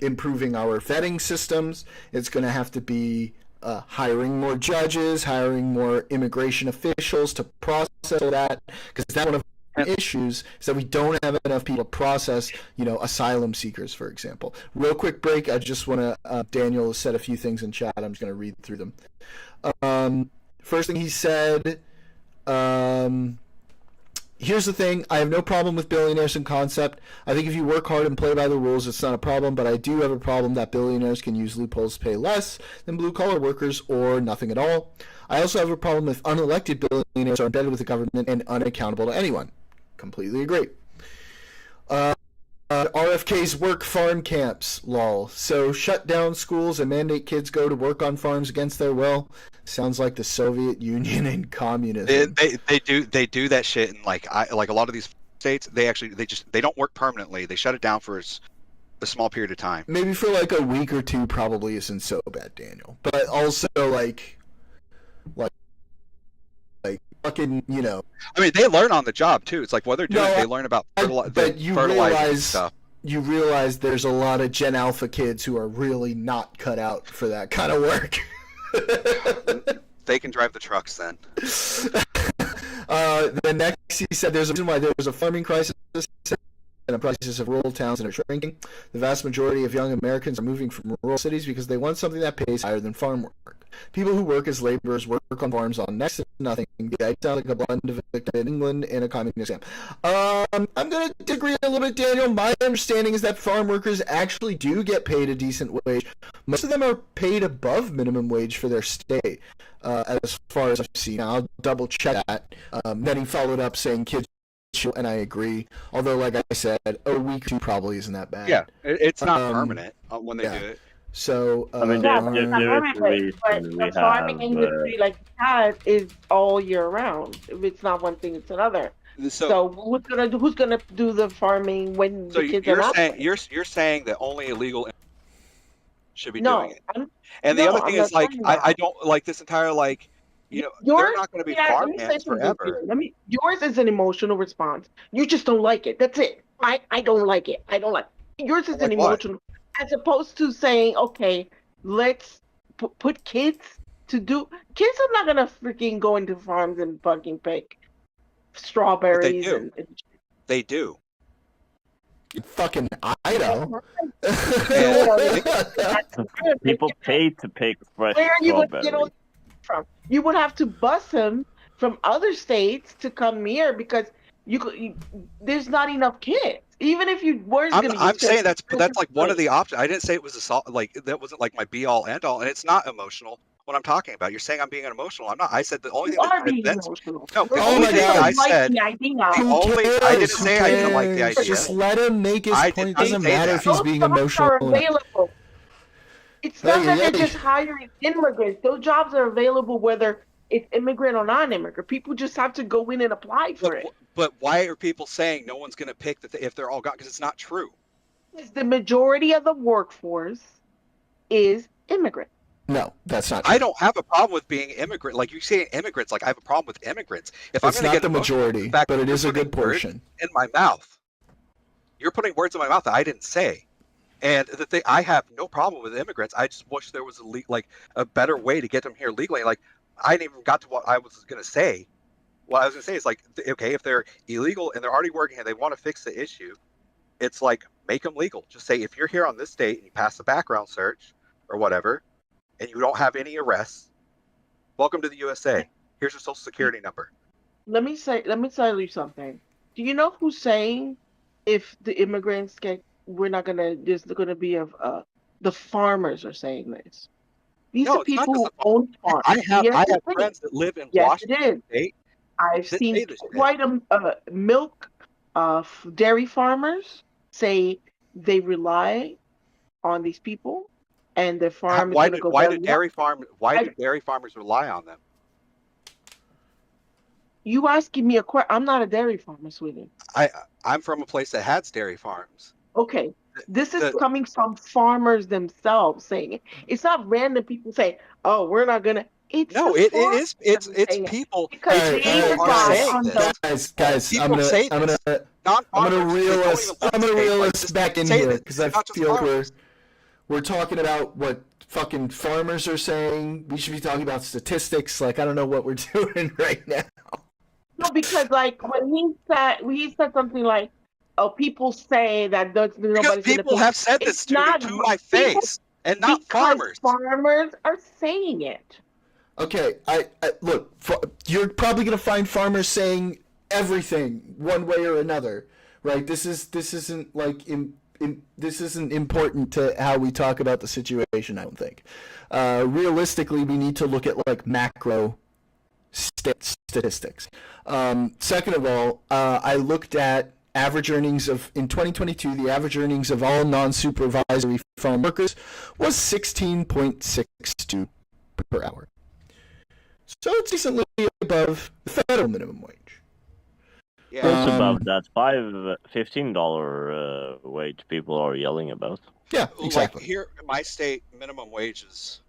improving our vetting systems. It's going to have to be hiring more judges, hiring more immigration officials to process that, because that's one of the issues is that we don't have enough people to process, asylum seekers, for example. Real quick break. I just want to, Daniel said a few things in chat. I'm just going to read through them. First thing he said, here's the thing. I have no problem with billionaires in concept. I think if you work hard and play by the rules, it's not a problem. But I do have a problem that billionaires can use loopholes to pay less than blue-collar workers or nothing at all. I also have a problem with unelected billionaires are embedded with the government and unaccountable to anyone. Completely agree. RFK's work farm camps, lol. So shut down schools and mandate kids go to work on farms against their will. Sounds like the Soviet Union and communism. They do that shit, and like a lot of these states, they don't work permanently. They shut it down for a small period of time. Maybe for like a week or two probably isn't so bad, Daniel. But also like fucking, I mean, they learn on the job too. It's like what they're doing. No, they learn about but you fertilizing and realize stuff. you realize there's a lot of Gen Alpha kids who are really not cut out for that kind of work. They can drive the trucks then. The next, he said, there's a reason why there's a farming crisis and a crisis of rural towns that are shrinking. The vast majority of young Americans are moving from rural cities because they want something that pays higher than farm work. People who work as laborers work on farms on next to nothing. I sound like a blend of in England and a communist camp. I'm going to disagree a little bit, Daniel. My understanding is that farm workers actually do get paid a decent wage. Most of them are paid above minimum wage for their state, as far as I've seen. I'll double check that. Then he followed up saying kids, and I agree. Although, like I said, a week or two probably isn't that bad. Yeah, it's not permanent when they yeah. do it. So, I mean, Yeah, there- but there- it's not there is permanent, a reason but we the farming have, industry like that is all year round. If it's not one thing, it's another. So who's gonna do the farming when So the kids are you're not? saying you're saying that only illegal should be No, doing it. I'm, And the no, other thing I'm is not like saying I that. don't like this entire like they're Yours- not going to be yeah, farm let me say hands something to forever. you. Yours is an emotional response. You just don't like it. That's it. I don't like it. I don't like it. Yours is Like an what? emotional. as opposed to saying, okay, let's put kids to do. Kids are not gonna freaking go into farms and fucking pick strawberries do. and They do. Fucking Idaho. People pay to pick fresh Where are you going to strawberries. get all from? You would have to bus them from other states to come here because there's not enough kids. Even if you were going to, I'm saying that's like one of the options. I didn't say it was assault. Like that wasn't like my be all end all, and it's not emotional. What I'm talking about. You're saying I'm being emotional. I'm not. I said the only thing are being that's emotional. no. The Oh only my thing God. I said. the idea. I didn't say I didn't like the idea. Just let him make his I did point. It not doesn't say matter that. if he's Those being jobs emotional. are available. It's not that they're Hey. just hiring immigrants. Those jobs are available whether it's immigrant or non-immigrant. People just have to go in and apply for it. But why are people saying no one's going to pick if they're all gone? Because it's not true. The majority of the workforce is immigrant. No, that's not true. I don't have a problem with being immigrant. Like you say, immigrants. Like I have a problem with immigrants. If I'm It's going to not get the emotional, majority, in fact, but it you're is a good putting words portion. in my mouth. You're putting words in my mouth that I didn't say. And the thing, I have no problem with immigrants. I just wish there was a better way to get them here legally. Like I didn't even got to what I was going to say. What I was going to say is like, okay, if they're illegal and they're already working and they want to fix the issue, it's like make them legal. Just say if you're here on this date and you pass the background search or whatever, and you don't have any arrests, welcome to the USA. Here's your social security number. Let me tell you something. Do you know who's saying if the immigrants we're not gonna, there's gonna be the farmers are saying this. These No, are it's not people just who own farms. I have Yes, it is. friends that live in Yes, Washington it is. State. I've that seen say this shit. quite a milk dairy farmers say they rely on these people, and their farm is Why going to do go why down. do dairy farmers rely on them? You asking me a question? I'm not a dairy farmer, sweetie. I'm from a place that has dairy farms. Okay, this is coming from farmers themselves saying it. It's not random people saying, "Oh, we're not gonna." It's people because All right, they all right, rely guys. on those. Guys, I'm People gonna say this. Non-farmers, they don't even reel like us this. back in Say here this. because I It's not just feel like farmers. we're talking about what fucking farmers are saying. We should be talking about statistics. Like I don't know what we're doing right now. No, because like when he said something like, "Oh, people say that Because nobody's people gonna pay." have said this It's to me not to my people- face, and not because farmers. farmers are saying it. Okay, I look. You're probably gonna find farmers saying everything one way or another, right? This isn't like this isn't important to how we talk about the situation. I don't think. Realistically, we need to look at like macro statistics. Second of all, I looked at average earnings in 2022. The average earnings of all non-supervisory farm workers was 16.62 per hour. So it's decently above the federal minimum wage. Yeah. It's above that $15 wage people are yelling about. Yeah, exactly. Like here in my state, minimum wage is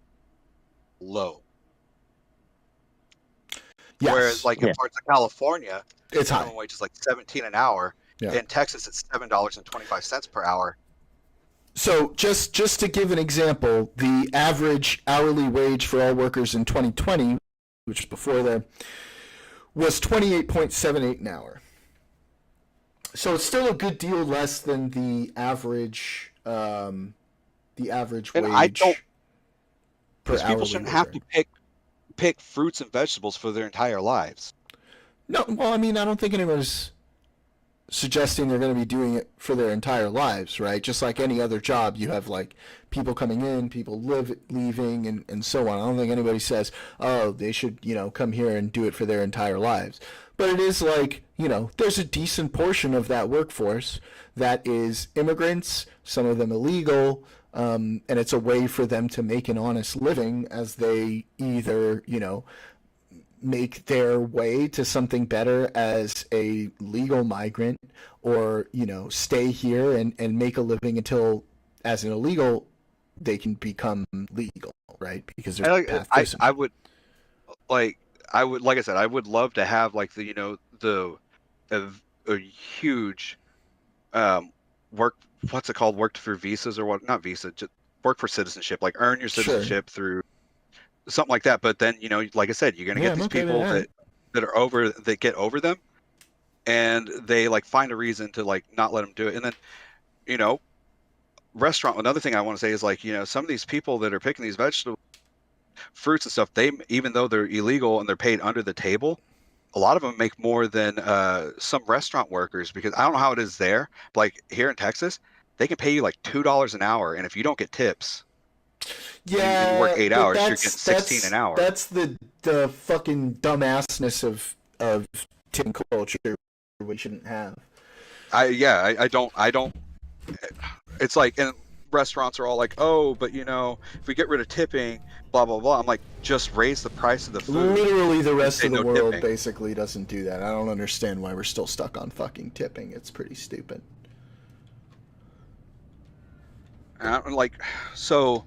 low. Yes. Whereas like in parts of California, it's high. minimum wage is like $17 an hour. Yeah. In Texas, it's $7.25 per hour. So just to give an example, the average hourly wage for all workers in 2020, which was before there, was $28.78 an hour. So it's still a good deal less than the average And wage. I don't. Per Because people hourly shouldn't have worker. to pick fruits and vegetables for their entire lives. No, well, I mean, I don't think anyone's suggesting they're going to be doing it for their entire lives, right? Just like any other job, you have like people coming in, people leaving, and so on. I don't think anybody says, oh, they should, come here and do it for their entire lives. But it is like, there's a decent portion of that workforce that is immigrants, some of them illegal, and it's a way for them to make an honest living as they either, make their way to something better as a legal migrant or, stay here and make a living until, as an illegal, they can become legal, right? Because there's a path to I would like I said, I would love to have like a huge work. What's it called? Worked for visas or what? Not visa. Just work for citizenship. Like earn your Sure. citizenship through something like that. But then like I said, you're gonna Yeah, get I'm these okay with people that. that are over that get over them, and they like find a reason to like not let them do it. And then restaurant. Another thing I want to say is like some of these people that are picking these vegetables, fruits and stuff. They even though they're illegal and they're paid under the table. A lot of them make more than some restaurant workers because I don't know how it is there. But like here in Texas, they can pay you like $2 an hour, and if you don't get tips, and you work 8 but hours, you're getting 16 an hour. That's the fucking dumbassness of tip culture we shouldn't have. I don't. It's like, and restaurants are all like, oh, but if we get rid of tipping, blah blah blah. I'm like, just raise the price of the food. Literally, the rest say of the no world tipping. basically doesn't do that. I don't understand why we're still stuck on fucking tipping. It's pretty stupid. And like, so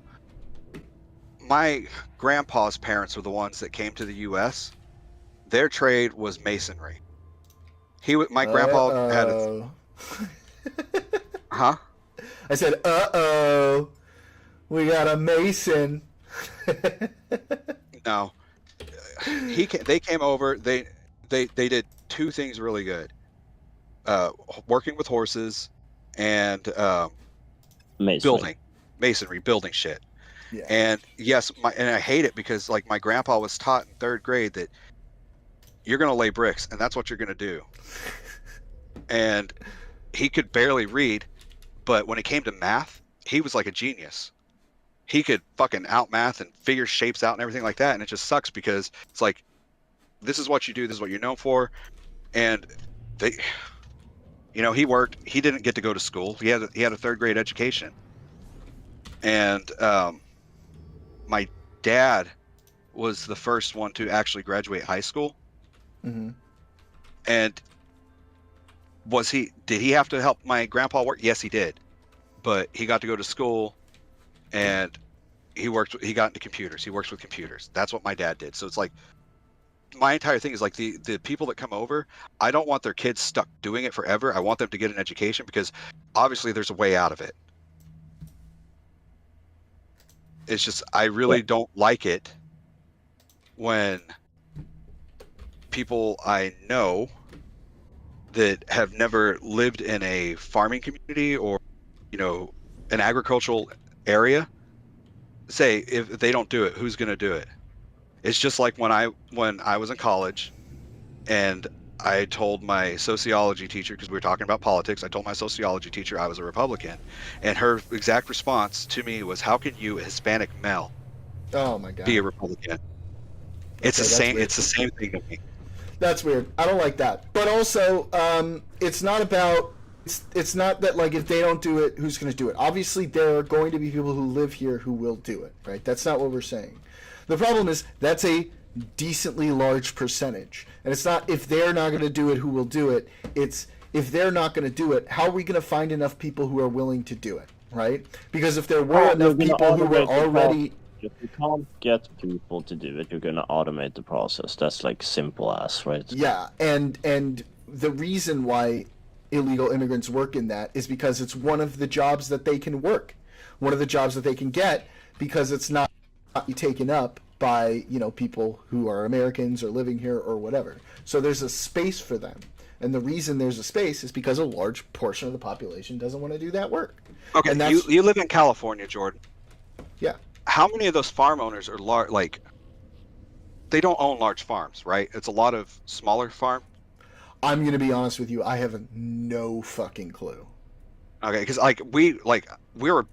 my grandpa's parents were the ones that came to the U.S. Their trade was masonry. My grandpa had a, huh? I said, "Uh-oh, we got a mason." No, they came over. They did two things really good: working with horses and masonry, building shit. Yeah. And yes, and I hate it because like my grandpa was taught in 3rd grade that you're gonna lay bricks, and that's what you're gonna do. And he could barely read, but when it came to math, he was like a genius. He could fucking out math and figure shapes out and everything like that. And it just sucks because it's like, this is what you do. This is what you're known for. And he worked. He didn't get to go to school. He had a 3rd grade education. And my dad was the first one to actually graduate high school. Mm-hmm. And did he have to help my grandpa work? Yes, he did. But he got to go to school, and he got into computers. He works with computers. That's what my dad did. So it's like, my entire thing is like the people that come over, I don't want their kids stuck doing it forever. I want them to get an education because obviously there's a way out of it. It's just, I really don't like it when people I know that have never lived in a farming community or an agricultural area say, if they don't do it, who's going to do it? It's just like when I was in college and I told my sociology teacher, because we were talking about politics, I told my sociology teacher I was a Republican, and her exact response to me was, how can you, a Hispanic male, Oh my god. be a Republican? It's the that's same. weird. It's the same thing to me. That's weird. I don't like that. But also, it's not about. It's not that like if they don't do it, who's going to do it? Obviously, there are going to be people who live here who will do it. Right? That's not what we're saying. The problem is that's a decently large percentage, and it's not if they're not going to do it, who will do it. It's if they're not going to do it, how are we going to find enough people who are willing to do it? Right? Because if there were enough people who were already. If you can't get people to do it, you're gonna automate the process. That's like simple as, right? Yeah, and the reason why illegal immigrants work in that is because it's one of the jobs that they can work, one of the jobs that they can get, because it's not taken up by people who are Americans or living here or whatever. So there's a space for them, and the reason there's a space is because a large portion of the population doesn't want to do that work. Okay, And that's, you live in California, Jordan. yeah. How many of those farm owners are like, they don't own large farms, right? It's a lot of smaller farm. I'm going to be honest with you. I have no fucking clue. Okay, because we were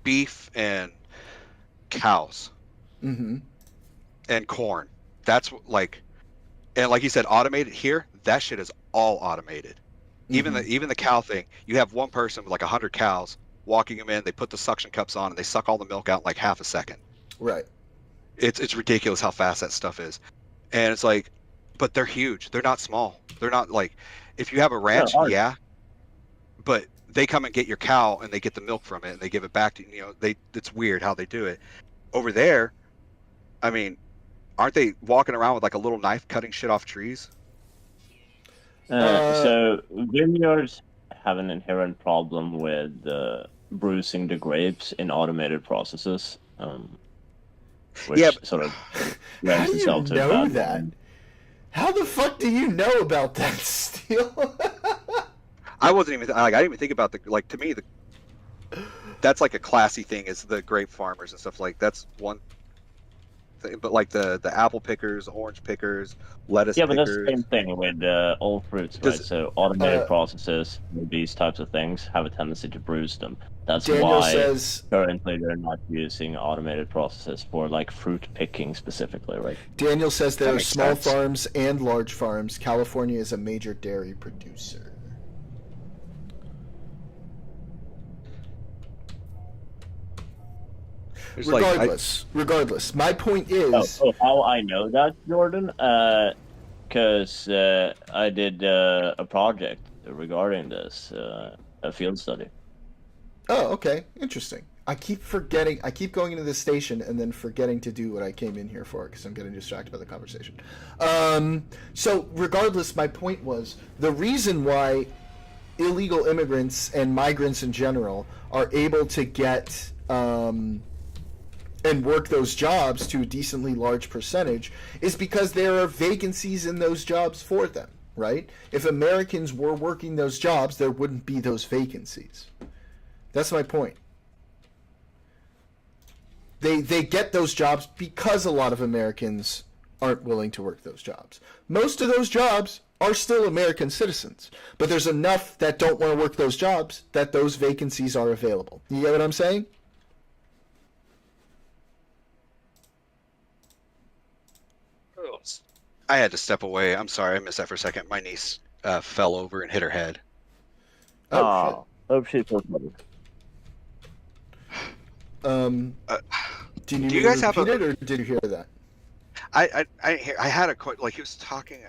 beef and cows Mm-hmm. and corn. That's and like you said, automated here. That shit is all automated. Even the cow thing. You have one person with like 100 cows. Walking them in, they put the suction cups on, and they suck all the milk out in like half a second. Right. It's ridiculous how fast that stuff is, and it's like, but they're huge. They're not small. They're not like, if you have a ranch, yeah, but they come and get your cow and they get the milk from it and they give it back to you. It's weird how they do it. Over there, I mean, aren't they walking around with like a little knife cutting shit off trees? So vineyards have an inherent problem with bruising the grapes in automated processes, which Yeah, sort of How lends do you itself to a know bad that? one. How the fuck do you know about that, Steel? I wasn't even like I didn't even think about to me that's like a classy thing is the grape farmers and stuff like that's one thing, but like the apple pickers, orange pickers, lettuce Yeah, but that's the pickers. same thing with all fruits, Does- right? So automated Uh, processes with these types of things have a tendency to bruise them. That's Daniel why says currently they're not using automated processes for like fruit picking specifically, right? there That are makes small sense. farms and large farms. California is a major dairy producer. There's like Regardless, my point is How I know that, Jordan? Because I did a project regarding this, a field study. oh, okay, interesting. I keep going into this station and then forgetting to do what I came in here for because I'm getting distracted by the conversation. So regardless, my point was the reason why illegal immigrants and migrants in general are able to get and work those jobs to a decently large percentage is because there are vacancies in those jobs for them, right? If Americans were working those jobs, there wouldn't be those vacancies. That's my point. They get those jobs because a lot of Americans aren't willing to work those jobs. Most of those jobs are still American citizens, but there's enough that don't want to work those jobs that those vacancies are available. You get what I'm saying? I had to step away. I'm sorry, I missed that for a second. My niece fell over and hit her head. Oh, Hope she's okay. shit. Do you, do you guys have repeat a- it, or did you hear that? I had a like he was talking.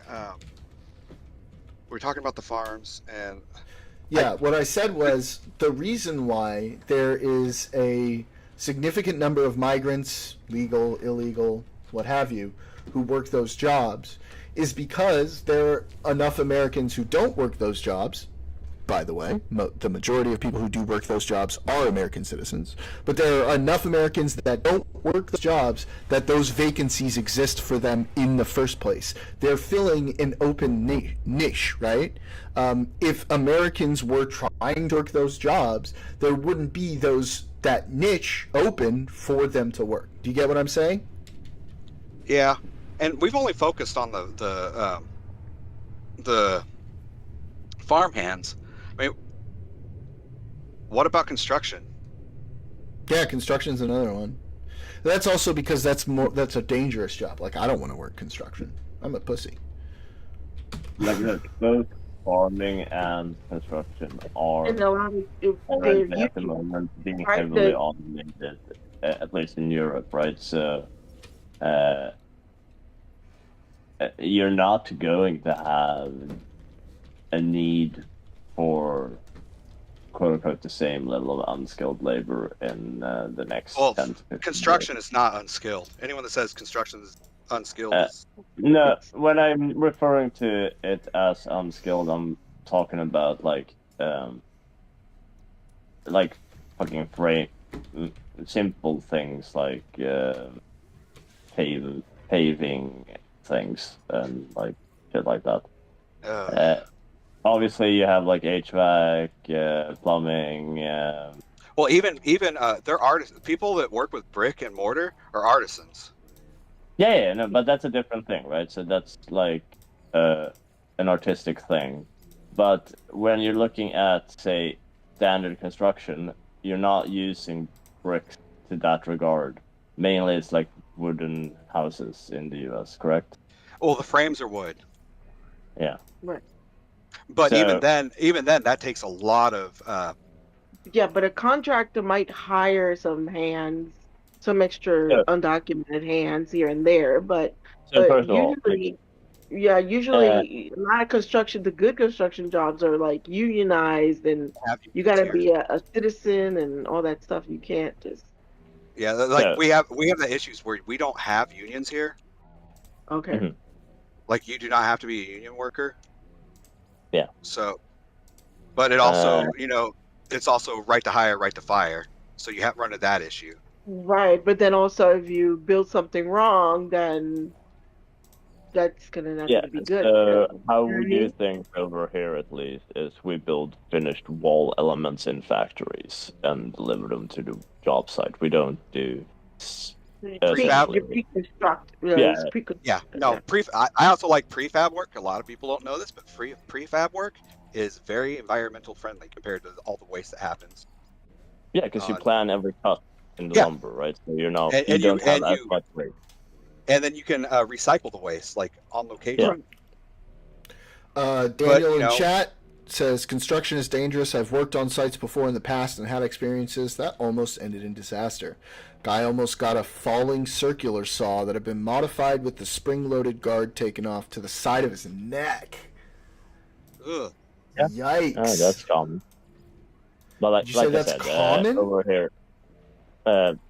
We were talking about the farms and Yeah, what I said was the reason why there is a significant number of migrants, legal, illegal, what have you, who work those jobs is because there are enough Americans who don't work those jobs. By the way, the majority of people who do work those jobs are American citizens, but there are enough Americans that don't work those jobs that those vacancies exist for them in the first place. They're filling an open niche, right? If Americans were trying to work those jobs, there wouldn't be that niche open for them to work. Do you get what I'm saying? yeah, and we've only focused on the farm hands. I mean, what about construction? Yeah, construction's another one. That's also because that's a dangerous job. Like, I don't want to work construction. I'm a pussy. Like, look, both farming and construction are And a lot of already at the they're moment being Right, heavily the- automated, at least in Europe, right? So, you're not going to have a need for quote unquote the same level of unskilled labor in the next Well, 10 to 15 construction years. is not unskilled. Anyone that says construction is unskilled is No, when I'm referring to it as unskilled, I'm talking about like fucking simple things like paving things and like shit like that. Obviously, you have like HVAC, plumbing. well, even they're artists. People that work with brick and mortar are artisans. Yeah, no, but that's a different thing, right? So that's like an artistic thing. But when you're looking at, say, standard construction, you're not using bricks to that regard. Mainly, it's like wooden houses in the U.S., correct? Well, the frames are wood. Yeah. Right. But So- even then, that takes a lot of. Yeah, but a contractor might hire some hands, some extra Yeah. undocumented hands here and there, but So first of all, usually, a lot of construction, the good construction jobs are like unionized, and you got to be a citizen and all that stuff. You can't just Yeah, like Yeah. we have the issues where we don't have unions here. okay. Mhm. Like you do not have to be a union worker. Yeah. So But it also, it's also right to hire, right to fire. So you have run into that issue. Right, but then also if you build something wrong, then that's not Yeah, gonna be good. so too. how You know what we I do mean? things over here at least is we build finished wall elements in factories and deliver them to the job site. We don't do Prefab? You pre-construct. Yeah, It's pre-construct. Yeah, no, I also like prefab work. A lot of people don't know this, but prefab work is very environmental friendly compared to all the waste that happens. yeah, because you plan every cut in the Yeah. lumber, right? So you're not And you you- don't have and as you- much waste. And then you can recycle the waste, like on location. Daniel you in know- chat says construction is dangerous. I've worked on sites before in the past and had experiences that almost ended in disaster. Guy almost got a falling circular saw that had been modified with the spring-loaded guard taken off to the side of his neck. Ugh. Yeah. Yikes! Oh, that's common. But like, Did you say like I that's said, common? over here,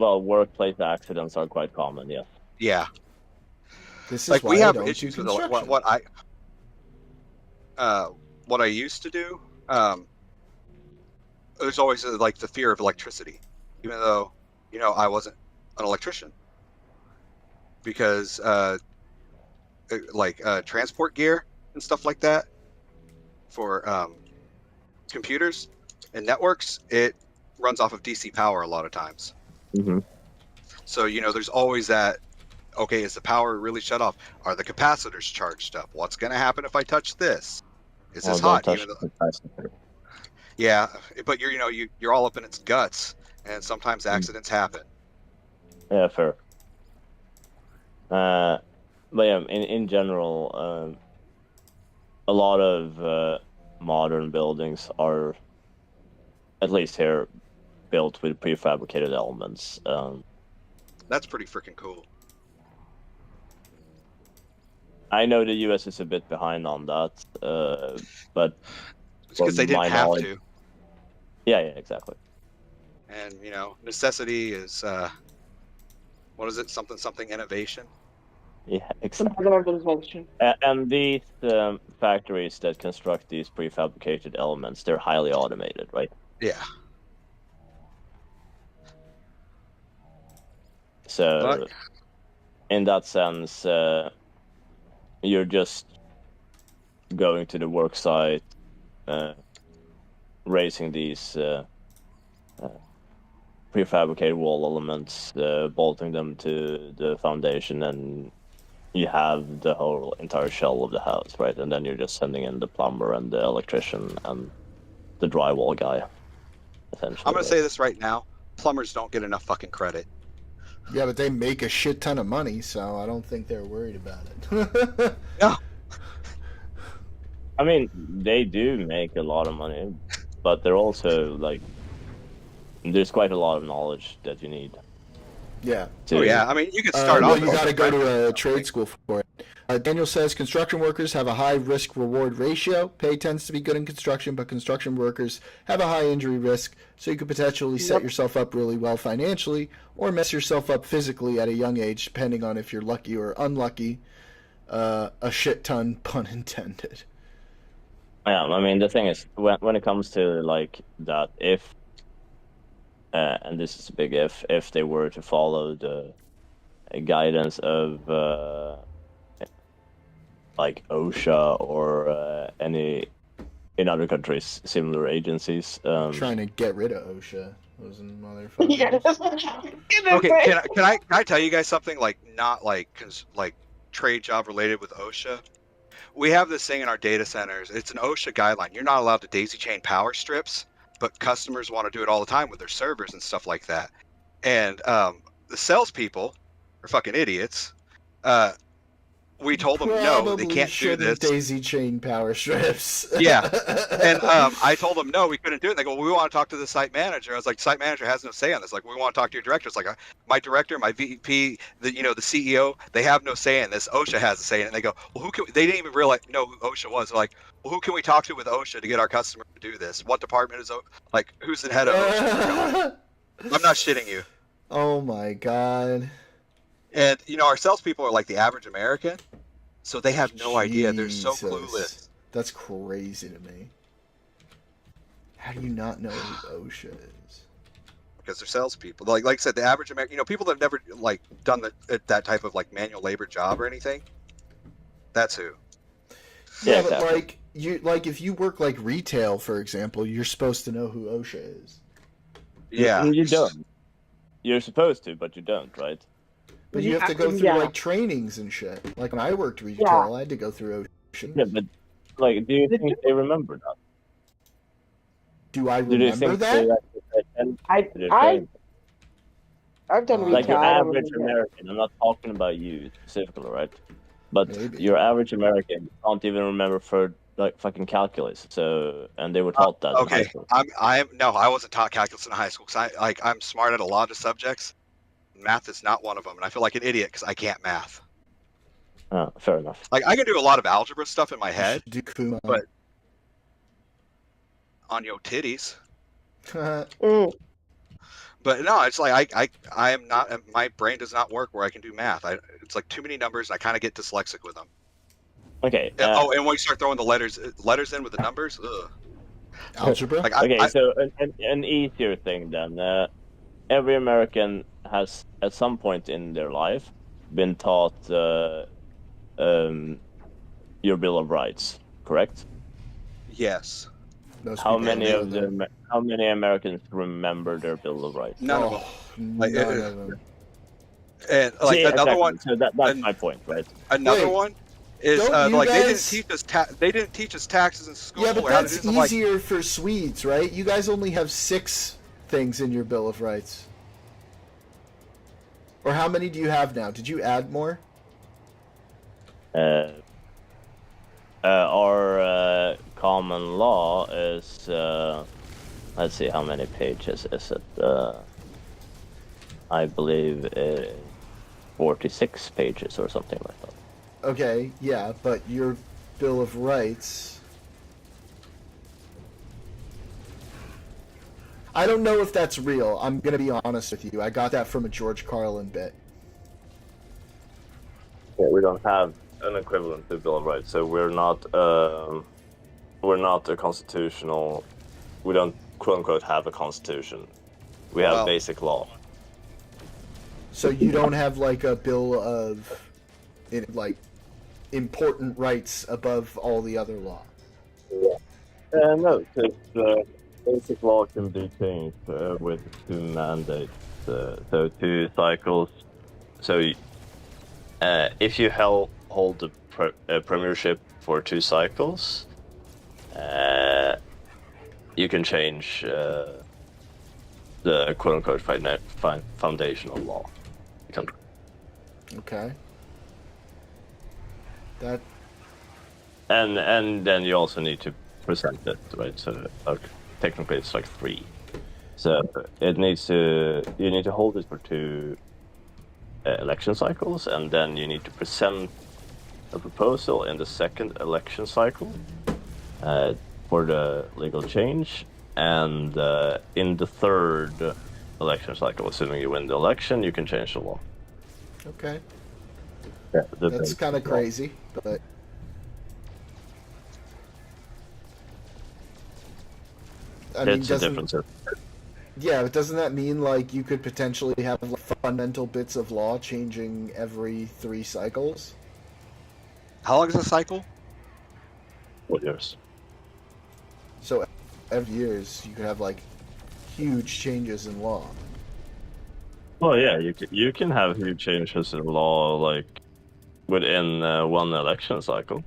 workplace accidents are quite common. Yes. Yeah. This is Like why we I have don't do issues with construction. what I used to do. There's always like the fear of electricity, even though I wasn't an electrician, because transport gear and stuff like that for computers and networks, it runs off of DC power a lot of times. Mm-hmm. So there's always that. Okay, is the power really shut off? Are the capacitors charged up? What's going to happen if I touch this? Is this hot? Don't Even touch though, the capacitor. yeah, but you're all up in its guts, and sometimes accidents happen. Yeah, fair. But yeah, in general, a lot of modern buildings are, at least here, built with prefabricated elements. That's pretty freaking cool. I know the US is a bit behind on that, but It's because they From my didn't have knowledge- to, yeah, exactly. and necessity is what is it? Something innovation. Yeah, exactly. Another invention. And these factories that construct these prefabricated elements, they're highly automated, right? Yeah. So, But- in that sense, you're just going to the work site, raising these prefabricated wall elements, bolting them to the foundation, and you have the whole entire shell of the house, right? And then you're just sending in the plumber and the electrician and the drywall guy, essentially. I'm gonna say this right now: plumbers don't get enough fucking credit. Yeah, but they make a shit ton of money, so I don't think they're worried about it. I mean, they do make a lot of money, but they're also like, there's quite a lot of knowledge that you need. Yeah. To, Oh yeah, I mean you can start Well, off. you got to go to a trade school for it. Daniel says construction workers have a high risk reward ratio. Pay tends to be good in construction, but construction workers have a high injury risk, so you could potentially set Yep. yourself up really well financially or mess yourself up physically at a young age, depending on if you're lucky or unlucky. A shit ton, pun intended. Yeah, I mean, the thing is, when it comes to like that, if and this is a big if they were to follow the guidance of like OSHA or any in other countries similar agencies, Trying to get rid of OSHA. Those motherfuckers. Yeah. Okay, can I tell you guys something like not like trade job related with OSHA? We have this thing in our data centers. It's an OSHA guideline. You're not allowed to daisy chain power strips, but customers want to do it all the time with their servers and stuff like that. And the salespeople are fucking idiots. We told them no, they Probably can't do shouldn't this. daisy chain power strips. Yeah. And I told them no, we couldn't do it. And they go, well, we want to talk to the site manager. I was like, site manager has no say on this. Like, we want to talk to your director. It's like, my director, my VP, the CEO, they have no say in this. OSHA has a say in it. And they go, well, who can? They didn't even realize know who OSHA was. They're like, well, who can we talk to with OSHA to get our customer to do this? What department is like? Who's the head of OSHA? I'm not shitting you. Oh my god. And our salespeople are like the average American, so they have no idea. They're so Jesus. clueless. That's crazy to me. How do you not know who OSHA is? Because they're salespeople. Like I said, the average American, people that have never like done that type of like manual labor job or anything. That's who. Yeah, Yeah, but exactly. like if you work like retail, for example, you're supposed to know who OSHA is. Yeah. You don't. You're supposed to, but you don't, right? But you have to go through Yeah. like trainings and shit. Like when I worked retail, I had to go through OSHA. Yeah, but like, do you think they remember that? Do I Do they remember think that? I've done Like Like retail. your I don't average remember. American, I'm not talking about you specifically, right? But Maybe. your average American can't even remember for like fucking calculus. So, and they were taught that in high Okay. school. I wasn't taught calculus in high school because I'm smart at a lot of subjects. Math is not one of them, and I feel like an idiot because I can't math. Oh, fair enough. Like I can do a lot of algebra stuff in my head Do Kumon. But- on your titties. Mm. But no, it's like I am not. My brain does not work where I can do math. It's like too many numbers. I kind of get dyslexic with them. Okay. And when you start throwing the letters in with the numbers, ugh. Algebra? Like Okay, so an easier thing then. Every American has, at some point in their life, been taught your Bill of Rights, correct? yes, Most How people many know of that. them? How many Americans remember their Bill of Rights? none of them. Like, None of them. And like See, another exactly. one, So that's and- my point, right? another Wait, one is don't you like guys- they didn't teach us taxes in school. Yeah, but or how to that's do stuff. Like, easier for Swedes, right? You guys only have 6 things in your Bill of Rights. Or how many do you have now? Did you add more? Our common law is let's see, how many pages is it? I believe 46 pages or something like that. Okay, yeah, but your Bill of Rights. I don't know if that's real. I'm gonna be honest with you. I got that from a George Carlin bit. Yeah, we don't have an equivalent to Bill of Rights, so we're not a constitutional. We don't quote unquote have a constitution. We have Well- basic law. So you don't have like a bill of, like, important rights above all the other law. No, because basic law can be changed with 2 mandates, so 2 cycles. So if you hold the premiership for 2 cycles, you can change the quote-unquote foundational law. You can. Okay. That And then you also need to present it, right? So technically it's like 3. So you need to hold it for 2 election cycles, and then you need to present a proposal in the second election cycle for the legal change, and in the third election cycle, assuming you win the election, you can change the law. okay. Yeah, That's kind of crazy, but I mean, It's a difference. yeah, but doesn't that mean like you could potentially have like, fundamental bits of law changing every 3 cycles? how long is a cycle? What yours? So every years you could have like huge changes in law. Well, yeah, you can have huge changes in law like within 1 election cycle.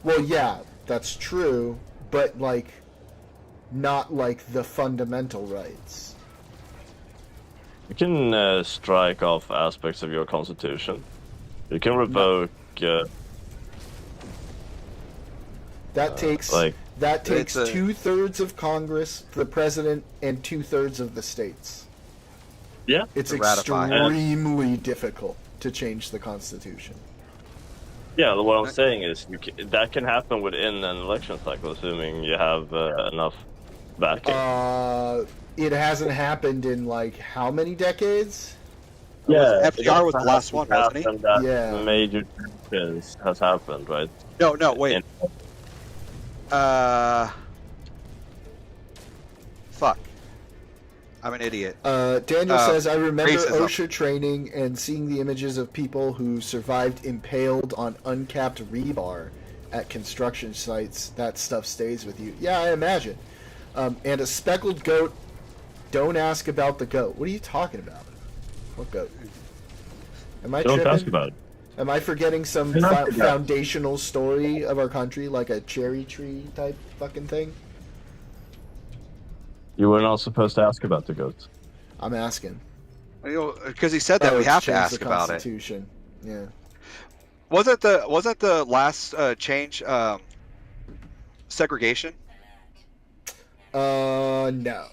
Well, yeah, that's true, but like not like the fundamental rights. You can strike off aspects of your constitution. You can revoke That takes like that takes It's a- 2/3 of Congress, the president, and 2/3 of the states. yeah. It's To ratify. extremely difficult to change the Constitution. Yeah, what I'm saying is that can happen within an election cycle, assuming you have enough backing. It hasn't happened in like how many decades? FDR was the last one, wasn't he? That Yeah. major changes has happened, right? No, wait. fuck. I'm an idiot. Daniel says, I remember racism. OSHA training and seeing the images of people who survived impaled on uncapped rebar at construction sites. That stuff stays with you. Yeah, I imagine. And a speckled goat. Don't ask about the goat. What are you talking about? What goat? Am I Don't tripping? ask about it. Am I forgetting some Don't ask about it. foundational story of our country, like a cherry tree type fucking thing? You were not supposed to ask about the goats. I'm asking. Because he said that Oh, we it's have to changed ask the about it. Constitution. Yeah. Wasn't the last change segregation? No.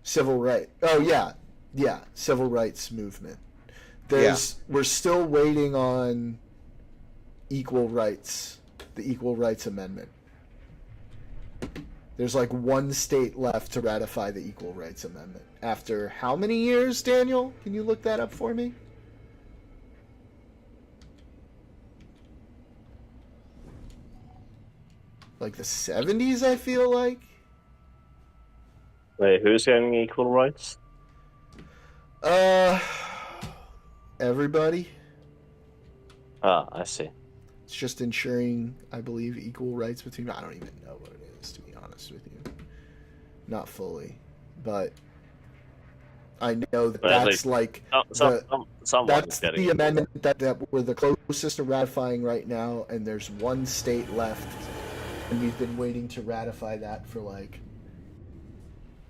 Civil right. Oh yeah, civil rights movement. We're still waiting on equal rights, the Equal Rights Amendment. There's like one state left to ratify the Equal Rights Amendment. After how many years, Daniel? Can you look that up for me? Like the 70s, I feel like. Wait, who's getting equal rights? Everybody. Ah, I see. It's just ensuring, I believe, equal rights between. I don't even know what it is, to be honest with you. Not fully, but I know that But at that's least- like Someone that's is getting the amendment that we're the closest to ratifying right now, and there's one state left, and we've been waiting to ratify that for like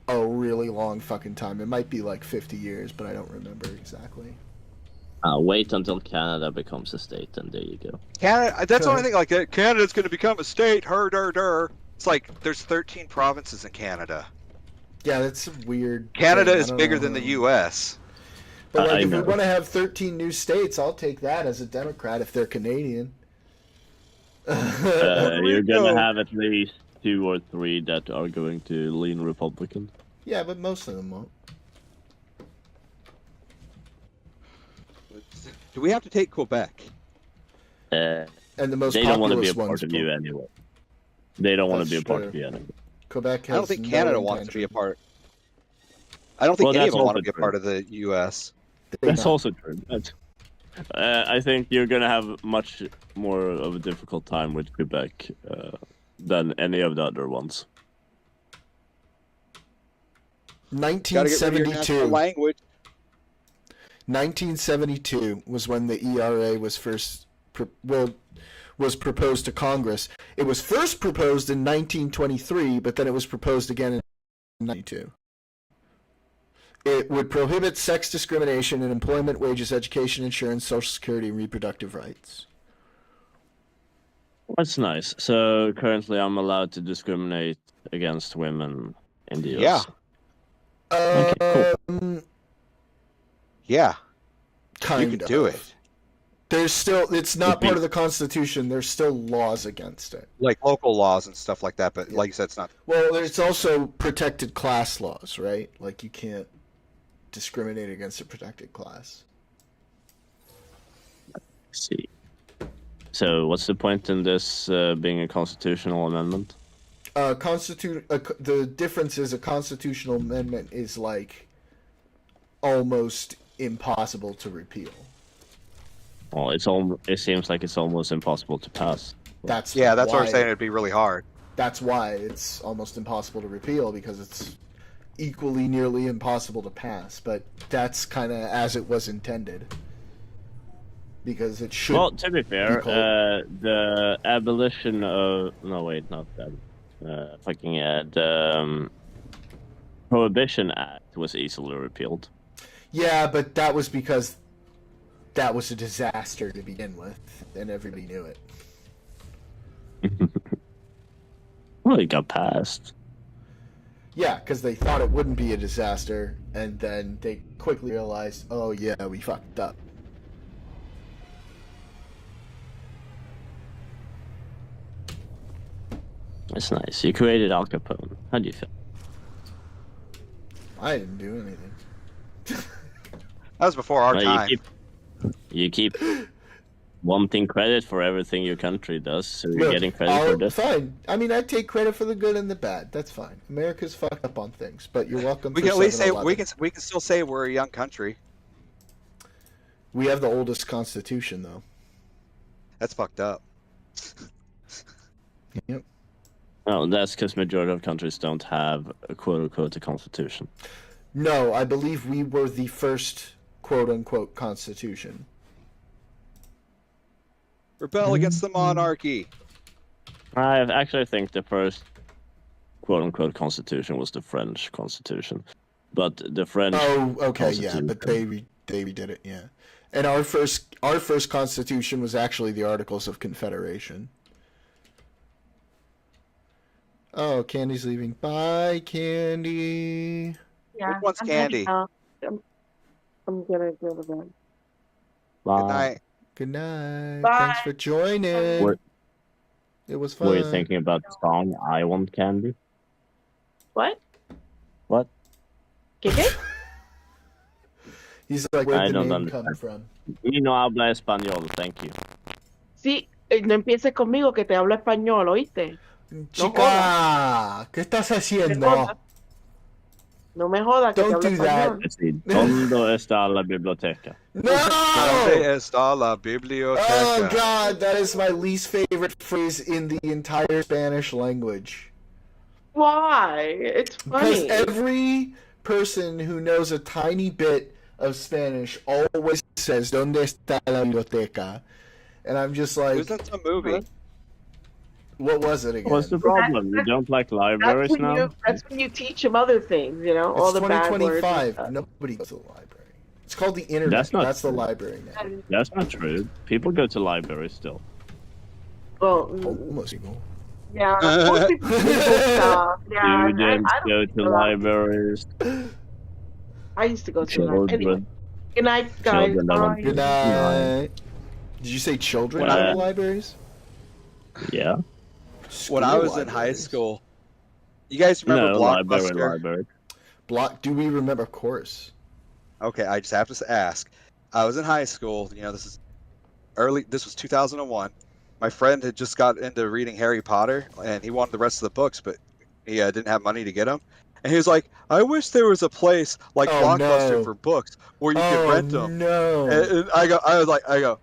a really long fucking time. It might be like 50 years, but I don't remember exactly. Wait until Canada becomes a state, and there you go. Canada. That's the only thing. Like Canada's going to become a state. It's like there's 13 provinces in Canada. Yeah, that's a weird. Canada thing. I is don't bigger know. than the U.S. But I like, if we know. want to have 13 new states, I'll take that as a Democrat if they're Canadian. You're gonna have at least 2 or 3 that are going to lean Republican. Yeah, but most of them won't. Do we have to take Quebec? And the most They don't want to be populous a part ones of you won't. anyway. They don't want to That's be a part true. of you anyway. Quebec has I don't think no Canada wants to be a intention. part. I don't think Well, any of that's them want to also be a true. part of the U.S. They That's don't. also true. I think you're gonna have much more of a difficult time with Quebec than any of the other ones. Gotta get rid of your national 1972. language. 1972 was when the ERA was first was proposed to Congress. It was first proposed in 1923, but then it was proposed again in 1992. It would prohibit sex discrimination in employment, wages, education, insurance, social security, and reproductive rights. That's nice. So currently, I'm allowed to discriminate against women in the US. Okay, cool. Yeah, Kind you can of. do it. There's still, it's not part of the Constitution. There's still laws against it. Like local laws and stuff like that. But like you said, it's not. Well, there's also protected class laws, right? Like you can't discriminate against a protected class. See. So, what's the point in this being a constitutional amendment? The difference is a constitutional amendment is like almost impossible to repeal. Well, it seems like it's almost impossible to pass. That's Yeah, that's why, what I'm saying. It'd be really hard. That's why it's almost impossible to repeal, because it's equally nearly impossible to pass. But that's kind of as it was intended, because it should. Well, to be fair, called- the abolition of not that. The Prohibition Act was easily repealed. Yeah, but that was because that was a disaster to begin with, and everybody knew it. Well, it got passed. Yeah, because they thought it wouldn't be a disaster, and then they quickly realized, oh yeah, we fucked up. It's nice. You created Al Capone. How do you feel? I didn't do anything. That was before our Well, time. you keep wanting credit for everything your country does, so you're Look, getting credit for this. Fine. I mean, I take credit for the good and the bad. That's fine. America's fucked up on things, but you're welcome. We for can at least say 7-Eleven. we can still say we're a young country. We have the oldest constitution, though. That's fucked up. Yep. No, that's because majority of countries don't have a quote-unquote a constitution. No, I believe we were the first quote-unquote constitution. Rebel against the monarchy. I actually think the first quote-unquote constitution was the French constitution. But the French Oh, okay, yeah, Constitution. but they redid it, yeah. And our first constitution was actually the Articles of Confederation. Oh, Candy's leaving. Bye, Candy. Yeah. Which one's I'm Candy? heading out. I'm gonna go to bed. Good Bye. night. Good night. Bye. Thanks for joining. Were- It was fun. Were you thinking about the song "I Want Candy"? What? What? ¿Qué? He's like, I where'd the don't name come understand. from? Y no habla español, thank you. Sí, no empieces conmigo que te hablo español, ¿oíste? Chica, ¿qué estás haciendo? No me jodas que Don't te hablo do that. español. Sí, ¿dónde está la biblioteca? No! ¿Dónde está la biblioteca? Oh god, that is my least favorite phrase in the entire Spanish language. Why? It's Because funny. every person who knows a tiny bit of Spanish always says, ¿Dónde está la biblioteca? And I'm just like, Isn't a movie? what was it again? What's the problem? You don't like libraries now? That's when you teach them other things, you know, all It's the bad words. and 2025. stuff. Nobody goes to the library. It's called the internet. That's not That's the true. library now. That's not true. People go to libraries still. Well, Almost people. yeah, most people do stuff. Yeah, Students I go don't to do a lot. libraries. I used to go to a lot. Anyway, Children. good night, guys. Children that want Bye. Good night. Did you say children Well, go to libraries? Yeah. When I School was in high libraries. school, you guys remember No, Blockbuster? library. Do we remember? Of course. Okay, I just have to ask. I was in high school. You know, this is early. This was 2001. My friend had just got into reading Harry Potter, and he wanted the rest of the books, but he didn't have money to get them. And he was like, "I wish there was a place like Oh, Blockbuster no. for books where you could rent them." No. And I go.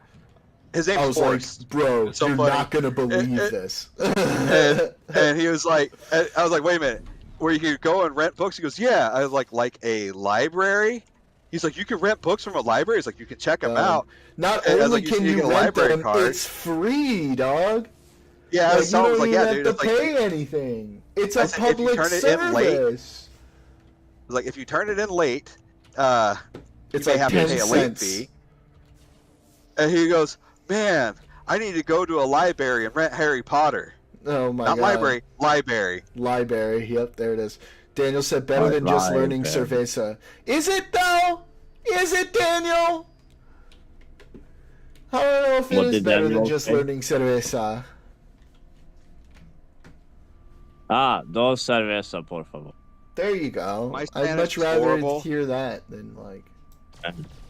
His I name's was Forrest. like, bro, It's so you're funny. not gonna believe And- this. and he was like, and I was like, wait a minute, where you could go and rent books? He goes, yeah. I was like a library? He's like, you can rent books from a library? He's like, you can check them out. Not I was only like, can you you get a rent library them, card. it's free, dog. Yeah, I Like, was you don't like, even yeah, have dude. to It's like, pay anything. It's I a said, if you public turn it in late, service. like if you turn it in late, It's you may like have 10 to pay a late cents. fee. And he goes, man, I need to go to a library and rent Harry Potter. Oh my Not god. library, library. Library. Yep, there it is. Daniel said better than just learning Library. cerveza. Is it though? Is it, Daniel? I don't know if it What is did better than Daniel just say? learning cerveza. Dos cerveza, por favor. There you go. My I'd Spanish much is rather horrible. hear that than like.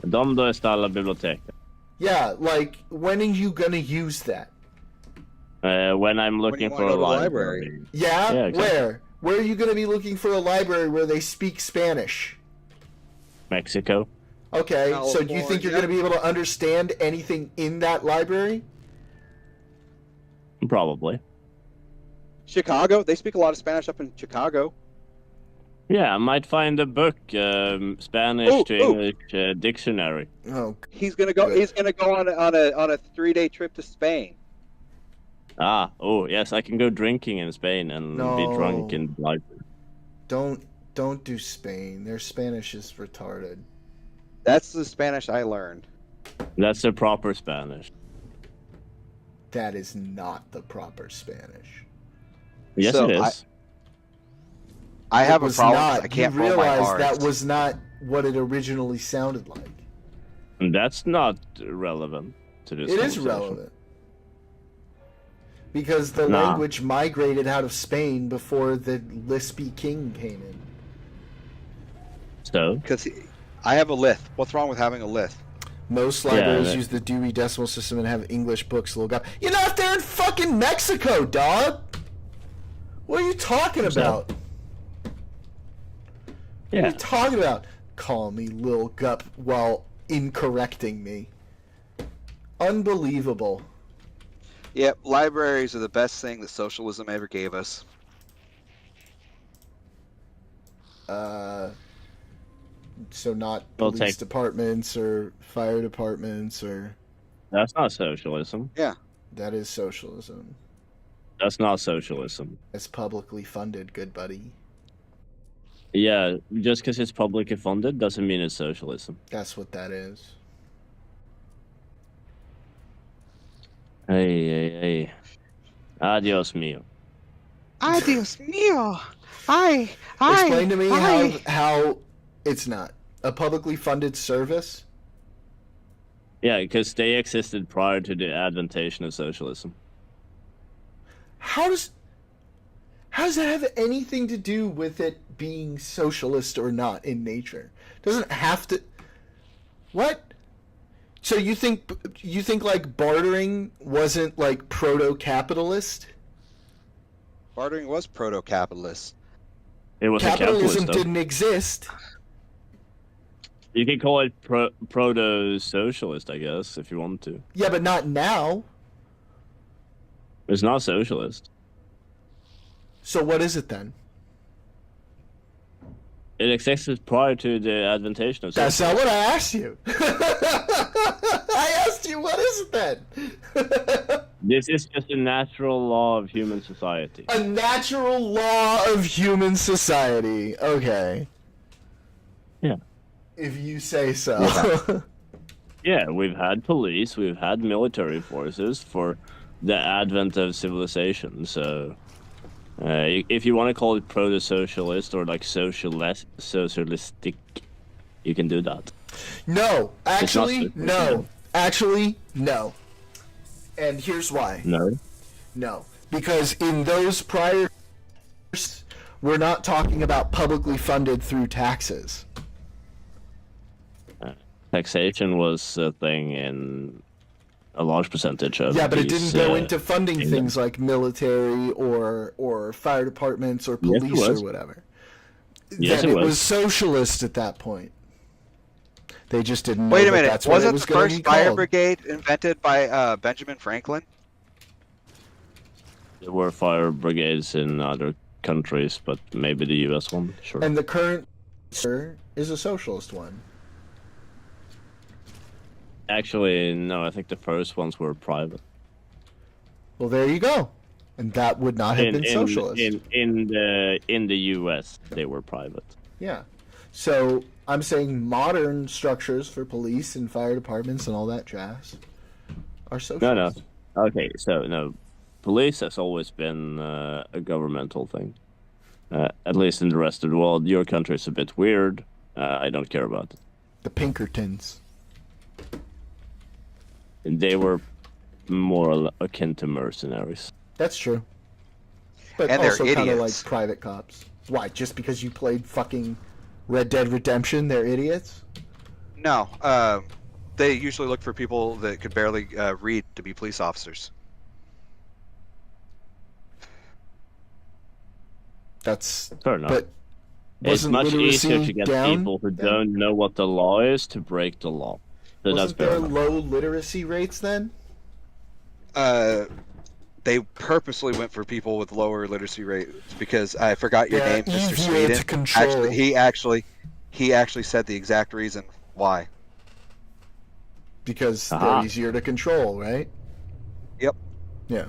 ¿Dónde está la biblioteca? Yeah, like when are you gonna use that? When I'm looking you for wanna a go to the library. library. Yeah, Yeah, exactly. where? Where are you gonna be looking for a library where they speak Spanish? Mexico. Okay, so do you think you're California. gonna be able to understand anything in that library? Probably. Chicago, they speak a lot of Spanish up in Chicago. Yeah, I might find a book, Spanish Ooh, to ooh. English dictionary. Oh, He's gonna go. Good. He's gonna go on a 3-day trip to Spain. Oh, yes, I can go drinking in Spain and be drunk No. in the library. don't do Spain. Their Spanish is retarded. That's the Spanish I learned. That's the proper Spanish. That is not the proper Spanish. Yes, So it is. I have It a was problem. not. I can't you roll my realize R's. that was not what it originally sounded like. That's not relevant to this It is conversation. relevant. Because the Nah. language migrated out of Spain before the Lispy king came in. So, Because I have a lisp. What's wrong with having a lisp? Most libraries that- use the Dewey Decimal System and have English books. Little guy, you're not there in fucking Mexico, dog. What are you talking What's that? about? What are Yeah. you talking about? Call me Lil Gup while incorrecting me. Unbelievable. Yep, libraries are the best thing that socialism ever gave us. So not Well, police take- departments or fire departments or That's not socialism. that is socialism. That's not socialism. It's publicly funded, good buddy. Yeah, just because it's publicly funded doesn't mean it's socialism. That's what that is. Hey. Adios mio. Adios mio. I. Explain to me how it's not a publicly funded service. Yeah, because they existed prior to the adventation of socialism. How does that have anything to do with it being socialist or not in nature? Doesn't have to. What? So you think like bartering wasn't like proto-capitalist? Bartering was proto-capitalist. It was a Capitalism capitalist, though. didn't exist. You can call it proto-socialist, I guess, if you want to. Yeah, but not now. It's not socialist. So what is it then? It existed prior to the adventation of That's socialism. not what I asked you. I asked you, what is it then? This is just a natural law of human society. A natural law of human society. Okay. Yeah. If you say so. Yeah, we've had police, we've had military forces for the advent of civilization, so... if you want to call it proto-socialist or like socialistic, you can do that. No, actually, It's not no. socialism. Actually, no. And here's why. No? No. Because in those prior... we're not talking about publicly funded through taxes. Taxation was a thing in a large percentage of Yeah, but it these, didn't go into funding kingdoms. things like military or fire departments or Yes, it police was. or whatever. Yes, Then it it was was. socialist at that point. They just didn't know Wait a that minute. that's what it Wasn't was the going to first be fire called. brigade invented by Benjamin Franklin? There were fire brigades in other countries, but maybe the US one, sure. And the current sir is a socialist one. Actually, no, I think the first ones were private. Well, there you go. And that would not have been socialist. In the US, they were private. Yeah. So I'm saying modern structures for police and fire departments and all that jazz are socialist. No. Okay, so no, police has always been a governmental thing. At least in the rest of the world, your country is a bit weird. I don't care about it. The Pinkertons. They were more akin to mercenaries. That's true. But And they're also kind of like idiots. private cops. Why? Just because you played fucking Red Dead Redemption, they're idiots? No. They usually look for people that could barely read to be police officers. That's Fair enough. but It's wasn't much easier literacy to get down people who then? don't know what the law is to break the law. So that's Wasn't fair there enough. low literacy rates then? They purposely went for people with lower literacy rates because I forgot your Yeah, name, Mr. easier Sweden. to control. He actually said the exact reason why. Because Aha. they're easier to control, right? Yep. Yeah.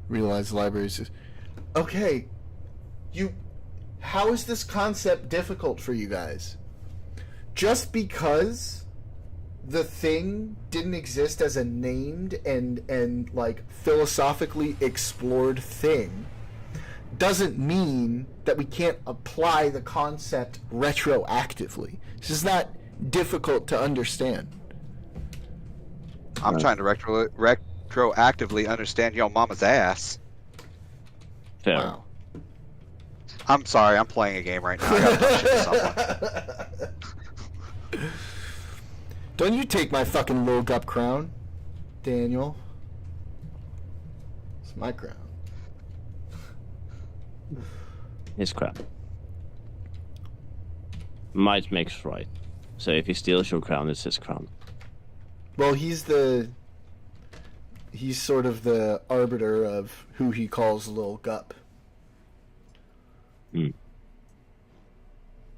Realize libraries is okay. How is this concept difficult for you guys? Just because the thing didn't exist as a named and like philosophically explored thing doesn't mean that we can't apply the concept retroactively. This is not difficult to understand. I'm trying to retroactively understand your mama's ass. Fair. Wow. I'm sorry, I'm playing a game right now. I gotta talk shit to someone. Don't you take my fucking Lil Gup crown, Daniel. It's my crown. His crap. Might makes right. So if he steals your crown, it's his crown. Well, he's sort of the arbiter of who he calls Lil Gup.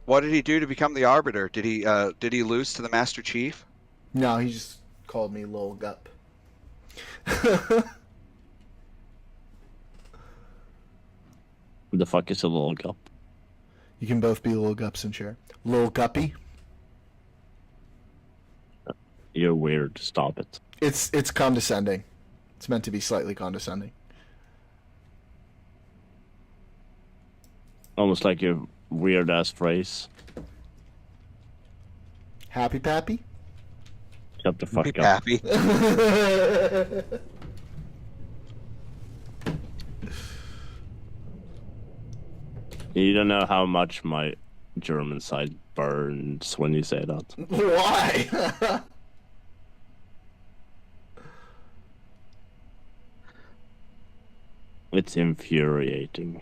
What did he do to become the arbiter? Did he lose to the Master Chief? No, he just called me Lil Gup. Who the fuck is a little gup? You can both be Lil Gups and share. Lil Guppy. You're weird. Stop it. It's condescending. It's meant to be slightly condescending. Almost like your weird ass phrase. Happy Pappy? Shut the fuck Be up. happy. You don't know how much my German side burns when you say that. Why? It's infuriating.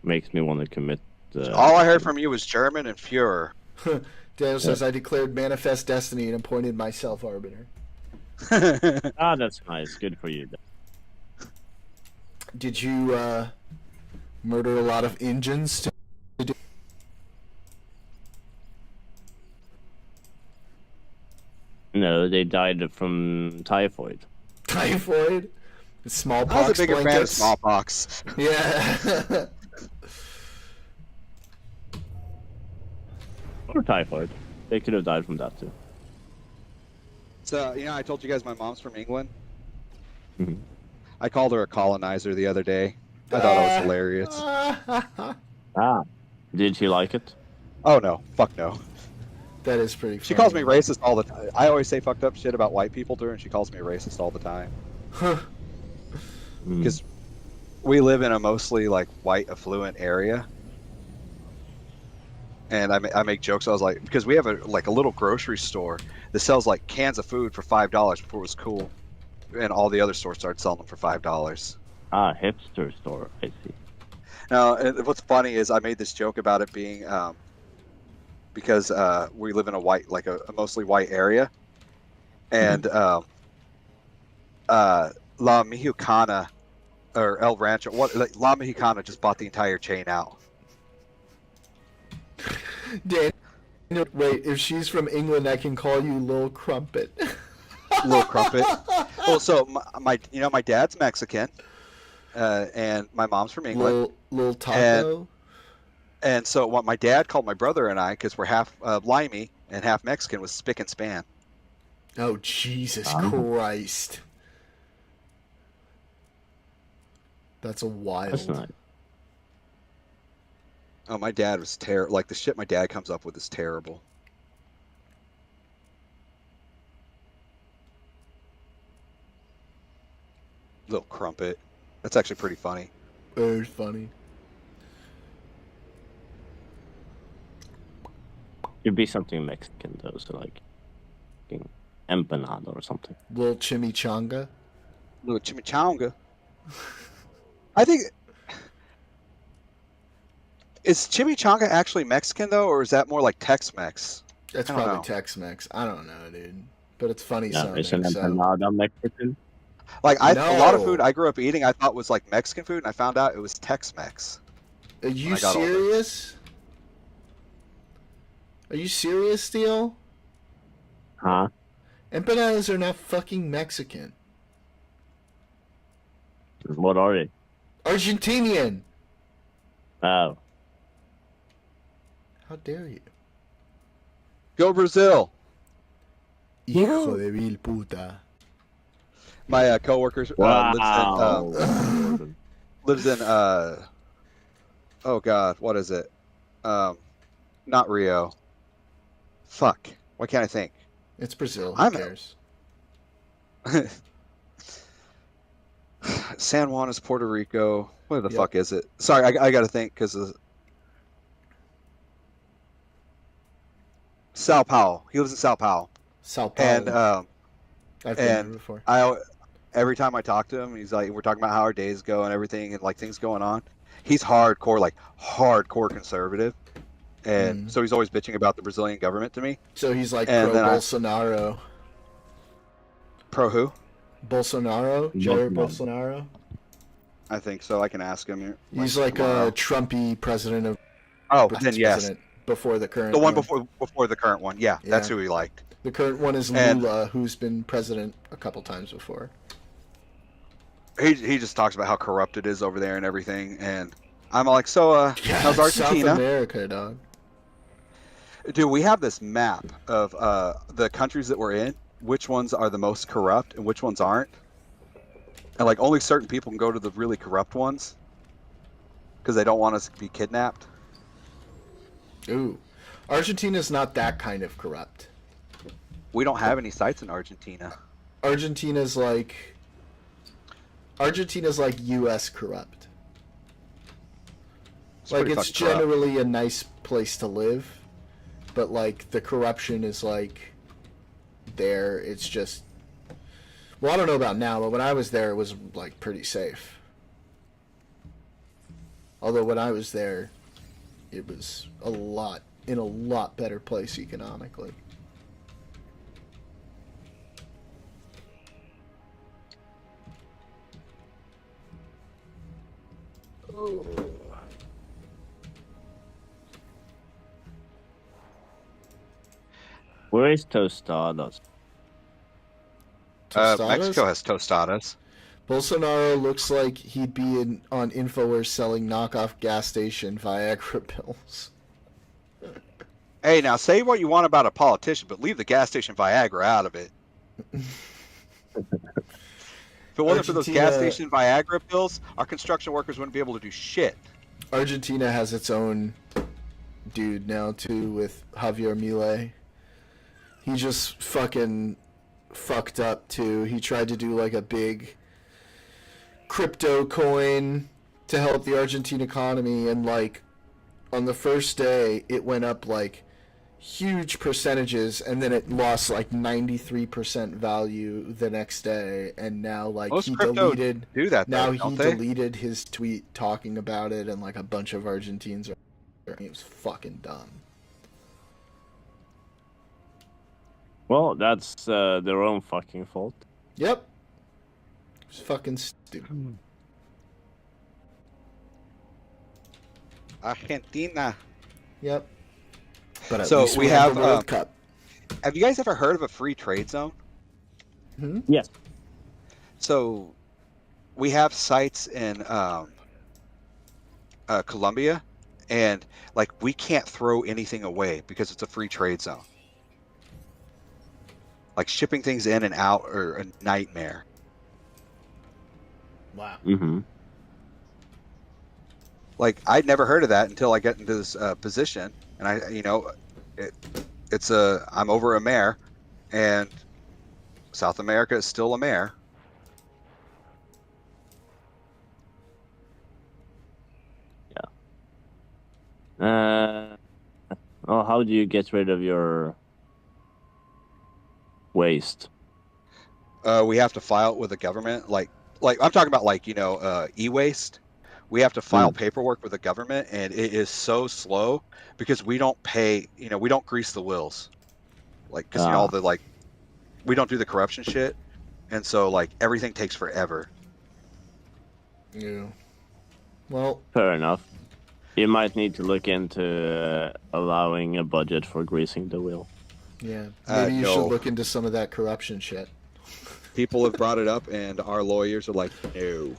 Makes me want to commit. All I heard from you was German and Fuhrer. Daniel says, I declared manifest destiny and appointed myself arbiter. Ah, that's nice. Good for you. Did you murder a lot of Indians to do No, they died from typhoid. typhoid? I Smallpox was a bigger fan of blankets? smallpox. Yeah. Or typhoid. They could have died from that too. So, I told you guys my mom's from England. Mhm. I called her a colonizer the other day. I thought it was hilarious. Ah. Did she like it? Oh no, fuck no. That is pretty funny. She calls me racist all the time. I always say fucked up shit about white people to her, and she calls me a racist all the time. Mm. Because we live in a mostly like white affluent area, and I make jokes. I was like, because we have a little grocery store that sells like cans of food for $5 before it was cool, and all the other stores started selling them for $5. Ah, hipster store. I see. Now, and what's funny is I made this joke about it being because we live in a white, like a mostly white area, and La Mexicana or El Rancho, La Mexicana just bought the entire chain out. Dan, wait, if she's from England, I can call you Lil Crumpet. Little crumpet. Well, so my dad's Mexican, and my mom's from England. Lil Taco. And so what my dad called my brother and I, because we're half limey and half Mexican, was Spick and Span. Oh, Jesus Christ. That's a wild. That's nice. Oh, my dad was terrible. Like, the shit my dad comes up with is terrible. Little crumpet. That's actually pretty funny. Very funny. It'd be something Mexican though, so like fucking empanada or something. Lil Chimichanga. Little chimichanga. I think... Is chimichanga actually Mexican, though, or is that more like Tex-Mex? That's I don't probably know. Tex-Mex. I don't know, dude. But it's funny Yeah, sounding. is an So. empanada Mexican? Like, a lot of No. food I grew up eating I thought was like Mexican food, and I found out it was Tex-Mex. Are you I got older. serious? Are you serious, Steel? Huh? Empanadas are not fucking Mexican. What are they? Argentinian. Oh. How dare you? Go Brazil! Hijo de vil puta. My coworker Wow. lives in oh god, what is it? Not Rio. Fuck. Why can't I think? It's Brazil. Who I'm- cares? San Juan is Puerto Rico. Where the Yep. fuck is it? Sorry, I gotta think because Sao Paulo. He lives in Sao Paulo, Sao Paulo. and I've been there and before. every time I talk to him, he's like, we're talking about how our days go and everything, and like things going on. He's hardcore, like hardcore conservative, and so he's always bitching about the Brazilian government to me. So he's like And pro then Bolsonaro. Pro who? Bolsonaro? Jair Bolsonaro? I think so. I can ask him. He's like tomorrow. a Trumpy president of Oh, Brazil's then yes, president before the current the one before the current one. Yeah, that's Yeah. who he liked. The current one is And- Lula, who's been president a couple times before. He just talks about how corrupt it is over there and everything, and I'm like, so how's South Argentina? America, dog. Dude, we have this map of the countries that we're in, which ones are the most corrupt and which ones aren't. And like only certain people can go to the really corrupt ones because they don't want us to be kidnapped. Ooh. Argentina's not that kind of corrupt. We don't have any sites in Argentina. Argentina's like US corrupt. Like pretty it's fucking corrupt. generally a nice place to live, but like the corruption is like there. It's just, well, I don't know about now, but when I was there, it was like pretty safe. Although when I was there, it was in a lot better place economically. Where is Tostadas? Tostadas? Mexico has tostadas. Bolsonaro looks like he'd be on InfoWars selling knockoff gas station Viagra pills. Hey, now say what you want about a politician, but leave the gas station Viagra out of it. If it wasn't for those gas Argentina- station Viagra pills, our construction workers wouldn't be able to do shit. Argentina has its own dude now too with Javier Milei. He just fucking fucked up too. He tried to do like a big crypto coin to help the Argentine economy, and like on the first day it went up like huge percentages, and then it lost like 93% value the next day, and now like Most he crypto deleted do that, now though, he don't they? deleted his tweet talking about it, and like a bunch of Argentines are. It was fucking dumb. Well, that's their own fucking fault. Yep. It's fucking stupid. Argentina. Yep. But at So least we have have, the World Cup. Have you guys ever heard of a free trade zone? Yes. So we have sites in Colombia, and like we can't throw anything away because it's a free trade zone. Like shipping things in and out are a nightmare. Wow. Mm-hmm. Like I'd never heard of that until I got into this position, and I'm over a mare, and South America is still a mare. Well, how do you get rid of your waste? We have to file it with the government. Like I'm talking about e-waste. We have to file paperwork with the government, and it is so slow because we don't pay. We don't grease the wheels, because all the we don't do the corruption shit, and so everything takes forever. Yeah. Well, Fair enough. You might need to look into allowing a budget for greasing the wheel. yeah. Maybe you no. should look into some of that corruption shit. People have brought it up, and our lawyers are like, no.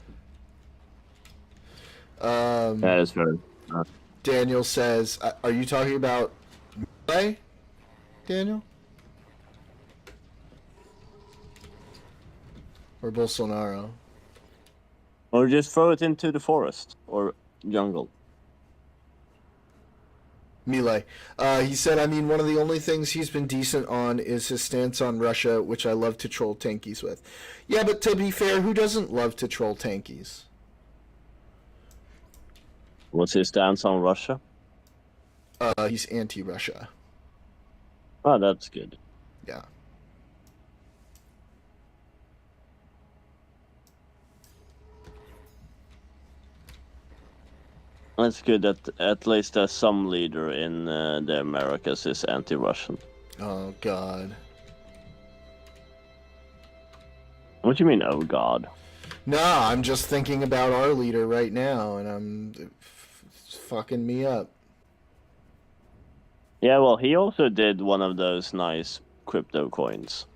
That is fair. Daniel says, are you talking about Milei, Daniel? Or Bolsonaro? Or just throw it into the forest or jungle. Milei. He said, I mean, one of the only things he's been decent on is his stance on Russia, which I love to troll tankies with. Yeah, but to be fair, who doesn't love to troll tankies? What's his stance on Russia? He's anti-Russia. Oh, that's good. Yeah. That's good that at least some leader in the Americas is anti-Russian. Oh God. What do you mean, oh god? Nah, I'm just thinking about our leader right now, and it's fucking me up. Yeah, well, he also did one of those nice crypto coins.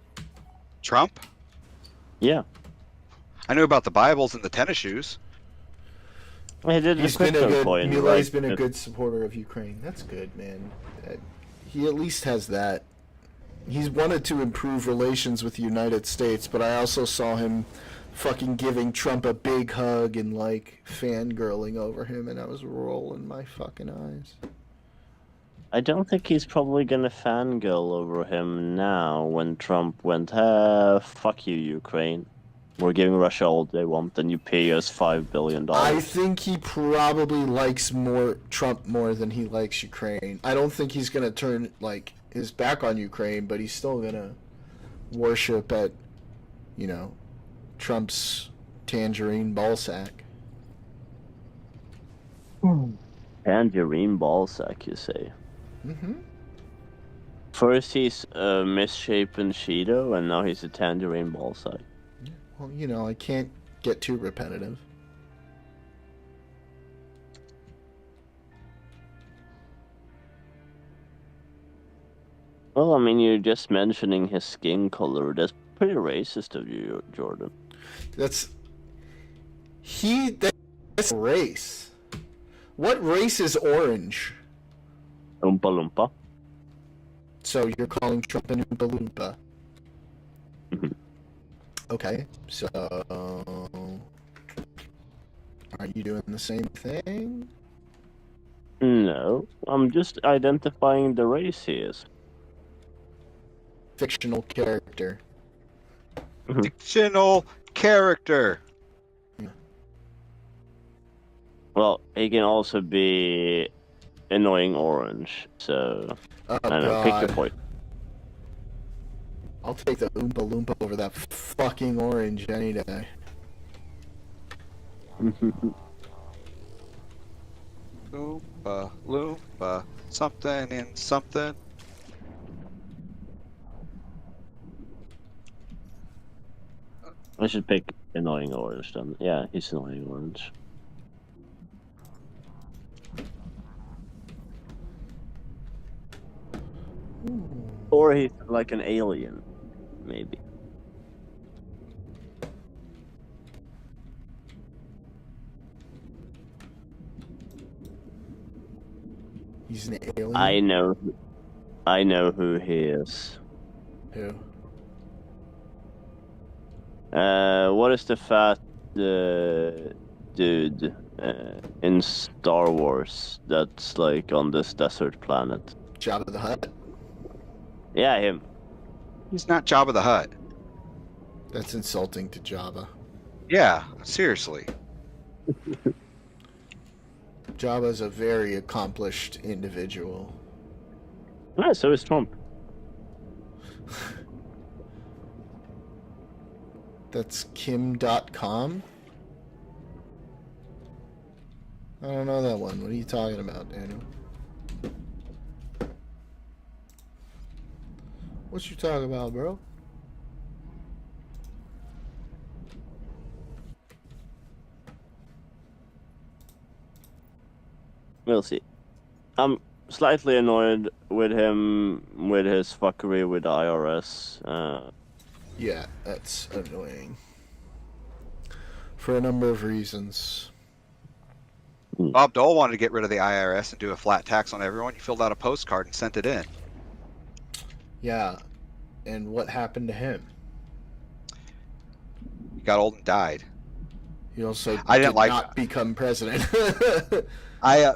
Trump? Yeah. I knew about the Bibles and the tennis shoes. He did He's the been a crypto good. coin, Milei's right? been a good supporter of Ukraine. That's good, man. He at least has that. He's wanted to improve relations with the United States, but I also saw him fucking giving Trump a big hug and like fangirling over him, and I was rolling my fucking eyes. I don't think he's probably gonna fangirl over him now when Trump went, fuck you, Ukraine. We're giving Russia all they want, and you pay us $5 billion. I think he probably likes Trump more than he likes Ukraine. I don't think he's gonna turn like his back on Ukraine, but he's still gonna worship at, you know, Trump's tangerine ballsack. Tangerine ballsack, you say? Mm-hmm. First he's a misshapen Cheeto, and now he's a tangerine ballsack. Well, you know, I can't get too repetitive. Well, I mean, you're just mentioning his skin color. That's pretty racist of you, Jordan. That's race. What race is orange? Oompa Loompa. So you're calling Trump an Oompa Loompa? Mhm. Okay, so are you doing the same thing? No, I'm just identifying the race he is. Fictional character. Fictional character. Well, he can also be annoying orange, so Oh I don't know, pick your God. point. I'll take the Oompa Loompa over that fucking orange any day. Oompa Loompa. Something in something. I should pick annoying orange then. Yeah, he's annoying orange. Or he's like an alien, maybe. He's an alien. I know who he is. Who? What is the fat dude in Star Wars that's like on this desert planet? Jabba the Hutt. Yeah, him. He's not Jabba the Hutt. That's insulting to Jabba. Yeah, seriously. Jabba's a very accomplished individual. Ah, so is Trump. That's Kim.com? I don't know that one. What are you talking about, Daniel? What you talking about, bro? We'll see. I'm slightly annoyed with him with his fuckery with the IRS. Yeah, that's annoying. For a number of reasons. Bob Dole wanted to get rid of the IRS and do a flat tax on everyone. He filled out a postcard and sent it in. Yeah, and what happened to him? He got old and died. He also I didn't did like not become president.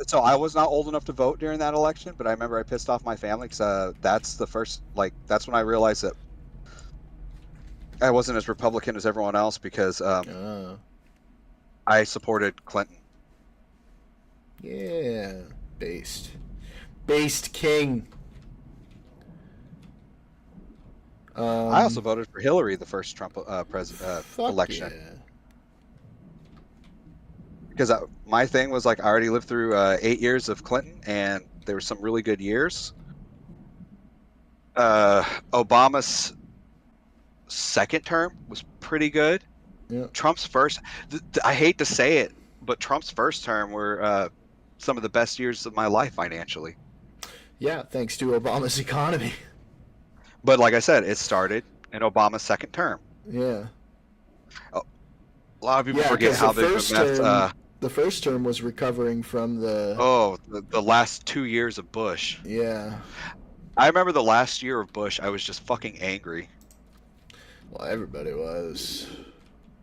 So I was not old enough to vote during that election, but I remember I pissed off my family because that's the first, that's when I realized that I wasn't as Republican as everyone else because I supported Clinton. Yeah, based king. I also voted for Hillary the first Trump fuck election. Yeah. Because my thing was like I already lived through 8 years of Clinton, and there were some really good years. Obama's second term was pretty good. Yeah. Trump's first, I hate to say it, but Trump's first term were some of the best years of my life financially. Yeah, thanks to Obama's economy. But like I said, it started in Obama's second term. Yeah. A lot of people Yeah, forget 'cause how the big of first a mess. term, the first term was recovering from the. The last 2 years of Bush. Yeah. I remember the last year of Bush, I was just fucking angry. Well, everybody was.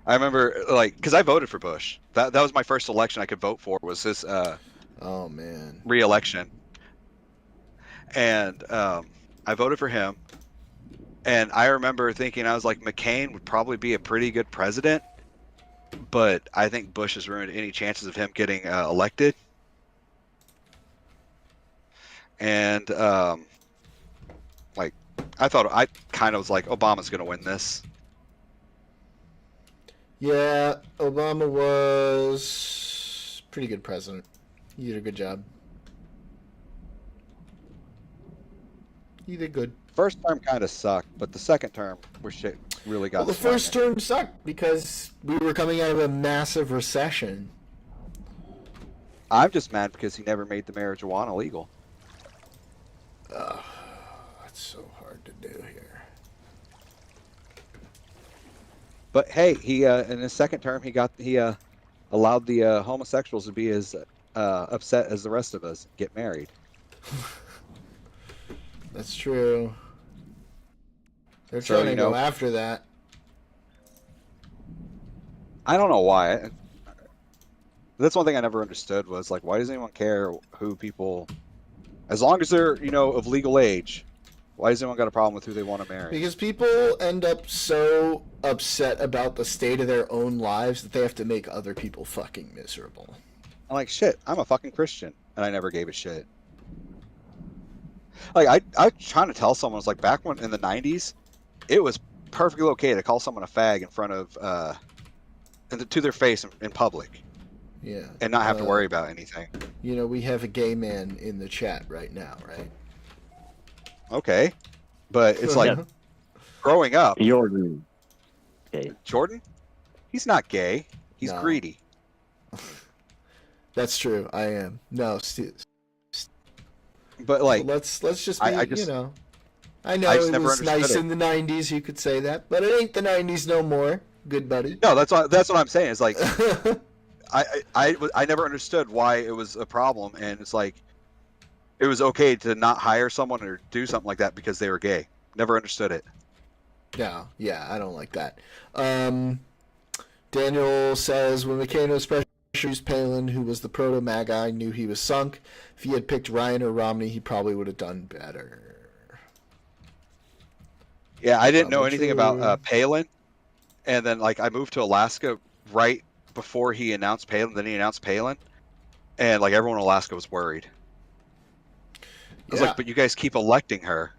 I remember, like, because I voted for Bush. That was my first election I could vote for, was this Oh man. re-election. And I voted for him. And I remember thinking, I was like, McCain would probably be a pretty good president, but I think Bush has ruined any chances of him getting elected. And like, I kind of was like, Obama's going to win this. Yeah, Obama was pretty good president. He did a good job. He did good. First term kind of sucked, but the second term where shit really got Well, the first term sucked because we were coming out of a massive recession. I'm just mad because he never made the marijuana legal. Ugh, that's so hard to do here. But hey, he in his second term he allowed the homosexuals to be as upset as the rest of us, get married. That's true. They're So, trying to go after that. I don't know why. That's one thing I never understood was like, why does anyone care who people, as long as they're of legal age, why does anyone got a problem with who they want to marry? Because people end up so upset about the state of their own lives that they have to make other people fucking miserable. I'm like, shit, I'm a fucking Christian, and I never gave a shit. Like, I was trying to tell someone, it's like, back when in the 90s, it was perfectly okay to call someone a fag in front of, to their face in public. Yeah. And not have to worry about anything. We have a gay man in the chat right now, right? Okay. But it's like, growing up. Jordan. Okay. Jordan? He's not gay. He's No. greedy. That's true. I am. No, But like, let's just be, I just I know I just it never was understood nice it. in the 90s, you could say that, but it ain't the 90s no more, good buddy. no, that's what I'm saying. It's like, I never understood why it was a problem, and it's like, it was okay to not hire someone or do something like that because they were gay. Never understood it. No, yeah, I don't like that. Daniel says, when McCain was pressure used Palin, who was the proto-MAG guy, knew he was sunk. If he had picked Ryan or Romney, he probably would have done better. Yeah, I didn't know Probably anything true. about Palin, and then like I moved to Alaska right before he announced Palin. Then he announced Palin, and like everyone in Alaska was worried. I was Yeah. like, but you guys keep electing her.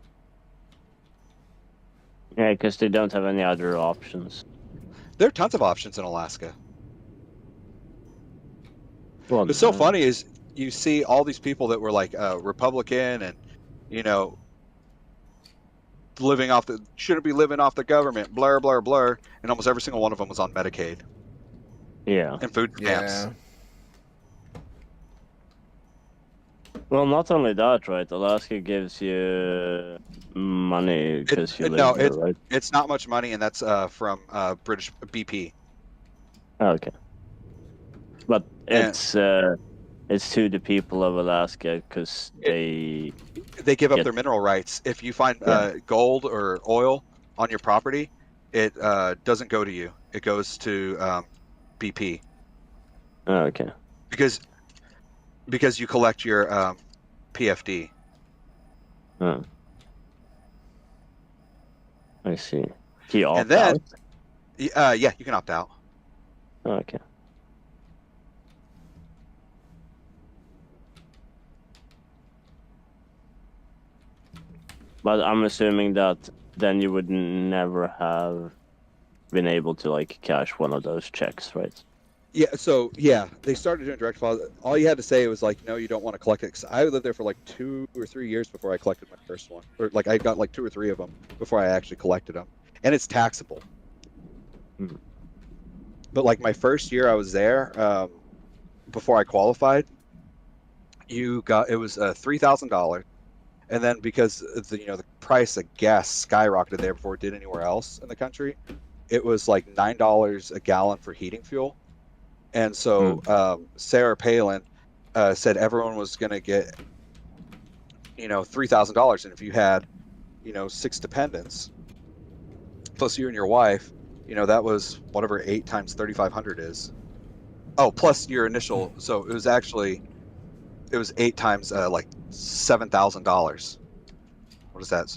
Yeah, because they don't have any other options. There are tons of options in Alaska. Well, What's so funny is you see all these people that were like Republican and shouldn't be living off the government, blur blur blur, and almost every single one of them was on Medicaid Yeah. and food stamps. Yeah. Well, not only that, right? Alaska gives you money because you live no, there, right? It's not much money, and that's from British BP. Oh, okay. But it's to the people of Alaska because they They give up Yeah. their mineral rights. If you find Yeah. gold or oil on your property, it doesn't go to you. It goes to BP Oh, okay. because you collect your PFD. Oh. I see. He opt And then- out? Yeah, you can opt out. Oh, okay. But I'm assuming that then you would never have been able to like cash one of those checks, right? Yeah, so yeah, they started doing direct deposit. All you had to say was like, no, you don't want to collect it. 'Cause I lived there for like 2 or 3 years before I collected my first one, or like I got like 2 or 3 of them before I actually collected them, and it's taxable. Hmm. But like my first year I was there, before I qualified, it was $3,000, and then because the price of gas skyrocketed there before it did anywhere else in the country, it was like $9 a gallon for heating fuel. And so Sarah Palin said everyone was going to get, $3,000. And if you had, 6 dependents, plus you and your wife, that was whatever 8 times 3,500 is. Oh, plus your initial. So it was 8 times like $7,000. What is that?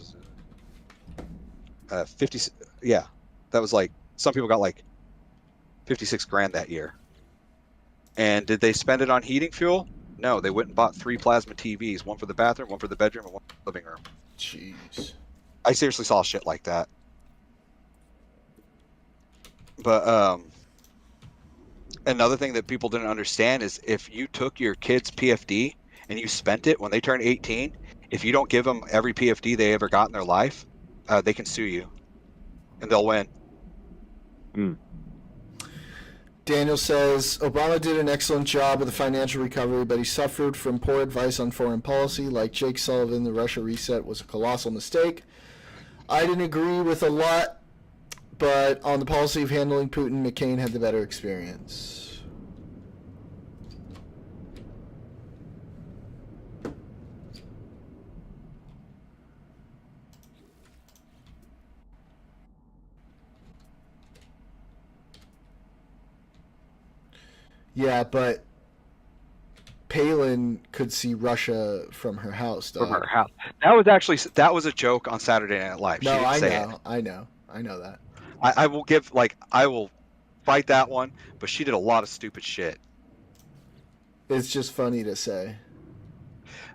50. Yeah, that was like, some people got like 56 grand that year. And did they spend it on heating fuel? No, they went and bought 3 plasma TVs, one for the bathroom, one for the bedroom, and one for the living room. Jeez. I seriously saw shit like that. But another thing that people didn't understand is if you took your kid's PFD and you spent it when they turn 18, if you don't give them every PFD they ever got in their life, they can sue you, and they'll win. Daniel says Obama did an excellent job with the financial recovery, but he suffered from poor advice on foreign policy. Like Jake Sullivan, the Russia reset was a colossal mistake. I didn't agree with a lot, but on the policy of handling Putin, McCain had the better experience. Yeah, but Palin could see Russia from her house, though. From her house. That was a joke on Saturday Night Live. No, I know, it. I know that. I will fight that one, but she did a lot of stupid shit. It's just funny to say.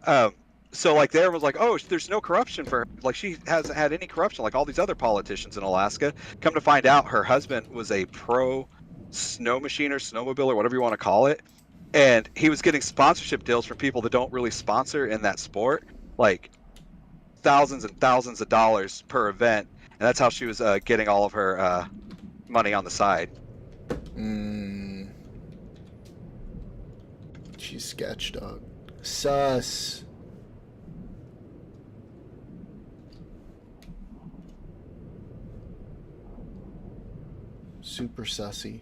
So like there was like, oh, there's no corruption for her. Like she hasn't had any corruption like all these other politicians in Alaska. Come to find out, her husband was a pro snow machine or snowmobile or whatever you want to call it, and he was getting sponsorship deals from people that don't really sponsor in that sport, like thousands and thousands of dollars per event, and that's how she was getting all of her money on the side. She's sketch, dog. Sus. Super sussy.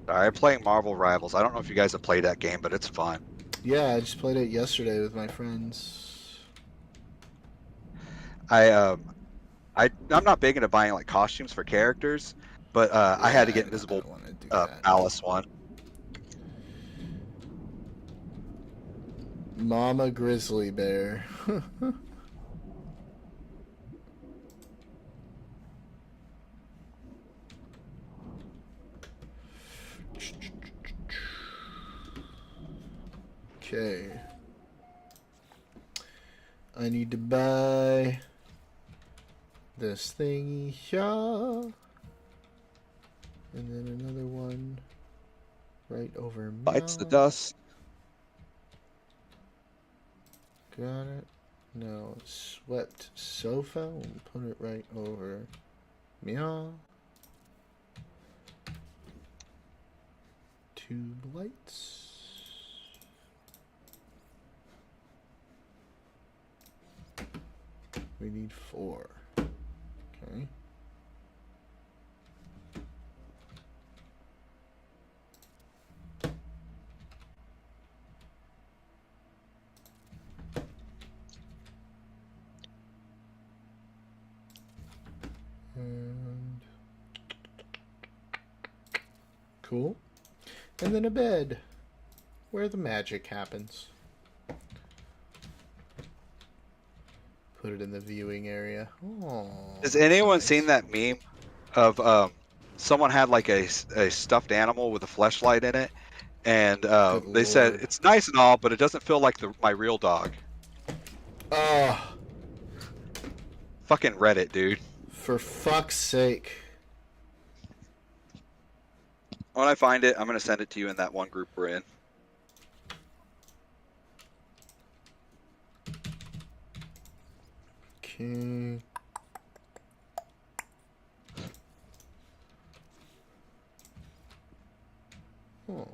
I'm playing Marvel Rivals. I don't know if you guys have played that game, but it's fun. Yeah, I just played it yesterday with my friends. I'm not big into buying like costumes for characters, but I had to get Invisible Alice one. Mama Grizzly Bear. Okay. I need to buy this thingy here. And then another one right over Bites the meow. dust. Got it. Now swept sofa. We'll put it right over meow. Tube lights. We need 4. Okay. And cool. And then a bed where the magic happens. Put it in the viewing area. Oh. Has anyone nice. seen that meme of someone had like a stuffed animal with a fleshlight in it, and Good they said lord. it's nice and all, but it doesn't feel like my real dog. Oh, Fucking Reddit, dude. for fuck's sake. When I find it, I'm gonna send it to you in that one group we're in. Okay. Oh.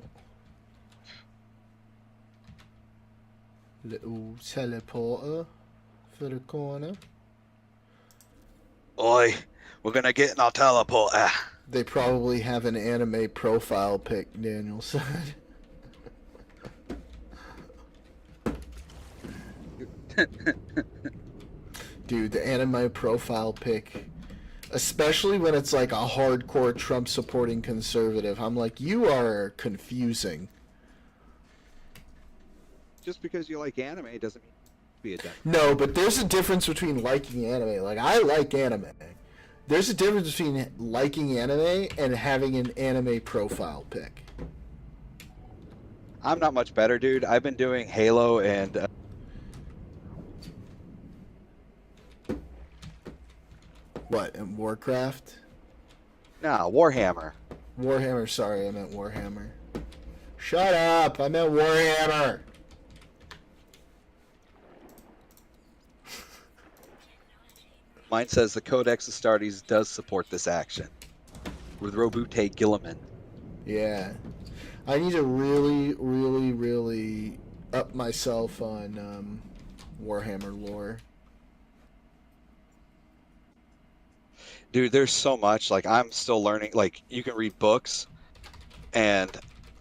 Little teleporter for the corner. Oi, we're gonna get in our teleporter. They probably have an anime profile pic, Daniel said. Dude, the anime profile pic, especially when it's like a hardcore Trump supporting conservative, I'm like, you are confusing. Just because you like anime doesn't mean be a Democrat. No, but there's a difference between liking anime. Like, I like anime. There's a difference between liking anime and having an anime profile pic. I'm not much better, dude. I've been doing Halo and What, in Warcraft? Warhammer. Warhammer, sorry, I meant Warhammer. Shut up, I meant Warhammer! Mine says the Codex Astartes does support this action. With Robute Gilliman. Yeah. I need to really, really, really up myself on Warhammer lore. Dude, there's so much. Like, I'm still learning. Like, you can read books, and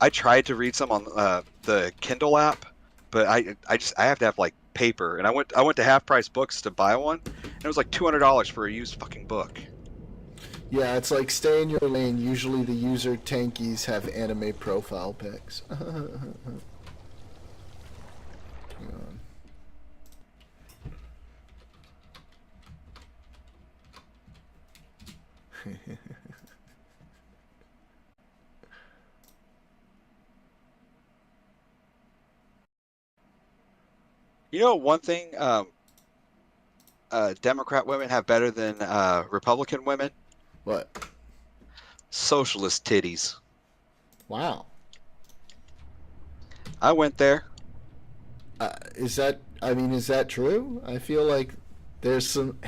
I tried to read some on the Kindle app, but I have to have like paper. And I went to Half Price Books to buy one, and it was like $200 for a used fucking book. Yeah, it's like stay in your lane. Usually the user tankies have anime profile pics. Hang on. You know, one thing Democrat women have better than Republican women? What? Socialist titties. Wow. I went there. Is that true? I feel like there's some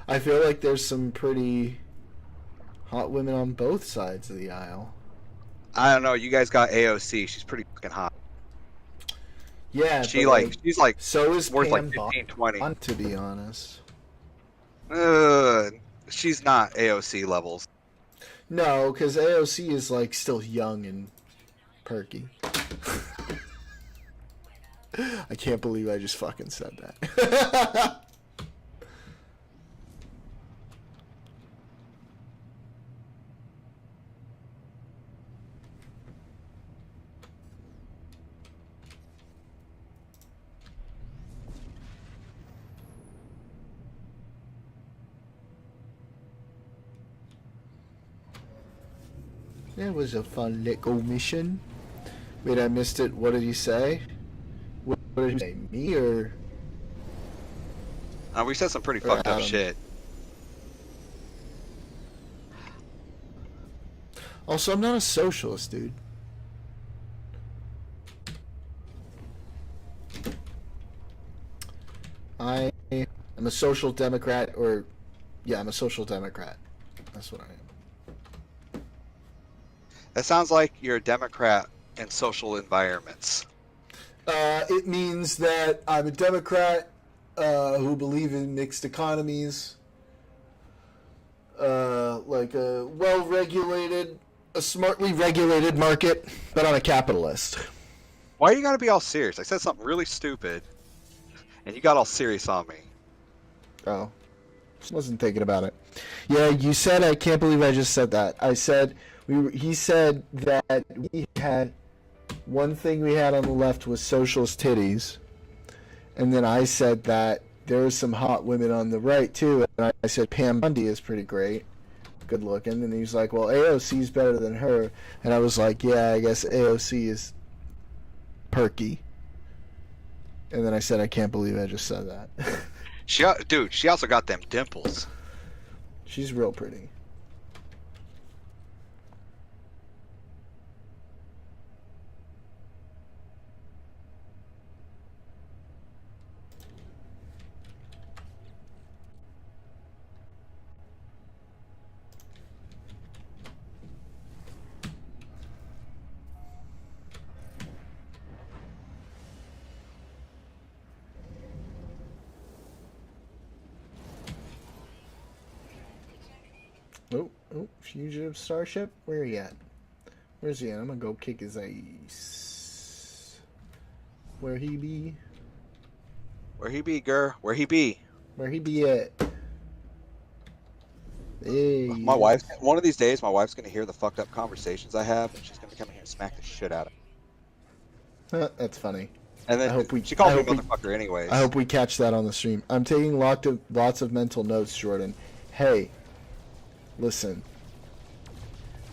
I feel like there's some pretty hot women on both sides of the aisle. I don't know. You guys got AOC. She's pretty fucking hot. Yeah, She's but, like so is worth Pam like 15, 20. Bond, to be honest. She's not AOC levels. No, because AOC is like still young and perky. I can't believe I just fucking said that. That was a fun little mission. Wait, I missed it. What did he say? What did he say? Me or? We said some pretty Or fucked up Adam. shit. Also, I'm not a socialist, dude. I am a social democrat, or yeah, I'm a social democrat. That's what I am. That sounds like you're a Democrat in social environments. It means that I'm a Democrat who believe in mixed economies, like a well-regulated, a smartly regulated market, but I'm a capitalist. Why you gotta be all serious? I said something really stupid, and you got all serious on me. Oh, just wasn't thinking about it. Yeah, you said I can't believe I just said that. I said he said that we had one thing we had on the left was socialist titties, and then I said that there are some hot women on the right too, and I said Pam Bundy is pretty great, good looking, and he's like, well, AOC's better than her, and I was like, yeah, I guess AOC is perky. And then I said, I can't believe I just said that. Dude, she also got them dimples. She's real pretty. Oh, fugitive starship? Where he at? Where's he at? I'm gonna go kick his ass. Where he be? Where he be, girl? Where he be? Where he be at? Hey. My wife. One of these days, my wife's gonna hear the fucked up conversations I have, and she's gonna come in here and smack the shit out of me. That's funny. And then I hope we- she calls I me hope we- motherfucker anyways. I hope we catch that on the stream. I'm taking lots of mental notes, Jordan. Hey, listen.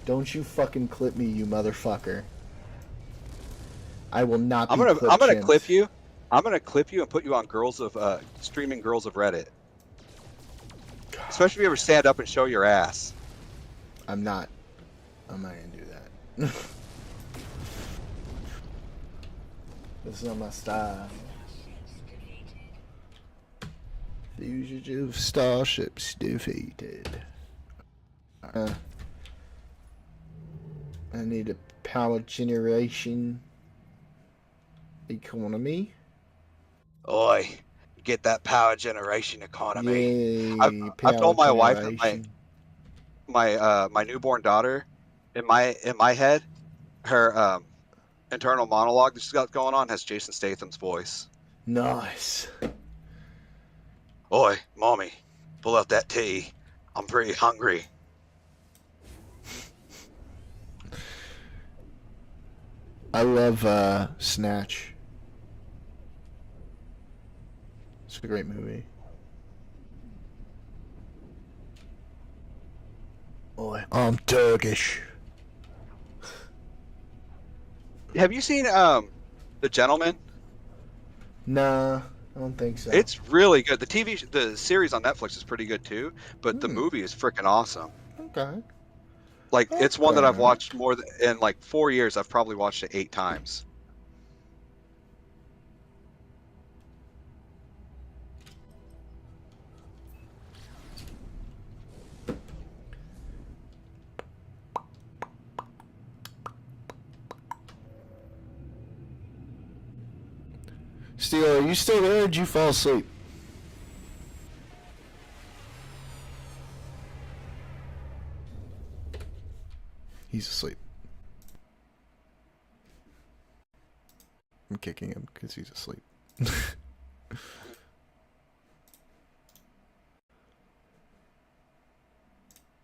Don't you fucking clip me, you motherfucker. I will not be I'm gonna clip-chimmed. clip you. I'm gonna clip you and put you on streaming girls of Reddit. Especially if you ever stand up and show your ass. I'm not gonna do that. This is not my style. Fugitive starships defeated. I need a power generation economy. Oi, get that power generation economy. Yay, I've told my power wife that generation. my newborn daughter, in my head, her internal monologue that she's got going on has Jason Statham's voice. Nice. Oi, mommy, pull out that tea. I'm pretty hungry. I love Snatch. It's a great movie. Oi, I'm Turkish. Have you seen The Gentleman? Nah, I don't think so. It's really good. The series on Netflix is pretty good too, but the movie is freaking awesome. Okay. Like it's one that I've Okay. watched more than in like 4 years. I've probably watched it 8 times. Steel, are you still there or did you fall asleep? He's asleep. I'm kicking him because he's asleep.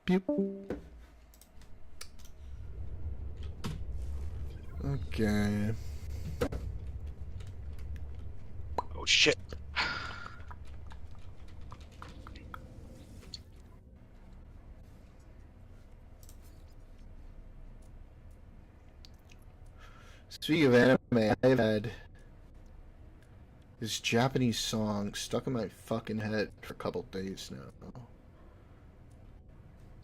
Pew. Okay. Oh shit. Speaking of anime, I've had this Japanese song stuck in my fucking head for a couple days now.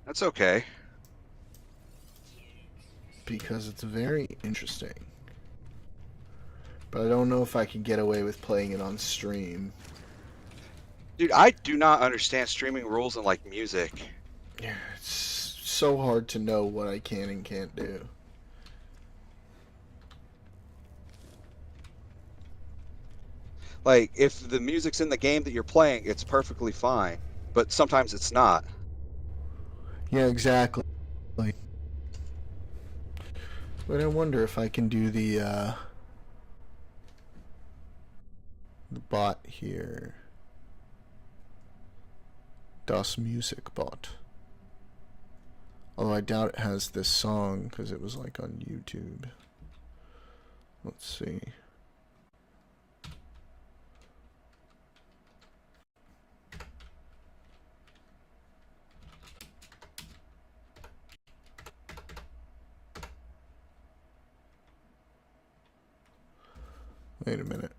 That's okay. Because it's very interesting. But I don't know if I can get away with playing it on stream. Dude, I do not understand streaming rules in like music. Yeah, it's so hard to know what I can and can't do. Like if the music's in the game that you're playing, it's perfectly fine. But sometimes it's not. Yeah, exactly. But I wonder if I can do the bot here. Das Music bot. Although I doubt it has this song because it was like on YouTube. Let's see. Wait a minute.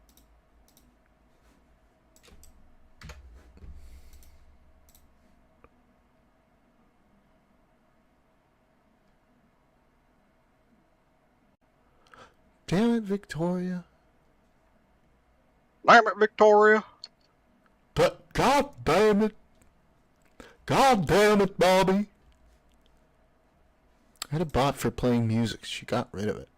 Damn it, Victoria. Damn it, Victoria. But God damn it. God damn it, Bobby. I had a bot for playing music. She got rid of it.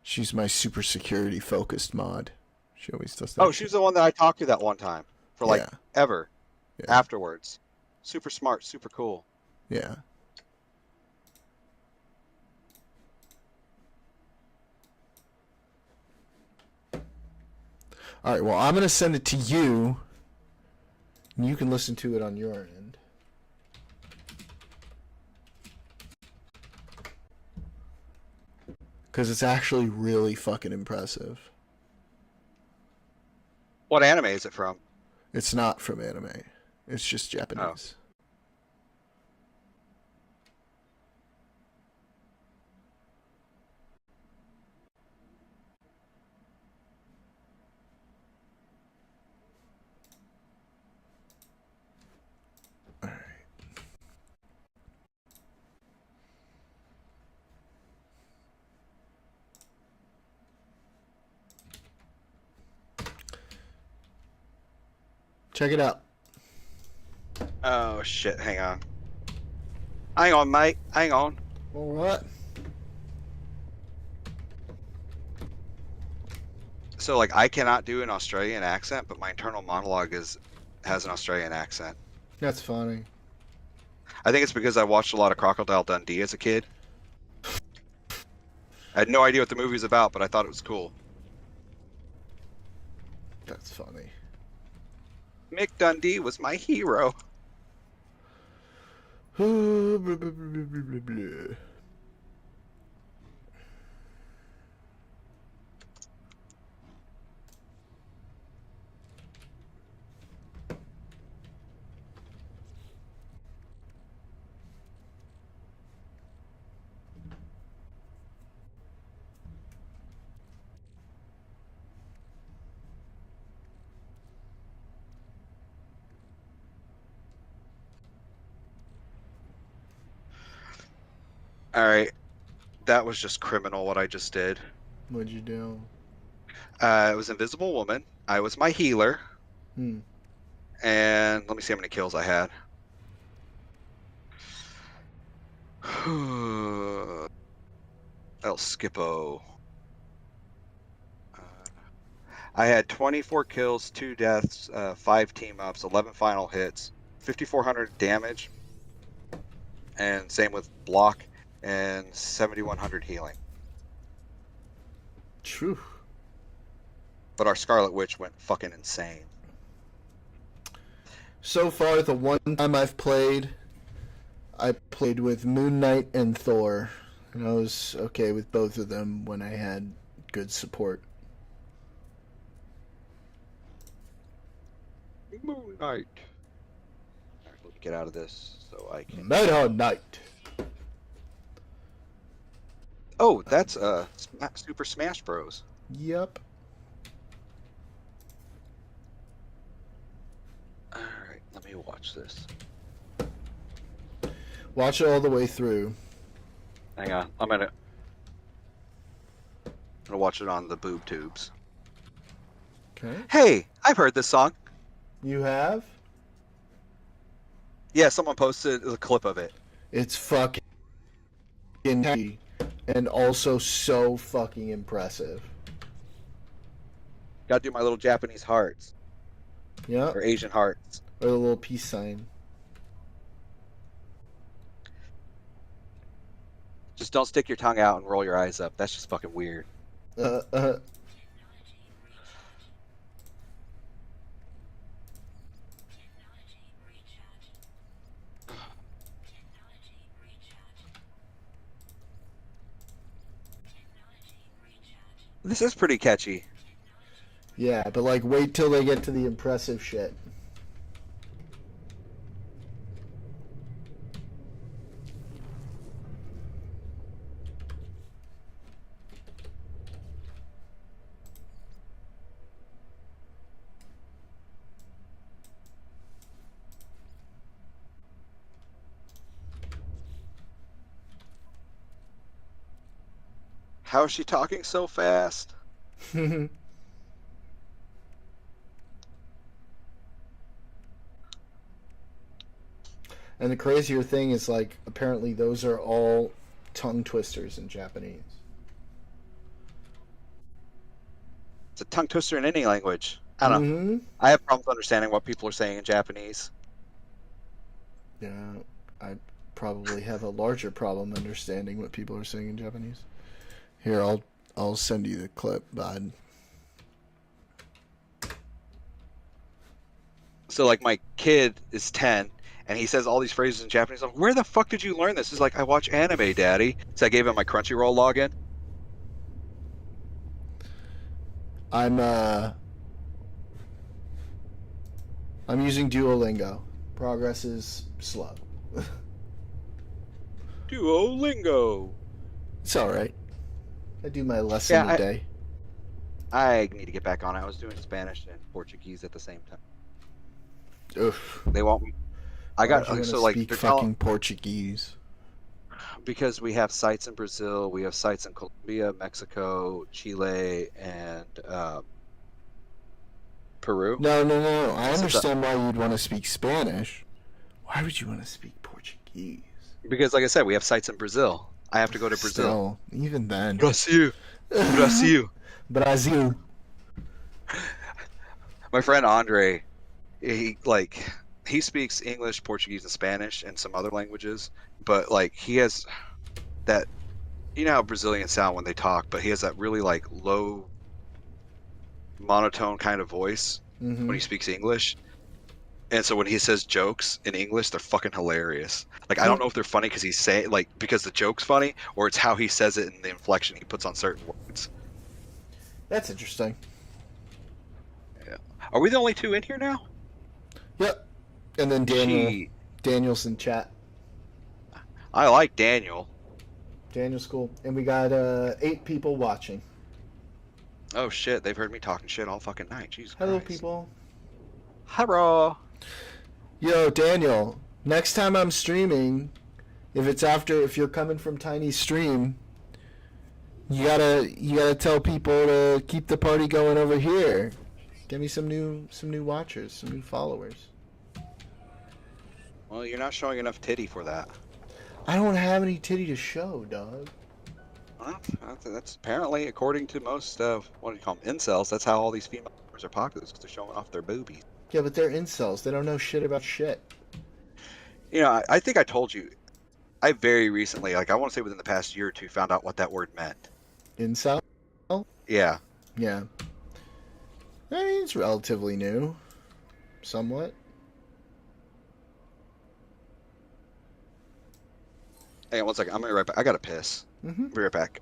She's my super security focused mod. She always does that. Oh, she was the one that I talked to that one time for like Yeah. ever. Yeah. Afterwards. Super smart, super cool. Yeah. All right, well, I'm going to send it to you, and you can listen to it on your end. Because it's actually really fucking impressive. What anime is it from? It's not from anime. It's just Japanese. All right. Check it out. Oh shit, hang on. Hang on, mate. Hang on. All right. So like I cannot do an Australian accent, but my internal monologue has an Australian accent. That's funny. I think it's because I watched a lot of Crocodile Dundee as a kid. I had no idea what the movie was about, but I thought it was cool. That's funny. Mick Dundee was my hero. Blah, blah, blah, blah, blah, blah. Alright. That was just criminal what I just did. What'd you do? It was Invisible Woman. I was my healer. Hmm. And let me see how many kills I had. El Skippo. I had 24 kills, 2 deaths, 5 team ups, 11 final hits, 5,400 damage, and same with block, and 7,100 healing. True. But our Scarlet Witch went fucking insane. So far, the one time I played with Moon Knight and Thor, and I was okay with both of them when I had good support. Moon Knight. Alright, let me get out of this so I can. Meta Knight. Oh, that's Super Smash Bros. Yep. Alright, let me watch this. Watch it all the way through. Hang on, I'm gonna watch it on the boob tubes. Okay. Hey, I've heard this song. You have? Yeah, someone posted a clip of it. It's fucking catchy and also so fucking impressive. Gotta do my little Japanese hearts. Yep. Or Asian hearts. Or the little peace sign. Just don't stick your tongue out and roll your eyes up. That's just fucking weird. This is pretty catchy. Yeah, but like wait till they get to the impressive shit. How is she talking so fast? And the crazier thing is, like, apparently those are all tongue twisters in Japanese. It's a tongue twister in any language. I don't know. Mm-hmm. I have problems understanding what people are saying in Japanese. Yeah, I probably have a larger problem understanding what people are saying in Japanese. Here, I'll send you the clip, bud. So like my kid is 10 and he says all these phrases in Japanese. I'm like, where the fuck did you learn this? He's like, I watch anime, Daddy. So I gave him my Crunchyroll login. I'm using Duolingo. Progress is slow. Duolingo. It's all right. I do my lesson a day. I need to get back on it. I was doing Spanish and Portuguese at the same time. Oof. They want me. I got Why'd you so wanna like speak they're fucking Portuguese. because we have sites in Brazil, we have sites in Colombia, Mexico, Chile, and Peru. No. I Since understand why you'd want to speak Spanish. Why would you want to speak Portuguese? Because, like I said, we have sites in Brazil. I have to go to Brazil. Still, even then. Brazil. Brazil. Brazil. My friend Andre, he speaks English, Portuguese, and Spanish, and some other languages. But like he has that, you know how Brazilians sound when they talk, but he has that really like low, monotone kind of voice Mm-hmm. when he speaks English. And so when he says jokes in English, they're fucking hilarious. Like I don't know if they're funny because he's saying like because the joke's funny, or it's how he says it and the inflection he puts on certain words. That's interesting. Are we the only two in here now? Yep. And then Daniel's in chat. I like Daniel. Daniel's cool. And we got 8 people watching. Oh shit, they've heard me talking shit all fucking night. Jesus Hello, Christ. people. Hello. Yo, Daniel. Next time I'm streaming, if you're coming from Tiny's stream, you gotta tell people to keep the party going over here. Give me some new watchers, some new followers. Well, you're not showing enough titty for that. I don't have any titty to show, dog. Well, that's apparently, according to most what do you call them, incels, that's how all these females are popular, because they're showing off their boobies. Yeah, but they're incels. They don't know shit about shit. You know, I think I told you, I very recently, like I want to say within the past year or two, found out what that word meant. Incel? Yeah. Yeah. I mean, it's relatively new. Somewhat. Hang on one second, I'm gonna be right back. I gotta piss. Mm-hmm. Be right back.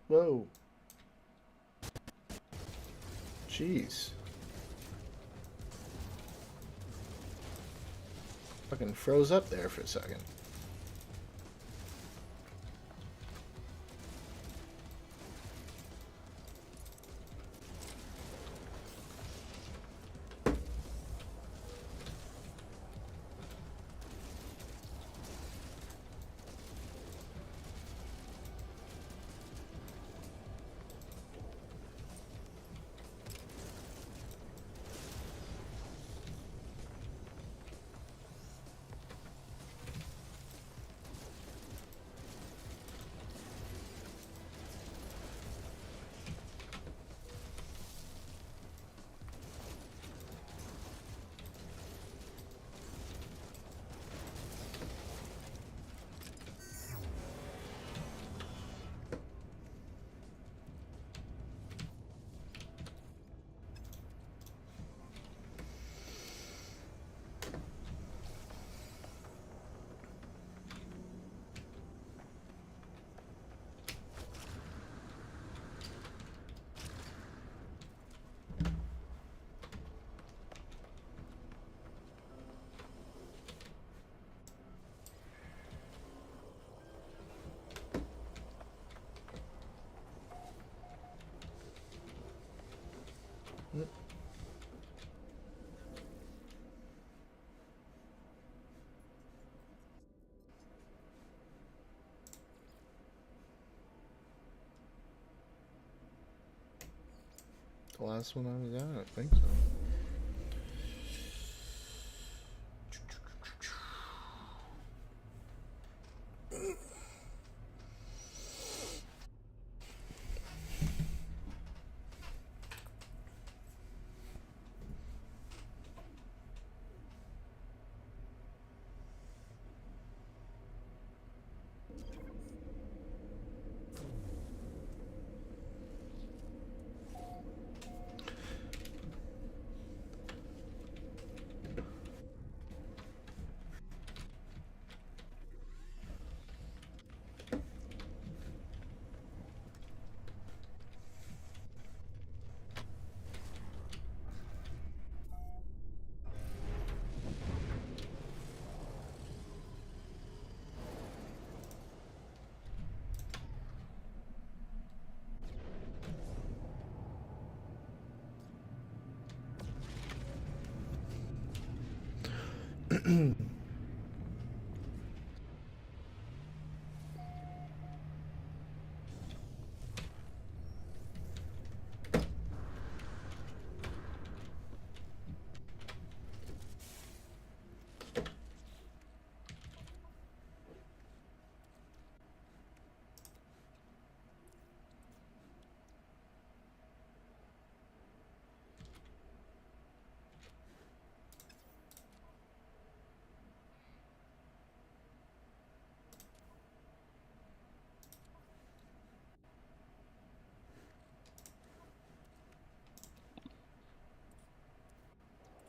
Whoa. Jeez. Fucking froze up there for a second. The last one I was at, I think so.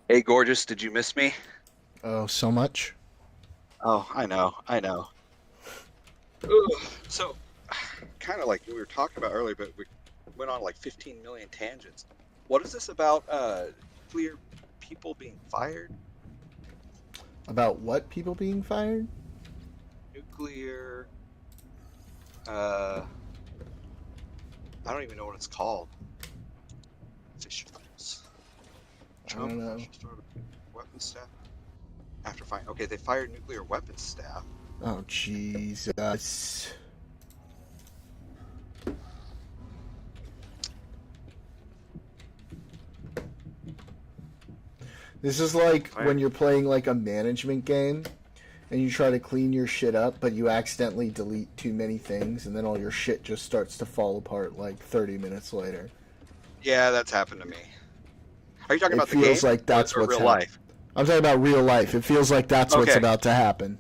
Hey, gorgeous, did you miss me? Oh, so much. Oh, I know. Ugh. So, kind of like we were talking about earlier, but we went on like 15 million tangents. What is this about nuclear people being fired? About what people being fired? Nuclear. I don't even know what it's called. Officials. I don't know. Weapons staff. After firing. Okay, they fired nuclear weapons staff. Oh, Jesus. This is like when you're playing like a management game and you try to clean your shit up, but you accidentally delete too many things and then all your shit just starts to fall apart like 30 minutes later. Yeah, that's happened to me. Are you talking It about the game? feels like that's or what's real life? I'm talking about real life. It feels like that's what's Okay. about to happen.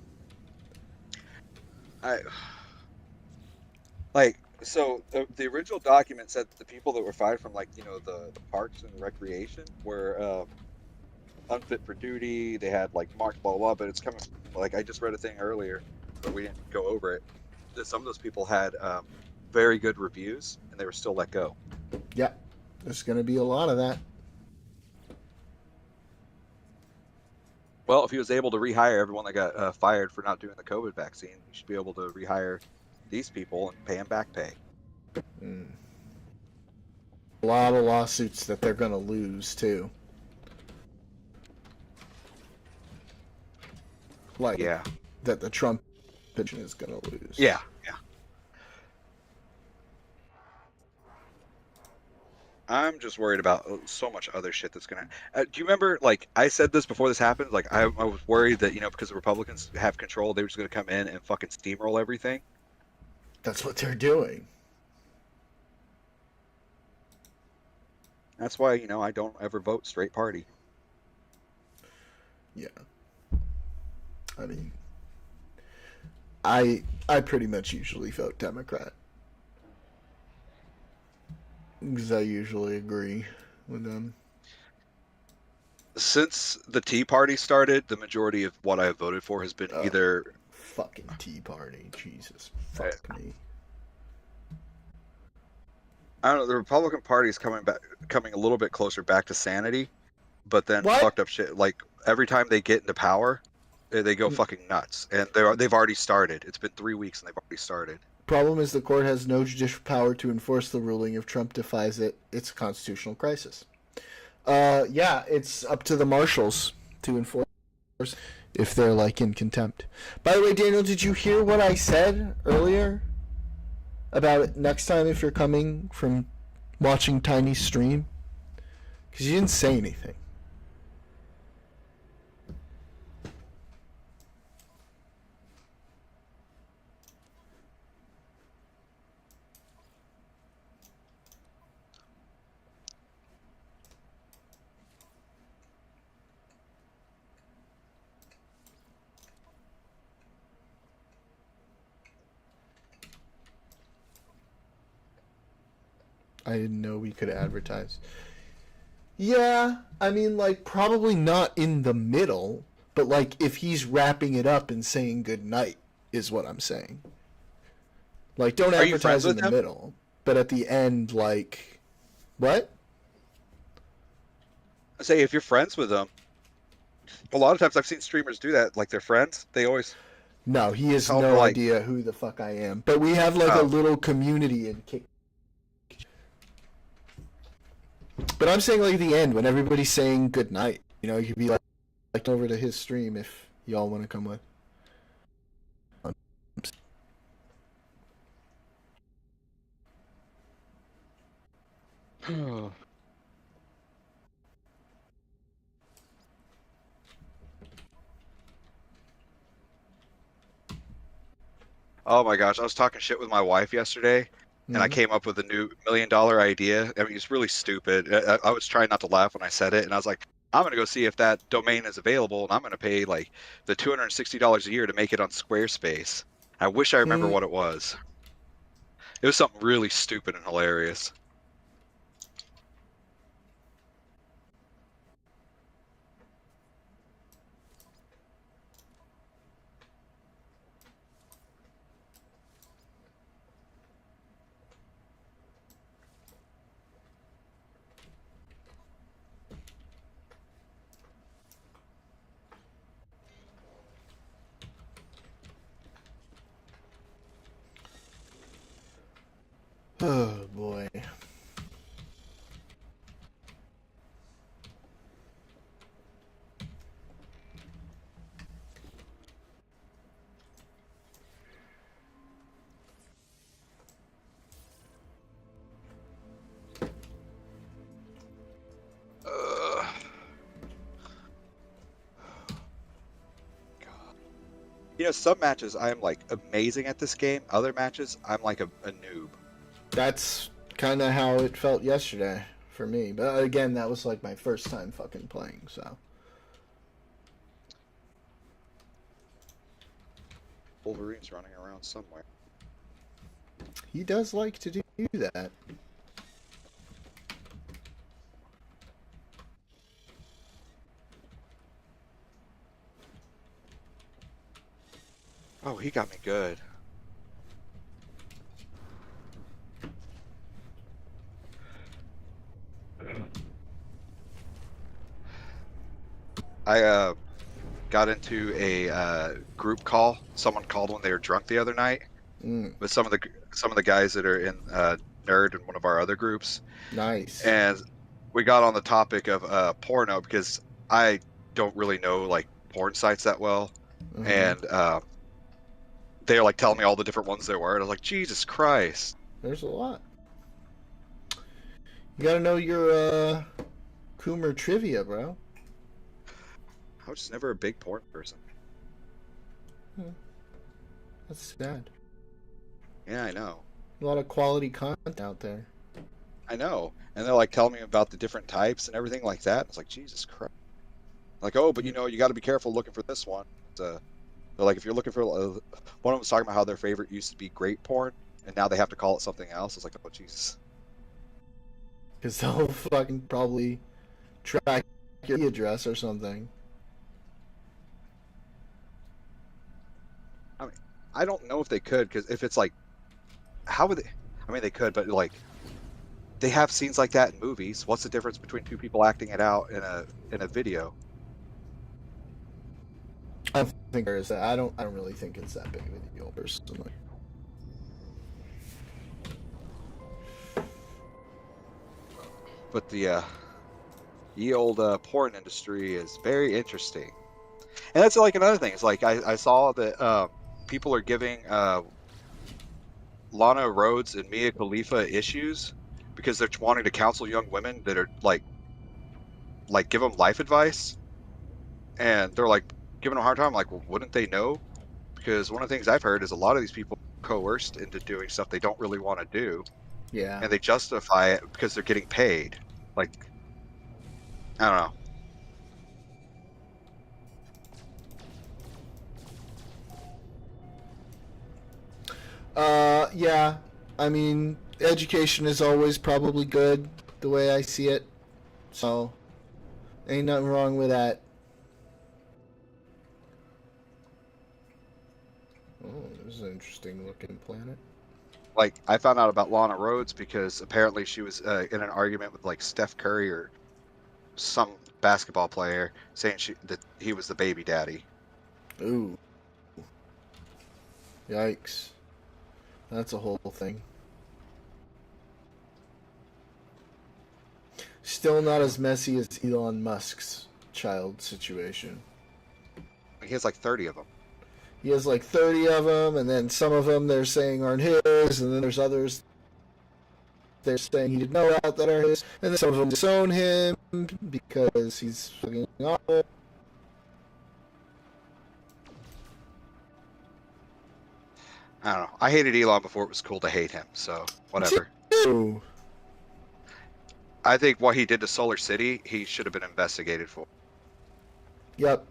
So the original document said that the people that were fired from the parks and recreation were unfit for duty. They had marked blah blah, but it's coming I just read a thing earlier, but we didn't go over it. That some of those people had very good reviews and they were still let go. Yeah, there's going to be a lot of that. Well, if he was able to rehire everyone that got fired for not doing the COVID vaccine, he should be able to rehire these people and pay them back pay. Mm. A lot of lawsuits that they're going to lose, too. Yeah. That the Trump administration is going to lose. Yeah. I'm just worried about so much other shit that's gonna. Do you remember? I said this before this happened. I was worried that because the Republicans have control, they were just gonna come in and fucking steamroll everything. That's what they're doing. That's why I don't ever vote straight party. Yeah. I mean, I pretty much usually vote Democrat. Because I usually agree with them. Since the Tea Party started, the majority of what I have voted for has been either fucking Tea Party. Jesus, fuck me. I don't know. The Republican Party is coming a little bit closer back to sanity, but then What? fucked up shit. Every time they get into power, they go fucking nuts, and they've already started. It's been 3 weeks and they've already started. Problem is the court has no judicial power to enforce the ruling if Trump defies it. It's a constitutional crisis. Yeah, it's up to the marshals to enforce if they're like in contempt. By the way, Daniel, did you hear what I said earlier about it next time if you're coming from watching Tiny's stream? Because you didn't say anything. I didn't know we could advertise. Yeah, I mean, like, probably not in the middle, but, like, if he's wrapping it up and saying good night, is what I'm saying. Like, don't Are you advertise friends in with the him? middle, but at the end, like, what? I say if you're friends with them, a lot of times I've seen streamers do that. Like they're friends, they always No, he has tell them no to, like, idea who the fuck I am. But we have, like, a Oh. little community in Kick. But I'm saying, like, at the end, when everybody's saying good night, you know, you could be like over to his stream if y'all want to come with. Oh my gosh, I was talking shit with my wife yesterday, and I Mhm. came up with a new $1 million idea. I mean, it's really stupid. I was trying not to laugh when I said it, and I was like, I'm gonna go see if that domain is available, and I'm gonna pay like the $260 a year to make it on Squarespace. I wish I remember Hmm. what it was. It was something really stupid and hilarious. Oh boy. Ugh. You know, some matches I am like amazing at this game. Other matches I'm like a noob. That's kind of how it felt yesterday for me. But again, that was like my first time fucking playing, so. Wolverine's running around somewhere. He does like to do that. Oh, he got me good. I got into a group call. Someone called when they were drunk the other night Mm, with some of the guys that are in Nerd and one of our other groups, nice. and we got on the topic of porno because I don't really know like porn sites that well, Mhm. and they're like telling me all the different ones there were, and I was like, Jesus Christ! There's a lot. You gotta know your Coomer trivia, bro. I was just never a big porn person. That's sad. Yeah, I know. A lot of quality content out there. I know. And they're like telling me about the different types and everything like that. It's like, Jesus Christ. Like, oh, but you know, you got to be careful looking for this one. They're like, if you're looking for, one of them was talking about how their favorite used to be great porn, and now they have to call it something else. It's like, oh, Jesus. Because they'll fucking probably track your address or something. I don't know if they could, because if it's like, how would they? I mean, they could, but like, they have scenes like that in movies. What's the difference between two people acting it out in a video? I don't think there is that. I don't really think it's that big of a deal personally. But the Ye old porn industry is very interesting. And that's like another thing. It's like I saw that people are giving Lana Rhoades and Mia Khalifa issues because they're wanting to counsel young women that are like give them life advice, and they're like giving them a hard time. Like, well, wouldn't they know? Because one of the things I've heard is a lot of these people are coerced into doing stuff they don't really want to do, Yeah. and they justify it because they're getting paid. Like, I don't know. Yeah. I mean, education is always probably good, the way I see it. So, ain't nothing wrong with that. Oh, this is an interesting looking planet. Like, I found out about Lana Rhoades because apparently she was in an argument with like Steph Curry or some basketball player, saying that he was the baby daddy. Ooh. Yikes. That's a whole thing. Still not as messy as Elon Musk's child situation. He has like 30 of them. He has like 30 of them, and then some of them they're saying aren't his, and then there's others they're saying he didn't know about that are his, and then some of them disown him because he's fucking awful. I don't know. I hated Elon before it was cool to hate him, so whatever. Ooh. I think what he did to Solar City, he should have been investigated for. Yep.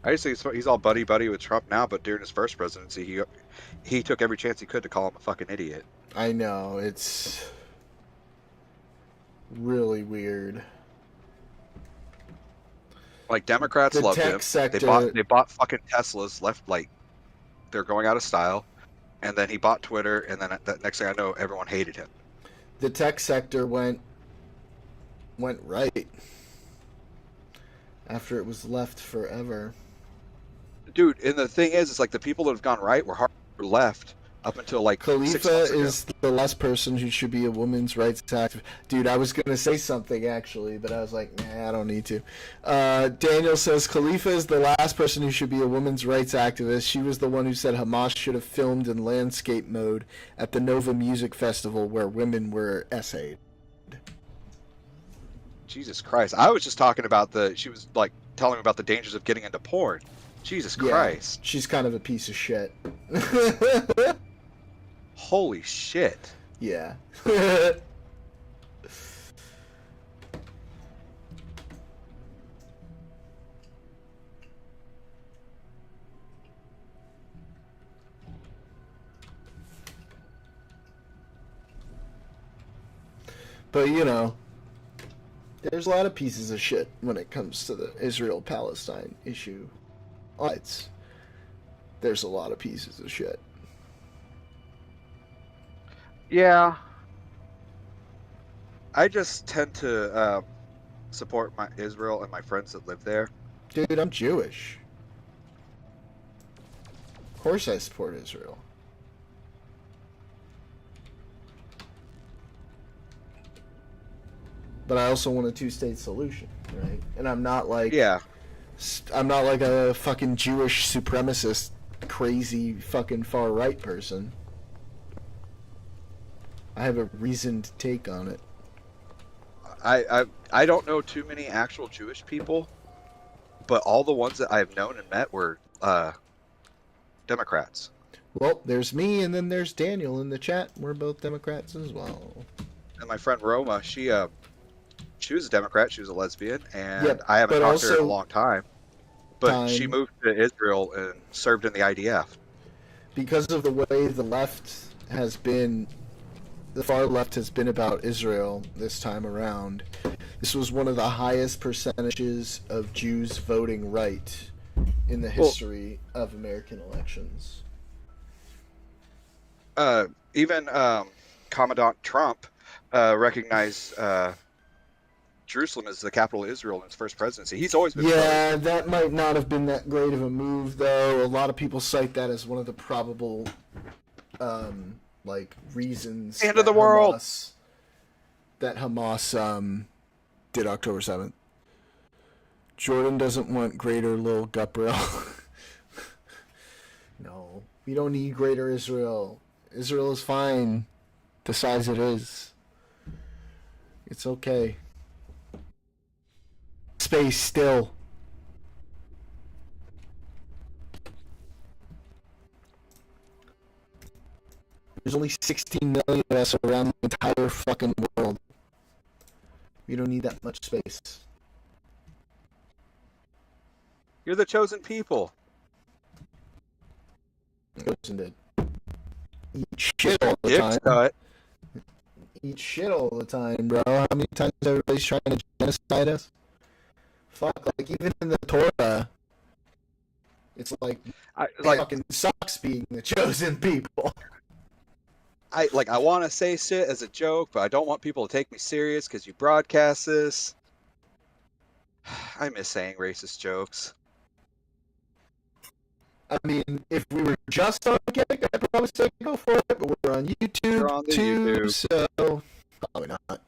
I just think he's all buddy with Trump now, but during his first presidency, he took every chance he could to call him a fucking idiot. I know, it's really weird. Like, Democrats The love tech him. sector- They bought fucking Teslas. Left like they're going out of style, and then he bought Twitter, and then the next thing I know, everyone hated him. The tech sector went right after it was left forever. Dude, and the thing is, it's like the people that have gone right were hard left up until like 6 Khalifa months ago. is the last person who should be a women's rights activist. Dude, I was going to say something actually, but I was like, nah, I don't need to. Daniel says Khalifa is the last person who should be a women's rights activist. She was the one who said Hamas should have filmed in landscape mode at the Nova Music Festival where women were essayed. Jesus Christ. I was just talking about she was like telling me about the dangers of getting into porn. Jesus Christ. She's kind of a piece of shit. Holy shit. Yeah. But, you know, there's a lot of pieces of shit when it comes to the Israel-Palestine issue. There's a lot of pieces of shit. Yeah. I just tend to support my Israel and my friends that live there. Dude, I'm Jewish. Of course I support Israel. But I also want a two-state solution, right? And I'm not like I'm not like a fucking Jewish supremacist, crazy fucking far-right person. I have a reasoned take on it. I don't know too many actual Jewish people, but all the ones that I've known and met were Democrats. Well, there's me, and then there's Daniel in the chat. We're both Democrats as well. And my friend Roma, she was a Democrat. She was a lesbian, and Yep, I haven't but talked to her in a also- long time. But she moved to Israel and served in the IDF. Because of the way the left has been, the far left has been about Israel this time around, this was one of the highest percentages of Jews voting right in the history of American elections. Even Commandant Trump recognized Jerusalem as the capital of Israel in his first presidency. He's always been Yeah, that might not have been that great of a move, though. A lot of people cite that as one of the probable, reasons. End of the world. Hamas did October 7th. Jordan doesn't want greater Lil Guprel. No, we don't need greater Israel. Israel is fine, the size it is. It's okay. Space still. There's only 16 million of us around the entire fucking world. We don't need that much space. You're the chosen people. Chosen did. Eat shit all the Dick's time. cut. Eat shit all the time, bro. How many times everybody's trying to genocide us? Fuck, like even in the Torah, it's like it fucking sucks being the chosen people. I want to say shit as a joke, but I don't want people to take me serious because you broadcast this. I miss saying racist jokes. I mean, if we were just on Kick, I'd probably say go for it, but we're on YouTube We're on the too, YouTube. so probably not.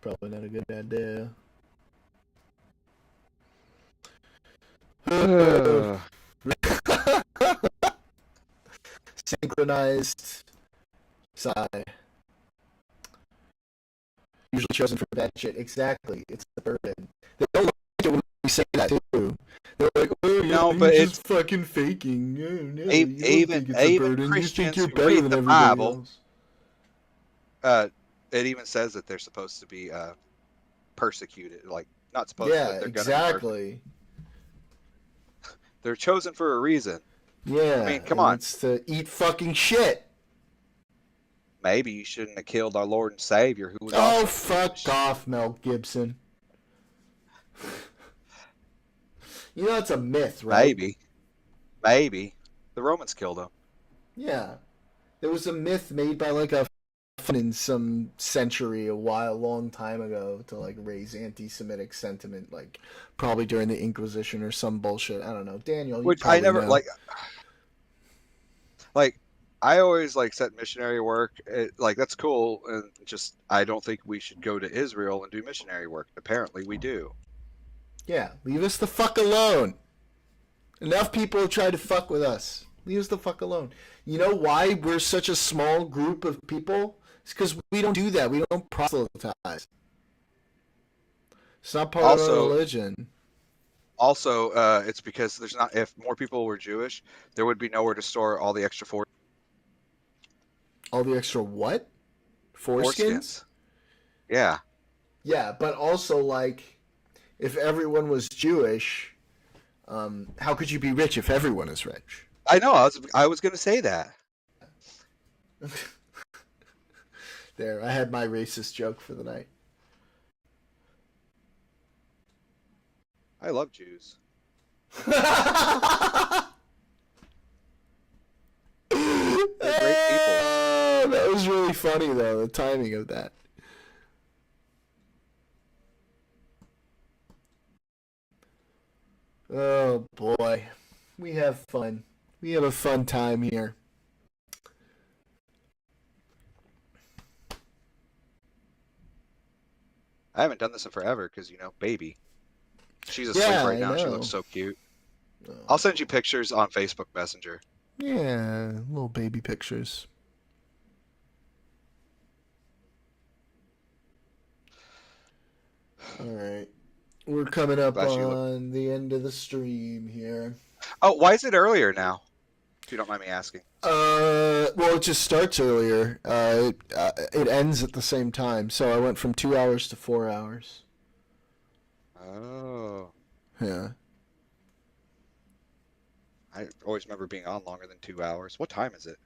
Probably not a good idea. Synchronized sigh. Usually chosen for bad shit. Exactly. It's the burden. They don't like it when we say that too. They're like, oh, yeah, No, you're but just fucking faking. No, no, you don't even think it's a burden. You Christians think you're who better read than the everybody Bible, else. it even says that they're supposed to be persecuted. Like, not supposed to, Yeah, but they're gonna be exactly. They're chosen for a reason. Yeah. I mean, come and on. It's to eat fucking shit. Maybe you shouldn't have killed our Lord and Savior, who was Oh, also fuck Jewish. off, Mel Gibson. You know that's a myth, right? Maybe. The Romans killed him. Yeah. There was a myth made by like a in some century a long time ago to like raise anti-Semitic sentiment, like probably during the Inquisition or some bullshit. I don't know. Daniel, you Which I probably never know. like I always said missionary work. That's cool, and just I don't think we should go to Israel and do missionary work. Apparently, we do. Yeah, leave us the fuck alone. Enough people have tried to fuck with us. Leave us the fuck alone. You know why we're such a small group of people? It's because we don't do that. We don't proselytize. It's not part of our religion. Also, it's because there's not. If more people were Jewish, there would be nowhere to store all the extra All the extra what? Foreskins? Yeah. Yeah, but also like, if everyone was Jewish, how could you be rich if everyone is rich? I know. I was going to say that. There, I had my racist joke for the night. I love Jews. They're great people. Oh, that was really funny though, the timing of that. Oh boy. We have fun. We have a fun time here. I haven't done this in forever because, baby. She's asleep right now. She looks so cute. I'll send you pictures on Facebook Messenger. Yeah, little baby pictures. Alright. We're coming up on the end of the stream here. Oh, why is it earlier now? If you don't mind me asking. Well, it just starts earlier. It ends at the same time. So I went from 2 hours to 4 hours. Oh. Yeah. I always remember being on longer than 2 hours. What time is it?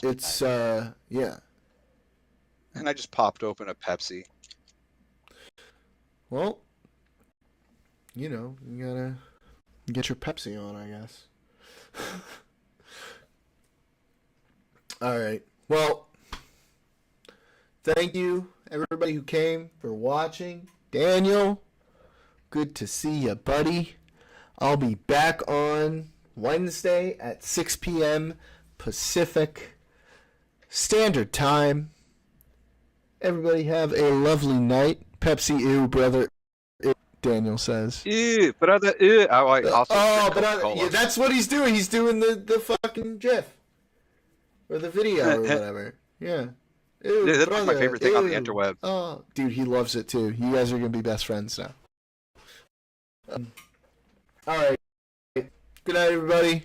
It's, yeah. And I just popped open a Pepsi. Well, you gotta Get your Pepsi on, I guess. All right. Well, thank you, everybody who came for watching. Daniel, good to see you, buddy. I'll be back on Wednesday at 6 p.m. Pacific Standard Time. Everybody have a lovely night. Pepsi, ew, brother. Ew, Daniel says. Ew, brother, ew. I like also Oh, drink but Coca-Cola. yeah, that's what he's doing. He's doing the fucking GIF. Or the video or whatever. Yeah. Ew, Dude, that's like my brother, favorite thing on the ew. interwebs. Oh, dude, he loves it too. You guys are going to be best friends now. All right. Good night, everybody.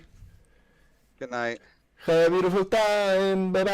Good night. Have a beautiful time. Bye-bye.